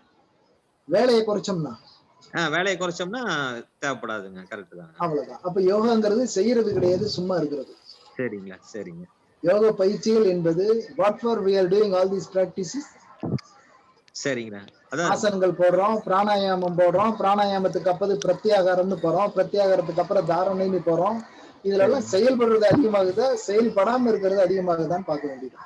வேலையை குறைச்சோம்னா தேவைப்படாதுங்க. கரெக்ட் தான். அவ்வளவுதான். அப்ப யோகாங்கிறது செய்யறது கிடையாது, சும்மா இருக்கிறது. சரிங்க. யோக பயிற்சிகள் என்பது what for we are doing all these practices. சரிங்க. ஆசனங்கள் போடுறோம், பிராணாயாமம் போடுறோம், பிராணாயாமத்துக்கு அப்புறம் பிரத்யாகாரம்னு போறோம், பிரத்யாகாரத்துக்கு அப்புறம் தாரணைன்னு போறோம். இதுல எல்லாம் செயல்படுறது அதிகமாகுதா, செயல்படாம இருக்கிறது அதிகமாகுதான்னு பார்க்க வேண்டியது.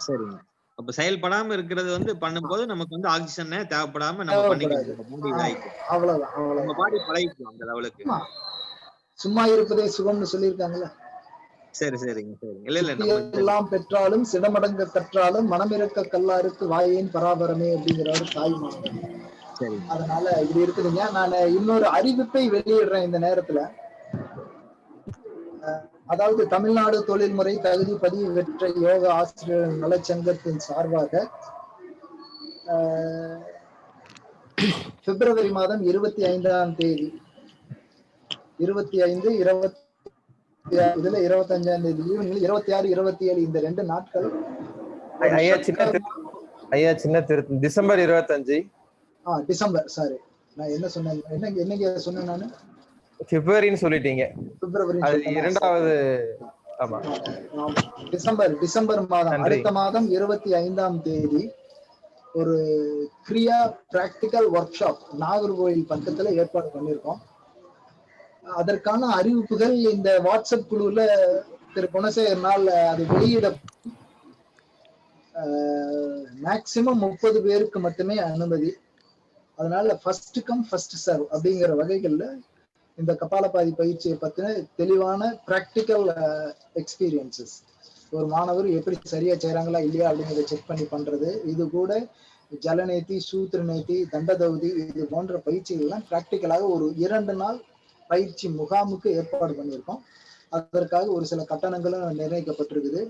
சரிங்க. அப்ப செயல்படாம இருக்கிறது வந்து பண்ணும்போது நமக்கு வந்து ஆக்சிஜனே தேவைப்படாம நம்ம பண்ணிக்கலாம். அவ்வளவுதான். நம்ம பாடி பழகிக்கும் அந்த லெவலுக்கு. சும்மா இருப்பதே சுகம்னு சொல்லியிருக்காங்கல்ல. சரிங்க. இல்ல எல்லாம் பெற்றாலும் சிடமடங்க கற்றாலும் மனமிருக்க கல்லாருக்கு வாயேன் பராபரமே அப்படிங்கிறாரு தாய்மானவர். அதனால இது இருக்குதுங்க. நான் இன்னொரு அறிவிப்பை வெளியிடுறேன் இந்த நேரத்துல. அதாவது தமிழ்நாடு தொழில்முறை தகுதி பதிவு பெற்ற யோக ஆசிரியர் நலச்சங்கத்தின் சார்பாக பிப்ரவரி மாதம் 25ஆம் தேதி 25, 25ஆம் தேதி ஈவினிங் 26, 27 இந்த 2 நாட்கள் ஐயா சின்ன திருத்தம் டிசம்பர் 25. டிசம்பர், சாரி நான் என்ன சொன்னேன், என்னங்க சொன்னேன் நானு? பிப்ரவரின்னு சொல்லிட்டீங்க. பிப்ரவரி அது இரண்டாவது. ஆமா, டிசம்பர் மாதம், அடுத்த மாதம் 25ஆம் தேதி ஒரு கிரியா பிராக்டிக்கல் ஒர்க் ஷாப் நாகர்கோவில் பக்கத்துல ஏற்பாடு பண்ணியிருக்கோம். அதற்கான அறிவிப்புகள் இந்த வாட்ஸ்அப் குழுல திரு குணசேகரனால் அது வெளியிட மேக்சிமம் 30 பேருக்கு மட்டுமே அனுமதி. அதனால ஃபர்ஸ்ட் கம் ஃபர்ஸ்ட் சர்வ் அப்படிங்கிற வகைகள்ல இந்த கபாலபாதி பயிற்சியை பத்தின தெளிவான பிராக்டிக்கல் எக்ஸ்பீரியன்சஸ், ஒரு மாணவர் எப்படி சரியா செய்யறாங்களா இல்லையா அப்படிங்கிறத செக் பண்ணி பண்றது, இது கூட ஜலநேத்தி, சூத்திரநேத்தி, தண்டதௌதி இது போன்ற பயிற்சிகள்லாம் பிராக்டிக்கலாக ஒரு 2 நாள் பயிற்சி முகாமுக்கு ஏற்பாடு பண்ணியிருக்கோம். அதற்காக ஒரு சில கட்டணங்களும் நிர்ணயிக்கப்பட்டிருக்குது.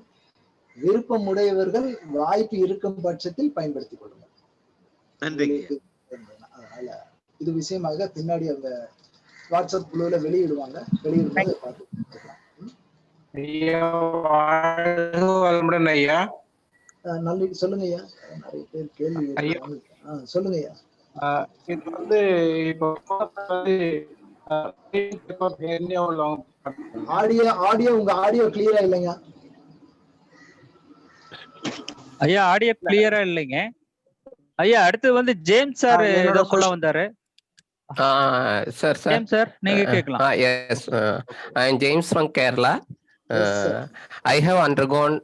விருப்பம் உடையவர்கள் வாய்ப்பு இருக்கும் பட்சத்தில் பயன்படுத்திக் கொள்ளுங்கள். நன்றி. அதனால இது விஷயமாக பின்னாடி அவங்க வாட்ஸ்அப் குழுல வெளியிடுவாங்க, வெளியிடும்போது பார்த்துக்கலாம். நல்ல சொல்லுங்க ஐயா, நிறைய பேர் கேள்வி சொல்லுங்க ஐயா. இது வந்து இப்போ ஆடியோ உங்க ஆடியோ கிளியரா இல்லைங்க ஐயா, ஆடியோ கிளியரா இல்லைங்க ஐயா. அடுத்து வந்து ஜேம்ஸ் சார் ஏதோ சொல்ல வந்தாரு. Sir, ஜேம்ஸ் சார் நீங்க கேட்கலாம். Yes, I am James from Kerala. I have undergone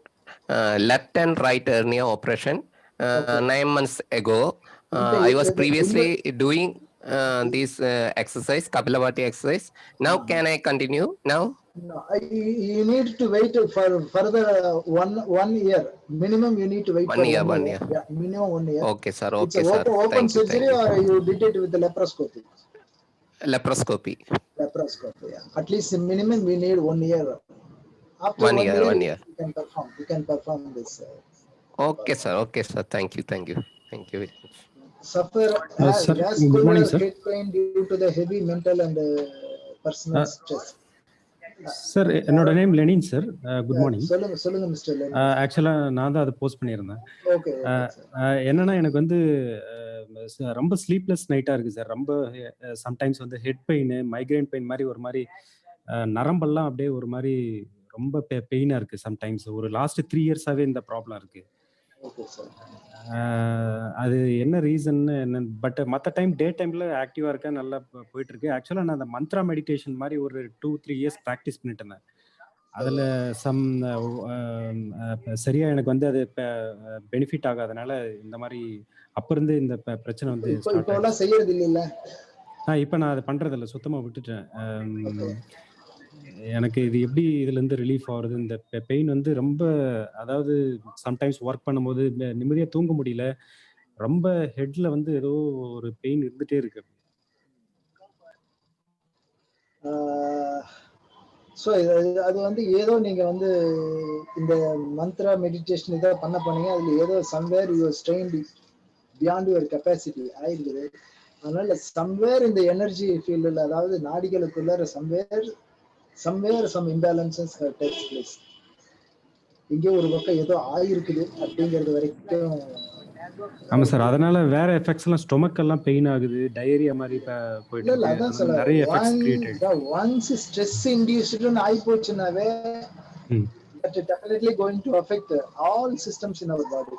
left and right hernia operation 9 months ago. I was previously doing this exercise, Kapalabhati exercise. Now can I continue now? No, you need to wait for further one year minimum. You need to wait 1 year. 1 year. Yeah, minimum 1 year. Okay sir, it's okay sir. Open surgery or you did it with the laparoscopy? Laparoscopy. Yeah. At least minimum we need 1 year. After 1 year, 1 year. You can perform this. Okay sir, okay sir. Thank you very much. Suffer good morning sir. Head pain due to the heavy mental and personal stress. Sir, என்னோட name Lenin sir. Good morning. சொல்லுங்க mister Lenin. ஆக்சுவலா நான் தான் அதை post பண்ணியிருந்தேன். Okay. என்னன்னா எனக்கு வந்து ரொம்ப ஸ்லீப்லெஸ் நைட்டா இருக்கு சார். ரொம்ப சம்டைம்ஸ் வந்து ஹெட் பெயின், மைக்ரைன் பெயின் மாதிரி ஒரு மாதிரி நரம்பெல்லாம் அப்படியே ஒரு மாதிரி ரொம்ப பெயினா இருக்கு சம்டைம்ஸ். ஒரு லாஸ்ட் 3 இயர்ஸாவே இந்த ப்ராப்ளம் இருக்கு. Okay sir. அது என்ன ரீசன் என்ன, பட் மற்ற டைம் டே டைம்ல ஆக்டிவா இருக்க நல்லா போயிட்டு இருக்கு. ஆக்சுவலா நான் அந்த மந்த்ரா மெடிடேஷன் மாதிரி ஒரு 2-3 இயர்ஸ் ப்ராக்டிஸ் பண்ணிட்டு இருந்தேன். அதுல சரியா எனக்கு வந்து அது பெனிஃபிட் ஆகாதனால இந்த மாதிரி அப்ப இருந்து இந்த பிரச்சனை வந்து இப்போலாம் செய்யறது இல்ல. இப்ப நான் அதை பண்றது இல்ல, சுத்தமா விட்டுட்டேன். எனக்கு இது எப்படி இதுல இருந்து ரிலீஃப் ஆகுறது? இந்த பெயின் வந்து ரொம்ப, அதாவது சம்டைம்ஸ் ஒர்க் பண்ணும்போது நிம்மதியா தூங்க முடியல. ரொம்ப ஹெட்ல வந்து ஏதோ ஒரு பெயின் இருந்துட்டே இருக்கு. ஸோ அது வந்து ஏதோ நீங்க வந்து இந்த மந்த்ரா மெடிடேஷன் இதை பண்ணீங்க, அதுல ஏதோ somewhere you strained beyond your capacity ஆயிருக்குது. அதனால சம்வேர் இந்த எனர்ஜி ஃபீல்டில், அதாவது நாடிகளுக்குள்ள somewhere some imbalances have takes place. இங்கே ஒரு பக்கம் ஏதோ ஆயிருக்குது அப்படிங்கிறது வரைக்கும். ஆமா சார், அதனால வேற எஃபெக்ட்ஸ் எல்லாம், ஸ்டொமக் எல்லாம் பெயின் ஆகுது, டயரியா மாதிரி போயிட்டு இருக்கு. நிறைய எஃபெக்ட்ஸ் கிரியேட் ஆயிடுது. once stress induced ஆயி போச்சுனாவே that is definitely going to affect all systems in our body.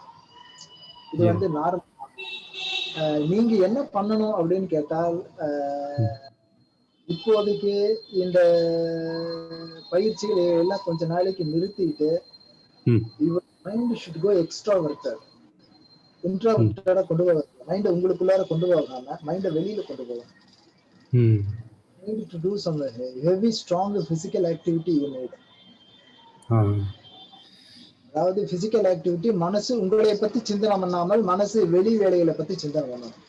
இது வந்து நார்மல். நீங்க என்ன பண்ணணும் அப்படின்னு கேட்டால், இப்போதைக்கு இந்த பயிற்சிகளை எல்லாம் கொஞ்ச நாளைக்கு நிறுத்திட்டு யுவர் மைண்ட் ஷுட் கோ எக்ஸ்ட்ராவர்ட்டட். இன்ட்ராவர்ட்டடா கொண்டு போக, மைண்டை உங்களுக்குள்ளார கொண்டு போகாம மைண்டை வெளியில கொண்டு போகணும். Need to do some heavy strong physical activity you need. அதாவது பிசிக்கல் ஆக்டிவிட்டி, மனசு உங்களை பத்தி சிந்தனை பண்ணாமல் மனசு வெளி வேலைகளை பத்தி சிந்தனை பண்ணணும்.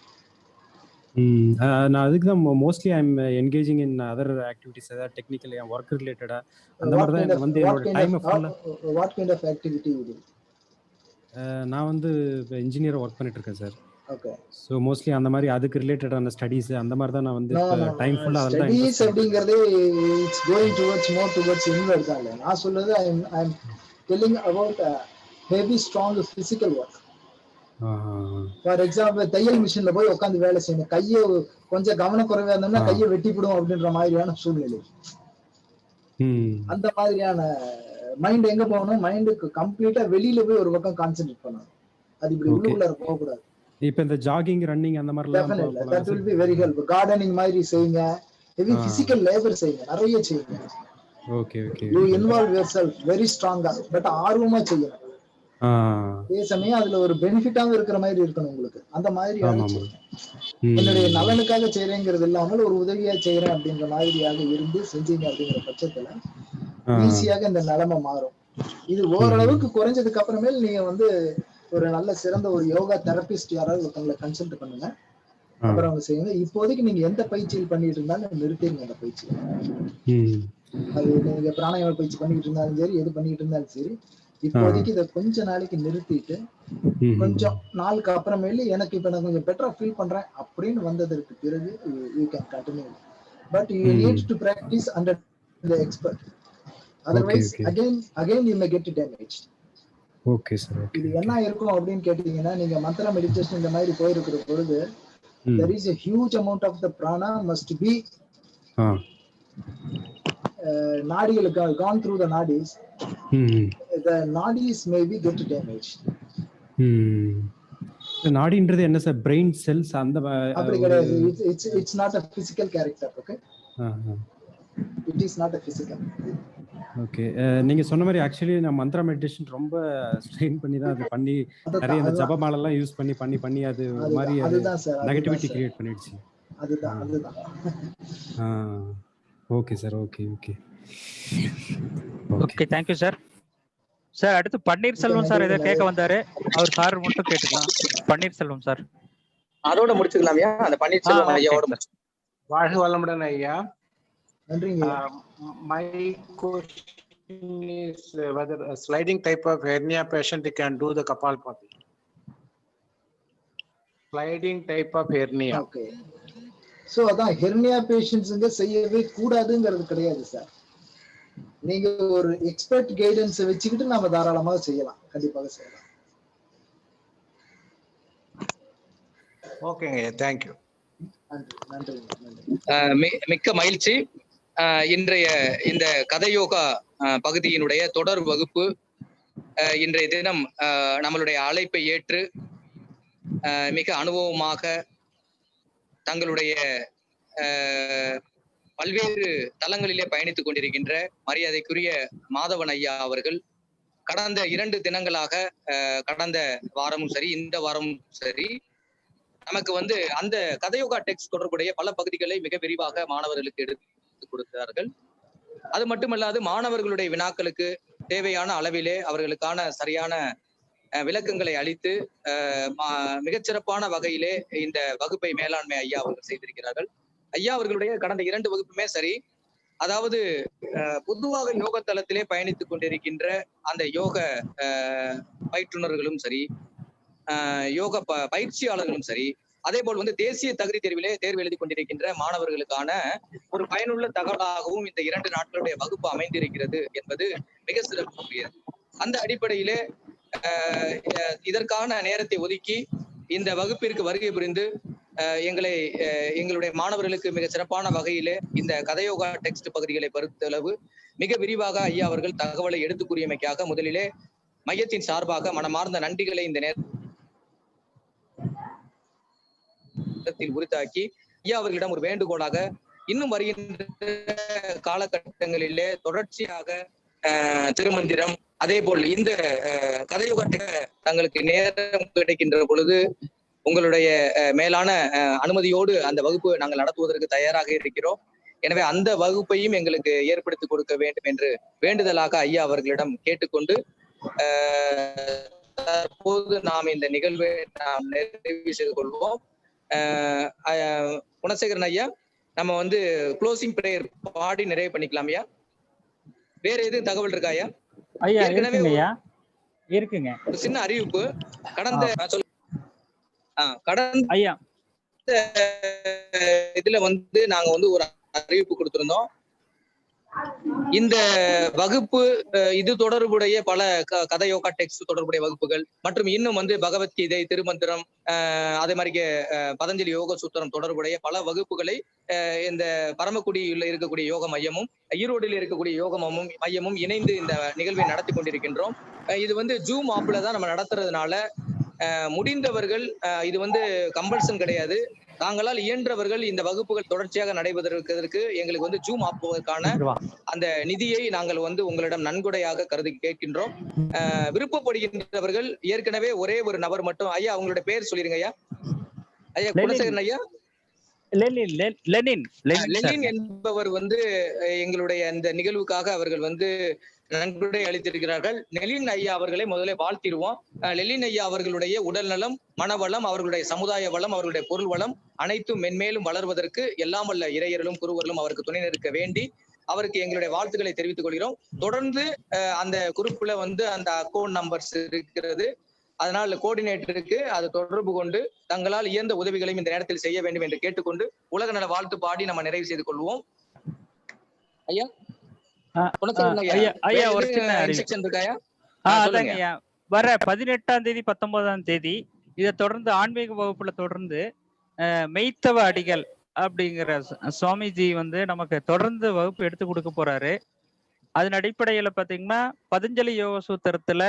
நான் அதுக்கு தான் mostly I am engaging in other activities, அதாவது டெக்னிக்கல் ஒர்க் ரிலேட்டடா அந்த மாதிரி தான் வந்து என்னோட டைம் ஃபுல்லா. What kind of activity you do? நான் வந்து இன்ஜினியர் ஒர்க் பண்ணிட்டு இருக்கேன் சார். ஓகே. சோ மோஸ்ட்லி அந்த மாதிரி அதுக்கு ரிலேட்டடான ஸ்டடீஸ் அந்த மாதிரி தான் நான் வந்து டைம் ஃபுல்லா அதெல்லாம். ஸ்டடீஸ் அப்படிங்கிறது it's going towards more towards inward தான். நான் சொல்றது I am telling about heavy strong physical work. For example தையல் மிஷின்ல போய் உட்காந்து வேலை செய்யணும், கையை கொஞ்சம் கவனக்குறைவா இருந்தோம்னா கையை வெட்டிவிடும் அப்படின்ற மாதிரியான சூழ்நிலை. அந்த மாதிரியான மைண்ட் எங்க போகணும், மைண்டுக்கு கம்ப்ளீட்டா வெளியில போய் ஒரு பக்கம் கான்சென்ட்ரேட் பண்ணணும். அது இப்படி உள்ளுக்குள்ள போக கூடாது. இப்போ இந்த ஜாகிங் ரன்னிங் அந்த மாதிரிலாம் definitely that will be very help. Gardening மாதிரி செய்யுங்க, ஹெவி பிசிக்கல் லேபர் செய்யுங்க, நிறைய செய்யுங்க. Okay okay. You involve yourself very ஸ்ட்ராங்கா, பட் ஆர்வமா செய்யணும். அதே சமயம் அதுல ஒரு பெனிஃபிட்டாவும் இருக்கிற மாதிரி இருக்கணும் உங்களுக்கு. அந்த மாதிரி என்னுடைய நலனுக்காக செய்யறேங்கிறது இல்லாமல் ஒரு உதவியா செய்யறேன் அப்படின்ற மாதிரியாக இருந்து செஞ்சீங்க அப்படிங்கிற பட்சத்துல ஈஸியாக இந்த நிலைமை மாறும். இது ஓரளவுக்கு குறைஞ்சதுக்கு அப்புறமேல் நீங்க வந்து ஒரு நல்ல சிறந்த ஒரு யோகா தெரபிஸ்ட் யாராவது ஒருத்தவங்களை கன்சல்ட் பண்ணுங்க, அப்புறம் அவங்க செய்யுங்க. இப்போதைக்கு நீங்க எந்த பயிற்சியில் பண்ணிட்டு இருந்தாலும் நிறுத்திடுங்க அந்த பயிற்சி. அது நீங்க பிராணாயாம பயிற்சி பண்ணிட்டு இருந்தாலும் சரி, எது பண்ணிட்டு இருந்தாலும் சரி, இப்போதைக்கு இதை கொஞ்ச நாளைக்கு நிறுத்திட்டு கொஞ்சம் நாளுக்கு அப்புறமேல எனக்கு இப்ப நான் கொஞ்சம் பெட்டரா ஃபீல் பண்றேன் அப்படின்னு வந்ததற்கு பிறகு you can continue. But you need to practise under the expert. Otherwise again you may get damage. Okay sir. இது என்ன இருக்கும் அப்படின்னு கேட்டீங்கன்னா, நீங்க மந்திர மெடிடேஷன் இந்த மாதிரி போயிருக்கிற பொழுது there is a huge amount of the prana must be நாடிகளுக்கு gone through the nadis. The nadis may be get damaged. நாடின்றது என்ன சார்? பிரெயின் செல்ஸ் அந்த அப்படி கிடையாது. It's not a physical character. Okay, it is not a physical. Okay. நீங்க சொன்ன மாதிரி actually நான் மந்திரா meditation ரொம்ப strain பண்ணி தான் அது பண்ணி நிறைய இந்த ஜபமாலை எல்லாம் யூஸ் பண்ணி பண்ணி பண்ணி அது ஒரு மாதிரி நெகட்டிவிட்டி கிரியேட் பண்ணிடுச்சு. அதுதான். Okay sir. Okay okay okay. Thank you sir. Sir அடுத்து பன்னீர்செல்வம் சார் ஏதோ கேட்க வந்தாரு, அவர் சார் மட்டும் கேட்டுக்கலாம். பன்னீர்செல்வம் சார் அதோட முடிச்சுக்கலாம்யா. அந்த பன்னீர்செல்வம் ஐயாவோட முடிச்சு. வாழ்க வளமுடன் ஐயா. நன்றிங்க. My question is whether a sliding type of hernia patient can do the Kapalabhati. Sliding type of hernia. Okay. So அதான் ஹெர்னியா பேஷண்ட்ஸ்ங்க செய்யவே கூடாதுங்கிறது கிடையாது சார். நீங்க ஒரு எக்ஸ்பர்ட் கைடன்ஸ் வச்சுக்கிட்டு நாம தாராளமாக செய்யலாம், கண்டிப்பாக செய்யலாம். ஓகேங்க, தேங்க்யூ. மிக்க மகிழ்ச்சி. இன்றைய இந்த கதையோகா பகுதியினுடைய தொடர் வகுப்பு இன்றைய தினம் நம்மளுடைய அழைப்பை ஏற்று மிக அனுபவமாக தங்களுடைய பல்வேறு தளங்களிலே பயணித்துக் கொண்டிருக்கின்ற மரியாதைக்குரிய மாதவன் ஐயா அவர்கள் கடந்த 2 தினங்களாக, கடந்த வாரமும் சரி இந்த வாரமும் சரி, நமக்கு வந்து அந்த கதையோகா டெக்ஸ்ட் தொடர்புடைய பல பகுதிகளை மிக விரிவாக மாணவர்களுக்கு எடுத்து கொடுத்தார்கள். அது மட்டுமல்லாது மாணவர்களுடைய வினாக்களுக்கு தேவையான அளவிலே அவர்களுக்கான சரியான விளக்கங்களை அளித்து மிகச்சிறப்பான வகையிலே இந்த வகுப்பை மேலாண்மை ஐயா அவர்கள் செய்திருக்கிறார்கள். ஐயா அவர்களுடைய கடந்த 2 வகுப்புமே சரி, அதாவது பொதுவாக யோக தளத்திலே பயணித்துக் கொண்டிருக்கின்ற அந்த யோக பயிற்றுனர்களும் சரி, யோக பயிற்சியாளர்களும் சரி, அதே போல் வந்து தேசிய தகுதி தேர்விலே தேர்வு எழுதி கொண்டிருக்கின்ற மாணவர்களுக்கான ஒரு பயனுள்ள தகவலாகவும் இந்த 2 நாட்களுடைய வகுப்பு அமைந்திருக்கிறது என்பது மிக சிறப்புக்குரியது. அந்த அடிப்படையிலே இதற்கான நேரத்தை ஒதுக்கி இந்த வகுப்பிற்கு வருகை புரிந்து எங்களுடைய மாணவர்களுக்கு மிக சிறப்பான வகையிலே இந்த கதையோகா டெக்ஸ்ட் பகுதிகளை பொறுத்தளவு மிக விரிவாக ஐயா அவர்கள் தகவலை எடுத்துக் கூறியமைக்காக முதலிலே மையத்தின் சார்பாக மனமார்ந்த நன்றிகளை இந்த நேரத்தில் உரித்தாக்கி ஐயா அவர்களிடம் ஒரு வேண்டுகோளாக, இன்னும் வருகின்ற காலகட்டங்களிலே தொடர்ச்சியாக திருமந்திரம், அதே போல் இந்த கதையோகா தங்களுக்கு நேரம் கிடைக்கின்ற பொழுது உங்களுடைய மேலான அனுமதியோடு அந்த வகுப்பு நாங்கள் நடத்துவதற்கு தயாராக இருக்கிறோம். எனவே அந்த வகுப்பையும் எங்களுக்கு ஏற்படுத்தி கொடுக்க வேண்டும் என்று வேண்டுதலாக ஐயா அவர்களிடம் கேட்டுக்கொண்டு தற்போது நாம் இந்த நிகழ்வை நாம் நிறைவு செய்து கொள்வோம். குணசேகரன் ஐயா, நம்ம வந்து க்ளோசிங் பிரேயர் பாடி நிறைவு பண்ணிக்கலாம் ஐயா. வேற எதுவும் தகவல் இருக்கா ஐயா? இருக்குங்க. ஒரு சின்ன அறிவிப்பு. கடந்த ஐயா இதுல வந்து நாங்க வந்து ஒரு அறிவிப்பு கொடுத்திருந்தோம். இந்த வகுப்பு இது தொடர்புடைய பல கதை யோகா டெக்ஸ்ட் தொடர்புடைய வகுப்புகள் மற்றும் இன்னும் வந்து பகவத்கீதை, திருமந்திரம், அதே மாதிரி பதஞ்சலி யோக சூத்திரம் தொடர்புடைய பல வகுப்புகளை இந்த பரமக்குடியில் இருக்கக்கூடிய யோக மையமும் ஈரோடில் இருக்கக்கூடிய யோக மையமும் இணைந்து இந்த நிகழ்வை நடத்தி கொண்டிருக்கின்றோம். இது வந்து ஜூம் ஆப்ல தான் நம்ம நடத்துறதுனால முடிந்தவர்கள், இது வந்து கம்பல்சன் கிடையாது, தாங்களால் இயன்றவர்கள் இந்த வகுப்புகள் தொடர்ச்சியாக நடைபெறுவதற்கு எங்களுக்கு வந்து ஜூம் ஆப்புவதற்கான அந்த நிதியை நாங்கள் வந்து உங்களிடம் நன்கொடையாக கருதி கேட்கின்றோம். விருப்பப்படுகின்றவர்கள் ஏற்கனவே ஒரே ஒரு நபர் மட்டும், ஐயா அவங்களுடைய பெயர் சொல்லிருங்க ஐயா. ஐயா குணசேகரன் ஐயா. லெனின் என்பவர் வந்து எங்களுடைய இந்த நிகழ்வுக்காக அவர்கள் வந்து நன்கொடை அளித்திருக்கிறார்கள். லெனின் ஐயா அவர்களை முதல்ல வாழ்த்திடுவோம். லெனின் ஐயா அவர்களுடைய உடல் நலம், மனவளம், அவர்களுடைய சமுதாய வளம், அவர்களுடைய பொருள் வளம் அனைத்தும் மென்மேலும் வளர்வதற்கு எல்லாம் வல்ல இறையர்களும் குருவர்களும் அவருக்கு துணை நிற்க வேண்டி அவருக்கு எங்களுடைய வாழ்த்துக்களை தெரிவித்துக் கொள்கிறோம். தொடர்ந்து அந்த குரூப்ல வந்து அந்த அக்கௌண்ட் நம்பர்ஸ் இருக்கிறது, அதனால் கோஆர்டினேட்டருக்கு அது தொடர்பு கொண்டு தங்களால் இயந்த உதவிகளையும் இந்த நேரத்தில் செய்ய வேண்டும் என்று கேட்டுக்கொண்டு உலக நல வாழ்த்து பாடி நம்ம நிறைவு செய்து கொள்வோம். ஐயா வர 18ஆம் தேதி 19ஆம் தேதி இதை தொடர்ந்து ஆன்மீக வகுப்புல தொடர்ந்து மெய்த்தவ அடிகள் அப்படிங்கிற சுவாமிஜி வந்து நமக்கு தொடர்ந்து வகுப்பு எடுத்து கொடுக்க போறாரு. அதன் அடிப்படையில பாத்தீங்கன்னா பதஞ்சலி யோக சூத்திரத்துல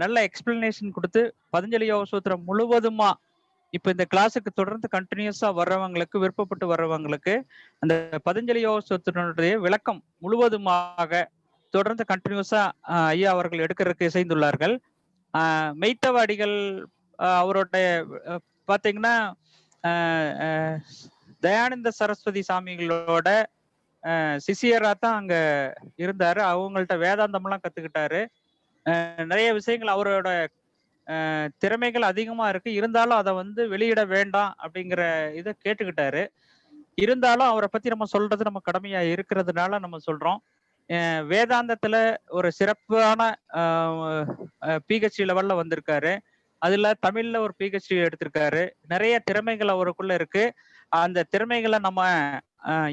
நல்ல எக்ஸ்பிளனேஷன் கொடுத்து பதஞ்சலி யோக சூத்திரம் முழுவதுமா இப்ப இந்த கிளாஸுக்கு தொடர்ந்து கண்டினியூஸா வர்றவங்களுக்கு, விருப்பப்பட்டு வர்றவங்களுக்கு அந்த பதஞ்சலி யோக சூத்திரனுடைய விளக்கம் முழுவதுமாக தொடர்ந்து கண்டினியூஸா ஐயா அவர்கள் எடுக்கிறதுக்கு இசைந்துள்ளார்கள். மெய்த்தவ அடிகள் அவருடைய பாத்தீங்கன்னா தயானந்த சரஸ்வதி சாமிகளோட சிஷியரா தான் அங்க இருந்தாரு. அவங்கள்ட்ட வேதாந்தம்லாம் கத்துக்கிட்டாரு. நிறைய விஷயங்கள் அவரோட திறமைகள் அதிகமா இருக்கு, இருந்தாலும் அதை வந்து வெளியிட வேண்டாம் அப்படிங்கிற இதை கேட்டுக்கிட்டாரு. இருந்தாலும் அவரை பத்தி நம்ம சொல்றது நம்ம கடமையா இருக்கிறதுனால நம்ம சொல்றோம். வேதாந்தத்துல ஒரு சிறப்பான பிஹெச்டி லெவல்ல வந்திருக்காரு. அதுல தமிழ்ல ஒரு பிஹெச்டி எடுத்திருக்காரு. நிறைய திறமைகள் அவருக்குள்ள இருக்கு. அந்த திறமைகளை நம்ம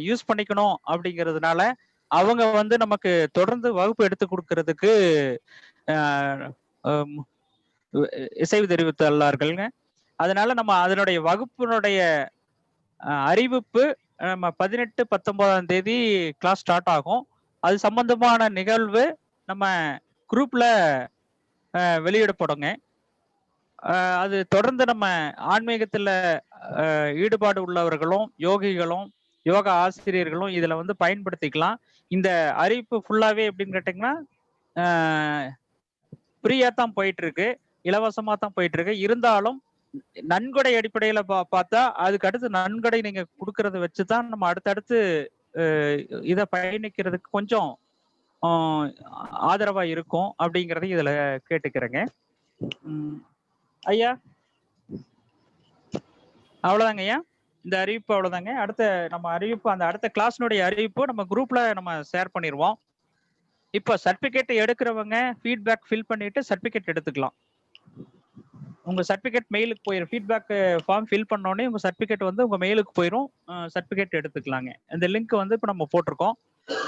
யூஸ் பண்ணிக்கணும் அப்படிங்கிறதுனால அவங்க வந்து நமக்கு தொடர்ந்து வகுப்பு எடுத்து கொடுக்கறதுக்கு இசைவு தெரிவித்துள்ளார்கள்ங்க. அதனால நம்ம அதனுடைய வகுப்பினுடைய அறிவிப்பு நம்ம 18, 19ஆம் தேதி கிளாஸ் ஸ்டார்ட் ஆகும். அது சம்பந்தமான நிகழ்வு நம்ம குரூப்ல வெளியிடப்படுங்க. அது தொடர்ந்து நம்ம ஆன்மீகத்துல ஈடுபாடு உள்ளவர்களும் யோகிகளும் யோகா ஆசிரியர்களும் இதுல வந்து பயன்படுத்திக்கலாம். இந்த அறிவிப்பு ஃபுல்லாவே எப்படின்னு கேட்டீங்கன்னா ஃப்ரீயா தான் போயிட்டு இருக்கு, இலவசமா தான் போயிட்டு இருக்கு. இருந்தாலும் நன்கொடை அடிப்படையில பார்த்தா அதுக்கு அடுத்து நன்கொடை நீங்க கொடுக்கறத வச்சுதான் நம்ம அடுத்தடுத்து இதை பயணிக்கிறதுக்கு கொஞ்சம் ஆதரவா இருக்கும் அப்படிங்கறத இதுல கேட்டுக்கிறேங்க. ஐயா அவ்வளவுதாங்க ஐயா, இந்த அறிவிப்பு அவ்வளவுதாங்க. அடுத்த நம்ம அறிவிப்பு, அந்த அடுத்த கிளாஸ்னுடைய அறிவிப்பு நம்ம குரூப்ல நம்ம ஷேர் பண்ணிடுவோம். இப்போ சர்டிபிகேட் எடுக்கிறவங்க ஃபீட்பேக் ஃபில் பண்ணிட்டு சர்டிபிகேட் எடுத்துக்கலாம். உங்க சர்டிபிகேட் மெயிலுக்கு போயிடும். ஃபீட்பேக் ஃபார்ம் ஃபில் பண்ணோடனே உங்க சர்டிபிகேட் வந்து உங்க மெயிலுக்கு போயிடும். சர்டிபிகேட் எடுத்துக்கலாங்க. இந்த லிங்க் வந்து இப்போ நம்ம போட்டிருக்கோம்.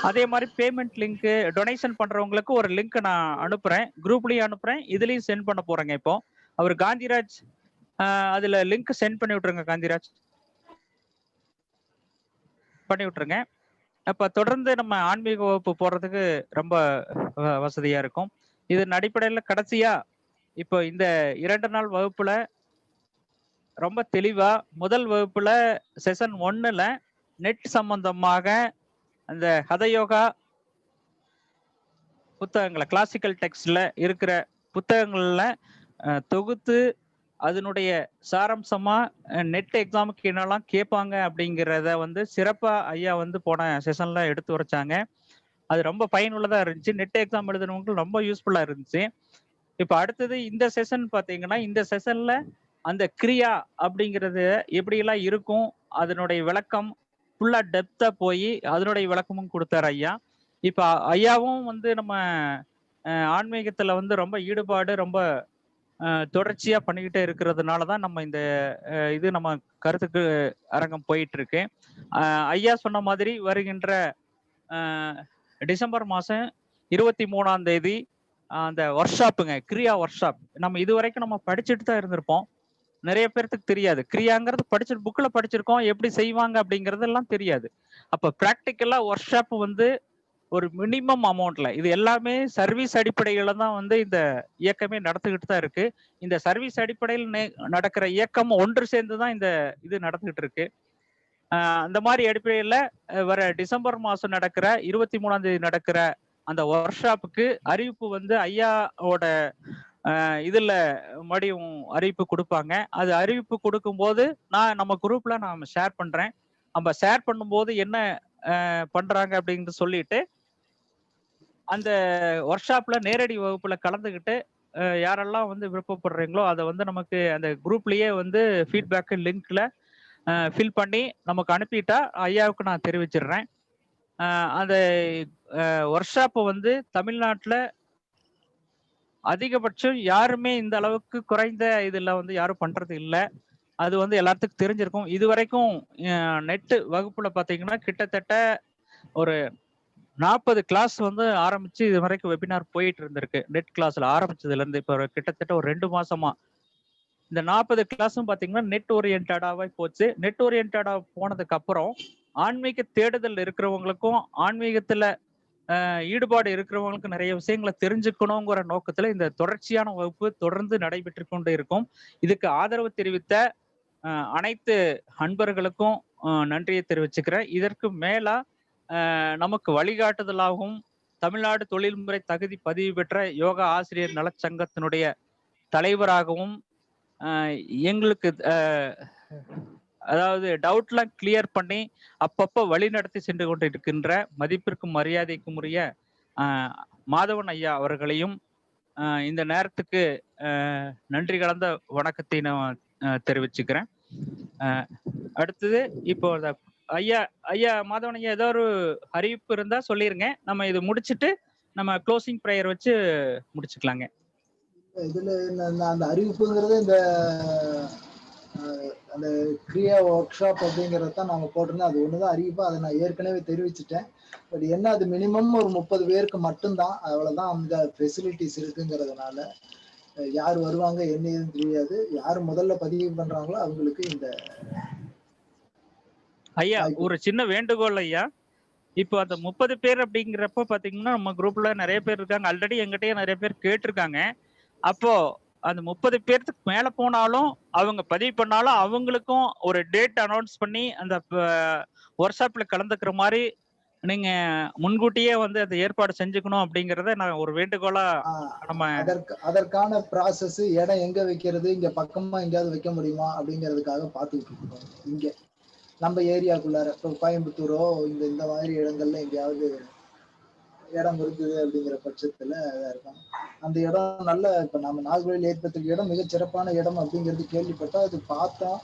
அதே மாதிரி பேமெண்ட் லிங்க், டொனேஷன் பண்றவங்களுக்கு ஒரு லிங்க் நான் அனுப்புறேன், குரூப்லயும் அனுப்புறேன், இதுலயும் சென்ட் பண்ண போறேங்க. இப்போ அவர் காந்திராஜ் அதுல லிங்க் சென்ட் பண்ணி விட்டுருங்க. காந்திராஜ் பண்ணி விட்டுருங்க. அப்ப தொடர்ந்து நம்ம ஆன்மீக வகுப்பு போறதுக்கு ரொம்ப வசதியா இருக்கும். இதன் அடிப்படையில கடைசியா இப்போ இந்த 2 நாள் வகுப்புல ரொம்ப தெளிவா முதல் வகுப்புல செஷன் 1ல நெட் சம்பந்தமாக அந்த ஹதயோகா புத்தகங்களை, கிளாசிக்கல் டெக்ஸ்ட்ல இருக்கிற புத்தகங்கள்ல தொகுத்து அதனுடைய சாராம்சமா நெட் எக்ஸாமுக்கு என்னெல்லாம் கேட்பாங்க அப்படிங்கிறத வந்து சிறப்பா ஐயா வந்து போன செஷன்ல எடுத்து வரைச்சாங்க. அது ரொம்ப பயனுள்ளதா இருந்துச்சு. நெட் எக்ஸாம் எழுதுனவங்களுக்கு ரொம்ப யூஸ்ஃபுல்லா இருந்துச்சு. இப்ப அடுத்தது இந்த செஷன் பாத்தீங்கன்னா, இந்த செஷன்ல அந்த கிரியா அப்படிங்கிறது எப்படியெல்லாம் இருக்கும், அதனுடைய விளக்கம் ஃபுல்லா டெப்தா போய் அதனுடைய விளக்கமும் கொடுத்தாரு ஐயா. இப்ப ஐயாவும் வந்து நம்ம ஆன்மீகத்துல வந்து ரொம்ப ஈடுபாடு, ரொம்ப தொடர்ச்சியா பண்ணிக்கிட்டே இருக்கிறதுனாலதான் நம்ம இந்த இது நம்ம கருத்துக்கு அரங்கம் போயிட்டு இருக்கு. ஐயா சொன்ன மாதிரி வருகின்ற டிசம்பர் மாதம் 23ஆம் தேதி அந்த ஒர்க் ஷாப்புங்க, கிரியா ஒர்க் ஷாப். நம்ம இது வரைக்கும் நம்ம படிச்சுட்டு தான் இருந்திருப்போம். நிறைய பேர்த்துக்கு தெரியாது. கிரியாங்கிறது படிச்சு புக்கில் படிச்சிருக்கோம், எப்படி செய்வாங்க அப்படிங்கிறதெல்லாம் தெரியாது. அப்போ ப்ராக்டிக்கலாக ஒர்க் ஷாப் வந்து ஒரு மினிமம் அமௌண்ட்ல, இது எல்லாமே சர்வீஸ் அடிப்படையில தான் வந்து இந்த இயக்கமே நடந்துகிட்டு தான் இருக்கு. இந்த சர்வீஸ் அடிப்படையில் நடக்கிற இயக்கம் ஒன்று சேர்ந்து தான் இந்த இது நடந்துகிட்டு இருக்கு. அந்த மாதிரி அடிப்படையில் வர டிசம்பர் மாதம் நடக்கிற 23ஆம் தேதி நடக்கிற அந்த ஒர்க் ஷாப்புக்கு அறிவிப்பு வந்து ஐயாவோட இதுல மறுபடியும் அறிவிப்பு கொடுப்பாங்க. அது அறிவிப்பு கொடுக்கும்போது நம்ம குரூப்ல நான் ஷேர் பண்றேன். நம்ம ஷேர் பண்ணும்போது என்ன பண்றாங்க அப்படின்னு சொல்லிட்டு அந்த ஒர்க் ஷாப்ல நேரடி வகுப்புல கலந்துக்கிட்டு யாரெல்லாம் வந்து விருப்பப்படுறீங்களோ அதை வந்து நமக்கு அந்த குரூப்லயே வந்து ஃபீட்பேக் லிங்க்ல ஃபில் பண்ணி நமக்கு அனுப்பிட்டா ஐயாவுக்கு நான் தெரிவிச்சிடுறேன். அந்த ஒர்க் ஷாப்பை வந்து தமிழ்நாட்டில் அதிகபட்சம் யாருமே இந்த அளவுக்கு குறைந்த இதில் வந்து யாரும் பண்றது இல்லை. அது வந்து எல்லாத்துக்கும் தெரிஞ்சிருக்கும். இது வரைக்கும் நெட்டு வகுப்புல பார்த்தீங்கன்னா கிட்டத்தட்ட ஒரு 40 கிளாஸ் வந்து ஆரம்பிச்சு இது வரைக்கும் வெபினார் போயிட்டு இருந்திருக்கு. நெட் கிளாஸ்ல ஆரம்பிச்சதுல இருந்து இப்போ கிட்டத்தட்ட ஒரு 2 மாசமா இந்த 40 கிளாஸும் பார்த்தீங்கன்னா நெட் ஓரியன்டாவே போச்சு. நெட் ஓரியன்டா போனதுக்கு அப்புறம் ஆன்மீக தேடுதல் இருக்கிறவங்களுக்கும் ஆன்மீகத்துல ஈடுபாடு இருக்கிறவங்களுக்கும் நிறைய விஷயங்களை தெரிஞ்சுக்கணுங்கிற நோக்கத்துல இந்த தொடர்ச்சியான வகுப்பு தொடர்ந்து நடைபெற்று கொண்டு இருக்கும். இதுக்கு ஆதரவு தெரிவித்த அனைத்து அன்பர்களுக்கும் நன்றியை தெரிவிச்சுக்கிறேன். இதற்கு மேலா நமக்கு வழிகாட்டுதலாகவும் தமிழ்நாடு தொழில்முறை தகுதி பதிவு பெற்ற யோகா ஆசிரியர் நலச்சங்கத்தினுடைய தலைவராகவும் எங்களுக்கு அதாவது டவுட்லாம் கிளியர் பண்ணி அப்பப்போ வழி நடத்தி சென்று கொண்டிருக்கின்ற மதிப்பிற்கும் மரியாதைக்கும் உரிய மாதவன் ஐயா அவர்களையும் இந்த நேரத்துக்கு நன்றி கலந்த வணக்கத்தை நான் தெரிவிச்சுக்கிறேன். அடுத்தது இப்போ ஐயா மாதவன் ஐயா ஏதோ ஒரு அறிவிப்பு இருந்தா சொல்லிருங்க. நம்ம இது முடிச்சுட்டு நம்ம க்ளோசிங் ப்ரேயர் வச்சு முடிச்சுக்கலாங்க. இதுல அந்த அறிவிப்புங்கிறது இந்த அந்த கிரியா ஒர்க் ஷாப் அப்படிங்கிறத தான் நாங்கள் போட்டிருந்தோம். அது ஒண்ணுதான் அறிவிப்பு. அதை நான் ஏற்கனவே தெரிவிச்சுட்டேன். பட் என்ன அது மினிமம் ஒரு 30 பேருக்கு மட்டும்தான், அவ்வளவுதான் அந்த ஃபெசிலிட்டிஸ் இருக்குங்கிறதுனால யார் வருவாங்க என்ன ஏதுன்னு தெரியாது. யார் முதல்ல பதிவு பண்றாங்களோ அவங்களுக்கு இந்த ஐயா ஒரு சின்ன வேண்டுகோள் ஐயா. இப்போ அந்த 30 பேர் அப்படிங்கிறப்ப பாத்தீங்கன்னா நம்ம குரூப்ல நிறைய பேர் இருக்காங்க. ஆல்ரெடி எங்கிட்டயே நிறைய பேர் கேட்டிருக்காங்க. அப்போ அந்த 30 பேருக்கு மேல போனாலும் அவங்க பதிவு பண்ணாலும் அவங்களுக்கும் ஒரு டேட் அனௌன்ஸ் பண்ணி அந்த ஒர்க் ஷாப்ல கலந்துக்கிற மாதிரி நீங்க முன்கூட்டியே வந்து அந்த ஏற்பாடு செஞ்சுக்கணும் அப்படிங்கறத நான் ஒரு வேண்டுகோளா நம்ம அதற்கான ப்ராசஸ், இடம் எங்க வைக்கிறது, இங்க பக்கமா எங்கேயாவது வைக்க முடியுமா அப்படிங்கிறதுக்காக பார்த்துக்கிட்டு இருக்கோம். இங்க நம்ம ஏரியாக்குள்ளார இப்போ கோயம்புத்தூரோ இந்த மாதிரி இடங்கள்ல எங்கேயாவது இடம் இருக்குது அப்படிங்கிற பட்சத்துல இருக்கும். அந்த இடம் நல்ல இப்ப நம்ம நாகர்கோவில் ஏற்படுத்திய இடம் மிகச் சிறப்பான இடம் அப்படிங்கிறது கேள்விப்பட்டோம். அது பார்த்தோம்.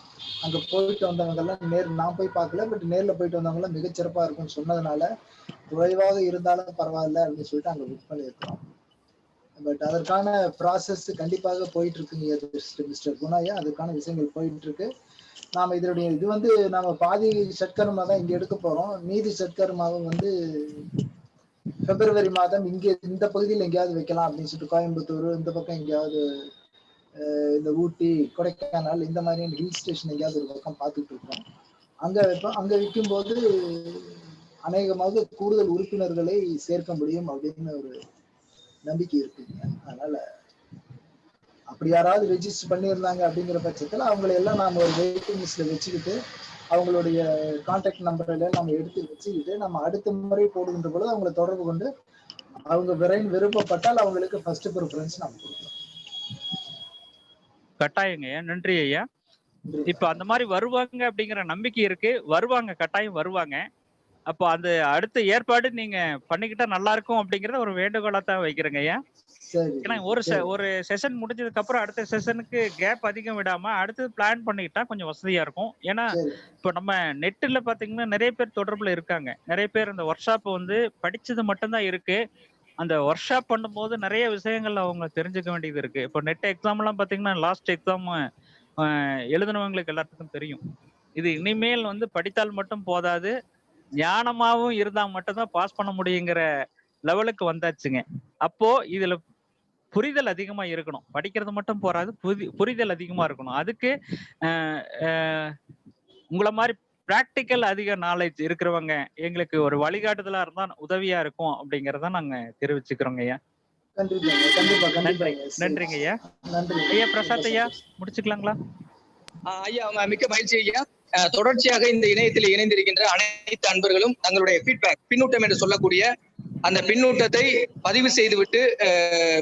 அங்க போயிட்டு வந்தவங்க எல்லாம் நான் போய் பார்க்கல, பட் நேர்ல போயிட்டு வந்தவங்க எல்லாம் மிகச்சிறப்பா இருக்கும்னு சொன்னதுனால குறைவாக இருந்தாலும் பரவாயில்ல அப்படின்னு சொல்லிட்டு அங்க புக் பண்ணியிருக்கோம். பட் அதற்கான ப்ராசஸ் கண்டிப்பாக போயிட்டு இருக்குங்க மிஸ்டர் குணாயா. அதுக்கான விஷயங்கள் போயிட்டு இருக்கு. நாம இதனுடைய இது வந்து நாம பாதி சட்கர்மா தான் இங்க எடுக்க போறோம். மீதி சட்கர்மாவும் வந்து பிப்ரவரி மாதம் இங்கே இந்த பகுதியில் எங்கேயாவது வைக்கலாம் அப்படின்னு சொல்லிட்டு கோயம்புத்தூர் இந்த பக்கம் எங்கேயாவது இந்த ஊட்டி கொடைக்கானல் இந்த மாதிரி ஹில் ஸ்டேஷன் எங்கேயாவது ஒரு பக்கம் பார்த்துட்டு இருக்கோம். அங்க வைப்போம். அங்க விற்கும் போது அநேகமாக கூடுதல் உறுப்பினர்களை சேர்க்க முடியும் அப்படின்னு ஒரு நம்பிக்கை இருக்குங்க. அதனால அப்படி யாராவது ரெஜிஸ்டர் பண்ணியிருந்தாங்க அப்படிங்கிற பட்சத்தில் அவங்களை எல்லாம் நாம ஒரு வெயிட்டிங் லிஸ்ட்ல வச்சுக்கிட்டு அவங்களுடைய கான்டாக்ட் நம்பர் எல்லாம் நம்ம எடுத்து வச்சுக்கிட்டு நம்ம அடுத்த முறை போடுகின்ற பொழுது அவங்களை தொடர்பு கொண்டு அவங்க விருப்பப்பட்டால் அவங்களுக்கு ஃபர்ஸ்ட் ப்ரிஃபரன்ஸ் நம்ம கொடுக்கலாம். கட்டாயங்க ஐயா. நன்றி ஐயா. இப்ப அந்த மாதிரி வருவாங்க அப்படிங்கிற நம்பிக்கை இருக்கு. வருவாங்க, கட்டாயம் வருவாங்க. அப்போ அந்த அடுத்த ஏற்பாடு நீங்க பண்ணிக்கிட்டா நல்லா இருக்கும் அப்படிங்கறத ஒரு வேண்டுகோளா தான் வைக்கிறேங்க ஐயா. ஏன்னா ஒரு செஷன் முடிஞ்சதுக்கு அப்புறம் அடுத்த செஷனுக்கு கேப் அதிகம் விடாம அடுத்தது பிளான் பண்ணிக்கிட்டா கொஞ்சம் வசதியா இருக்கும். ஏன்னா இப்போ நம்ம நெட்டுல பாத்தீங்கன்னா நிறைய பேர் தொடர்புல இருக்காங்க. நிறைய பேர் இந்த ஒர்க் ஷாப் வந்து படிச்சது மட்டும்தான் இருக்கு. அந்த ஒர்க் ஷாப் பண்ணும்போது நிறைய விஷயங்கள் அவங்க தெரிஞ்சுக்க வேண்டியது இருக்கு. இப்போ நெட் எக்ஸாம் எல்லாம் பாத்தீங்கன்னா லாஸ்ட் எக்ஸாம் எழுதினவங்களுக்கு எல்லாத்துக்கும் தெரியும். இது இனிமேல் வந்து படித்தால் மட்டும் போதாது, ஞானமாவும் இருந்தா மட்டும்தான் பாஸ் பண்ண முடியுங்கிற லெவலுக்கு வந்தாச்சுங்க. அப்போ இதுல புரிதல் அதிகமா இருக்கணும். படிக்கிறது மட்டும் போறாது, புரிதல் அதிகமா இருக்கணும். அதுக்கு உங்கள மாதிரி பிராக்டிக்கல் அதிக நாலேஜ் இருக்கிறவங்க எங்களுக்கு ஒரு வழிகாட்டுதலா இருந்தா உதவியா இருக்கும் அப்படிங்கறத நாங்க தெரிவிச்சுக்கிறோங்க ஐயா. நன்றிங்க ஐயா. ஐயா பிரசாத் ஐயா முடிச்சுக்கலாங்களா? ஐயா மிக்க மகிழ்ச்சி ஐயா. தொடர்ச்சியாக இந்த இணையத்தில் இணைந்திருக்கின்ற அனைத்து அன்பர்களும் தங்களுடைய ஃபீட்பேக், பின்னூட்டம் என்று சொல்லக்கூடிய அந்த பின்னூட்டத்தை பதிவு செய்துவிட்டு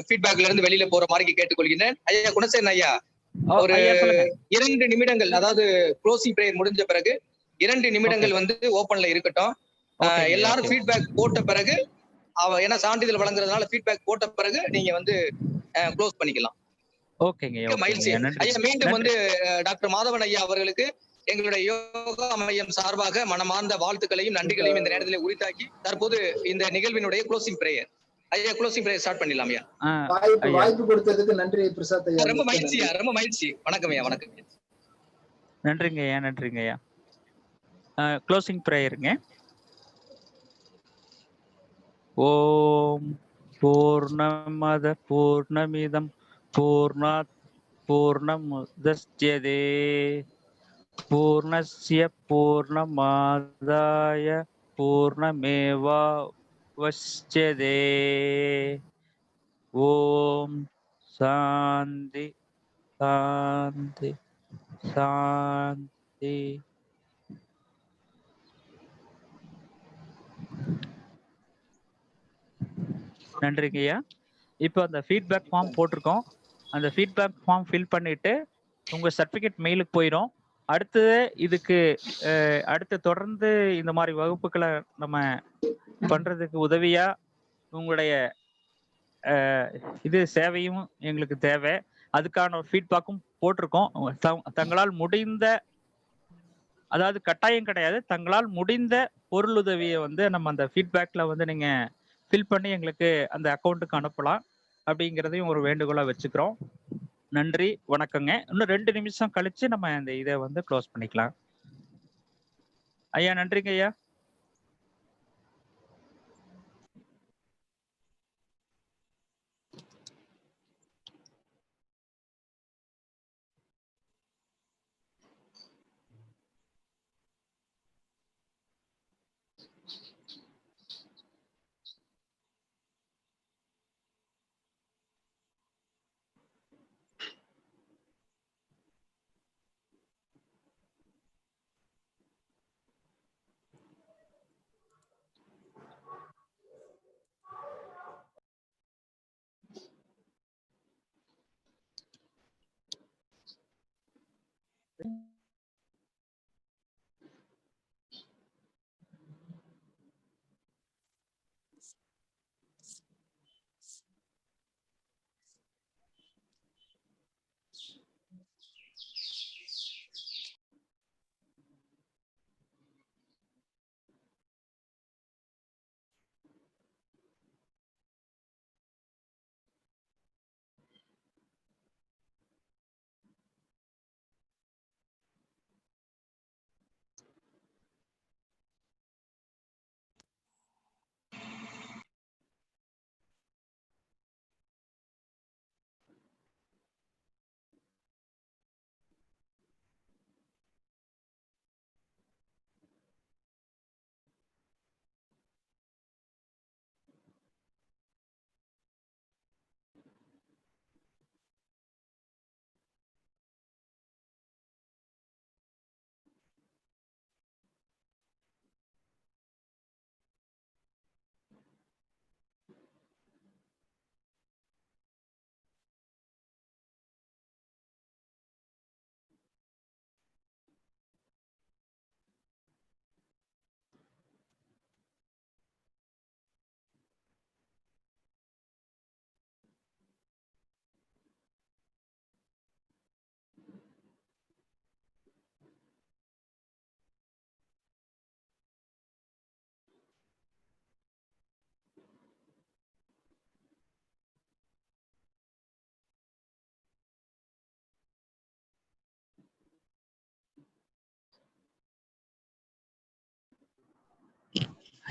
ஃபீட்பேக்ல இருந்து வெளியில போற மாதிரி கேட்டுக்கொள்கிறேன். ஐயா குணசேகரன் ஐயா, ஒரு 2 நிமிடங்கள், அதாவது க்ளோசிங் பிரேயர் முடிஞ்ச பிறகு 2 நிமிடங்கள் வந்து ஓபன்ல இருக்கட்டும். எல்லாரும் ஃபீட்பேக் போட்ட பிறகு ஏன்னா சான்றிதழ் வழங்குறதுனால ஃபீட்பேக் போட்ட பிறகு நீங்க வந்து க்ளோஸ் பண்ணிக்கலாம். ஓகேங்க. மகிழ்ச்சி ஐயா. மீண்டும் வந்து டாக்டர் மாதவன் ஐயா அவர்களுக்கு எங்களுடைய யோகா மையம் சார்பாக மனமார்ந்த வாழ்த்துக்களையும் நன்றிகளையும் இந்த நேரத்தில் உரித்தாக்கி தற்போது இந்த நிகழ்வினுடைய க்ளோசிங் பிரேயர் ஐயா, க்ளோசிங் பிரேயர் ஸ்டார்ட் பண்ணிடலாம் ஐயா. வாய்ப்பு கொடுத்ததுக்கு நன்றி பிரசாத் ஐயா. ரொம்ப மகிழ்ச்சி ஐயா, ரொம்ப மகிழ்ச்சி. வணக்கம் ஐயா. வணக்கம். நன்றிங்க ஐயா. நன்றிங்க ஐயா. க்ளோசிங் பிரேயருங்க. ஓம் பூர்ணமத பூர்ணமிதம் பூர்ணாத் பூர்ணமுதச்யதே பூர்ணஸ்ய பூர்ணமாதாய பூர்ணமேவாவஸ்யதே. ஓம் சாந்தி சாந்தி சாந்தி. நன்றிங்க ஐயா. இப்போ அந்த ஃபீட்பேக் ஃபார்ம் போட்டிருக்கோம். அந்த ஃபீட்பேக் ஃபார்ம் ஃபில் பண்ணிட்டு உங்க சர்டிஃபிகேட் மெயிலுக்கு போயிடும். அடுத்தது இதுக்கு அடுத்து தொடர்ந்து இந்த மாதிரி வகுப்புகளை நம்ம பண்றதுக்கு உதவியா உங்களுடைய இது சேவையும் எங்களுக்கு தேவை. அதுக்கான ஃபீட்பேக்கும் போட்டிருக்கோம். தங்களால் முடிந்த, அதாவது கட்டாயம் கிடையாது, தங்களால் முடிந்த பொருளுதவியை வந்து நம்ம அந்த ஃபீட்பேக்ல வந்து நீங்க ஃபில் பண்ணி எங்களுக்கு அந்த அக்கௌண்ட்டுக்கு அனுப்பலாம் அப்படிங்கிறதையும் ஒரு வேண்டுகோளா வச்சுக்கிறோம். நன்றி, வணக்கங்க. இன்னும் 2 நிமிஷம் கழிச்சு நம்ம இந்த இதை வந்து க்ளோஸ் பண்ணிக்கலாம். ஐயா நன்றிங்க ஐயா.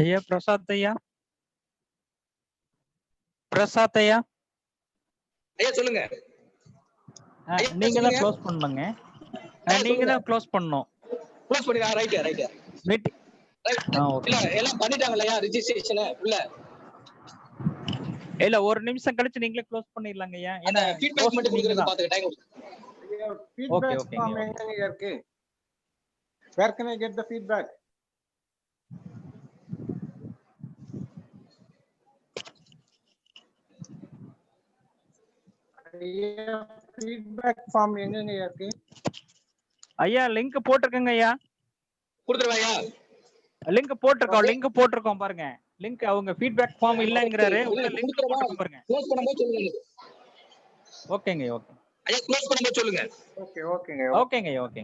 ஐயா பிரசாத் ஐயா, பிரசாத் ஐயா, ஐயா சொல்லுங்க. நீங்க தான் க்ளோஸ் பண்ணுங்க. நீங்க தான் க்ளோஸ் பண்ணணும். க்ளோஸ் பண்ணிடா. Right right. மீட்டிங் இல்ல எல்லாம் பண்ணிட்டாங்களையா ரிஜிஸ்ட்ரேஷன் உள்ள? இல்ல ஒரு நிமிஷம் கழிச்சு நீங்களே க்ளோஸ் பண்ணிடலாங்க ஐயா. ஏன்னா ஃபீட்பேக் மட்டும் கொடுக்கறது பாத்துக்க டைம். feedback form எங்க இருக்கு? Where can I get the feedback? feedback form எங்க இருக்கு? ஐயா லிங்க் போட்டுருக்கங்க ஐயா. கொடுத்துருவாயா? லிங்க் போட்டிருக்கோம் பாருங்க. லிங்க் அவங்க ஃபீட்பேக் ஃபார்ம் இல்லங்கறாரு. உள்ள லிங்க் போட்டுருக்கோம் பாருங்க. க்ளோஸ் பண்ணும்போது சொல்லுங்க. ஓகேங்க ஓகே. ஐயா க்ளோஸ் பண்ணும்போது சொல்லுங்க. ஓகேங்க. ஓகே.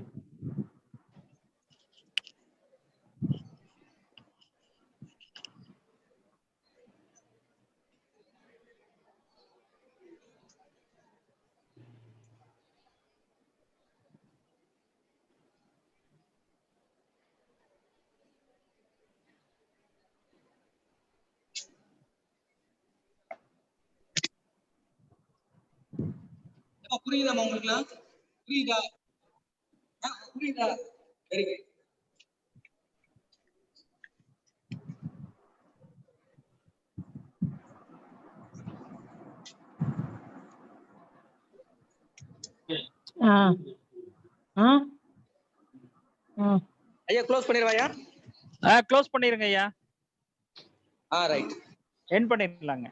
புரியுதாமா உங்களுக்குலாம்? புரியுதா? புரியுதா? Very good. ஐயா க்ளோஸ் பண்ணிரவாயா? க்ளோஸ் பண்ணிருங்க ஐயா. ரைட். எண்ட் பண்ணிடலாங்க.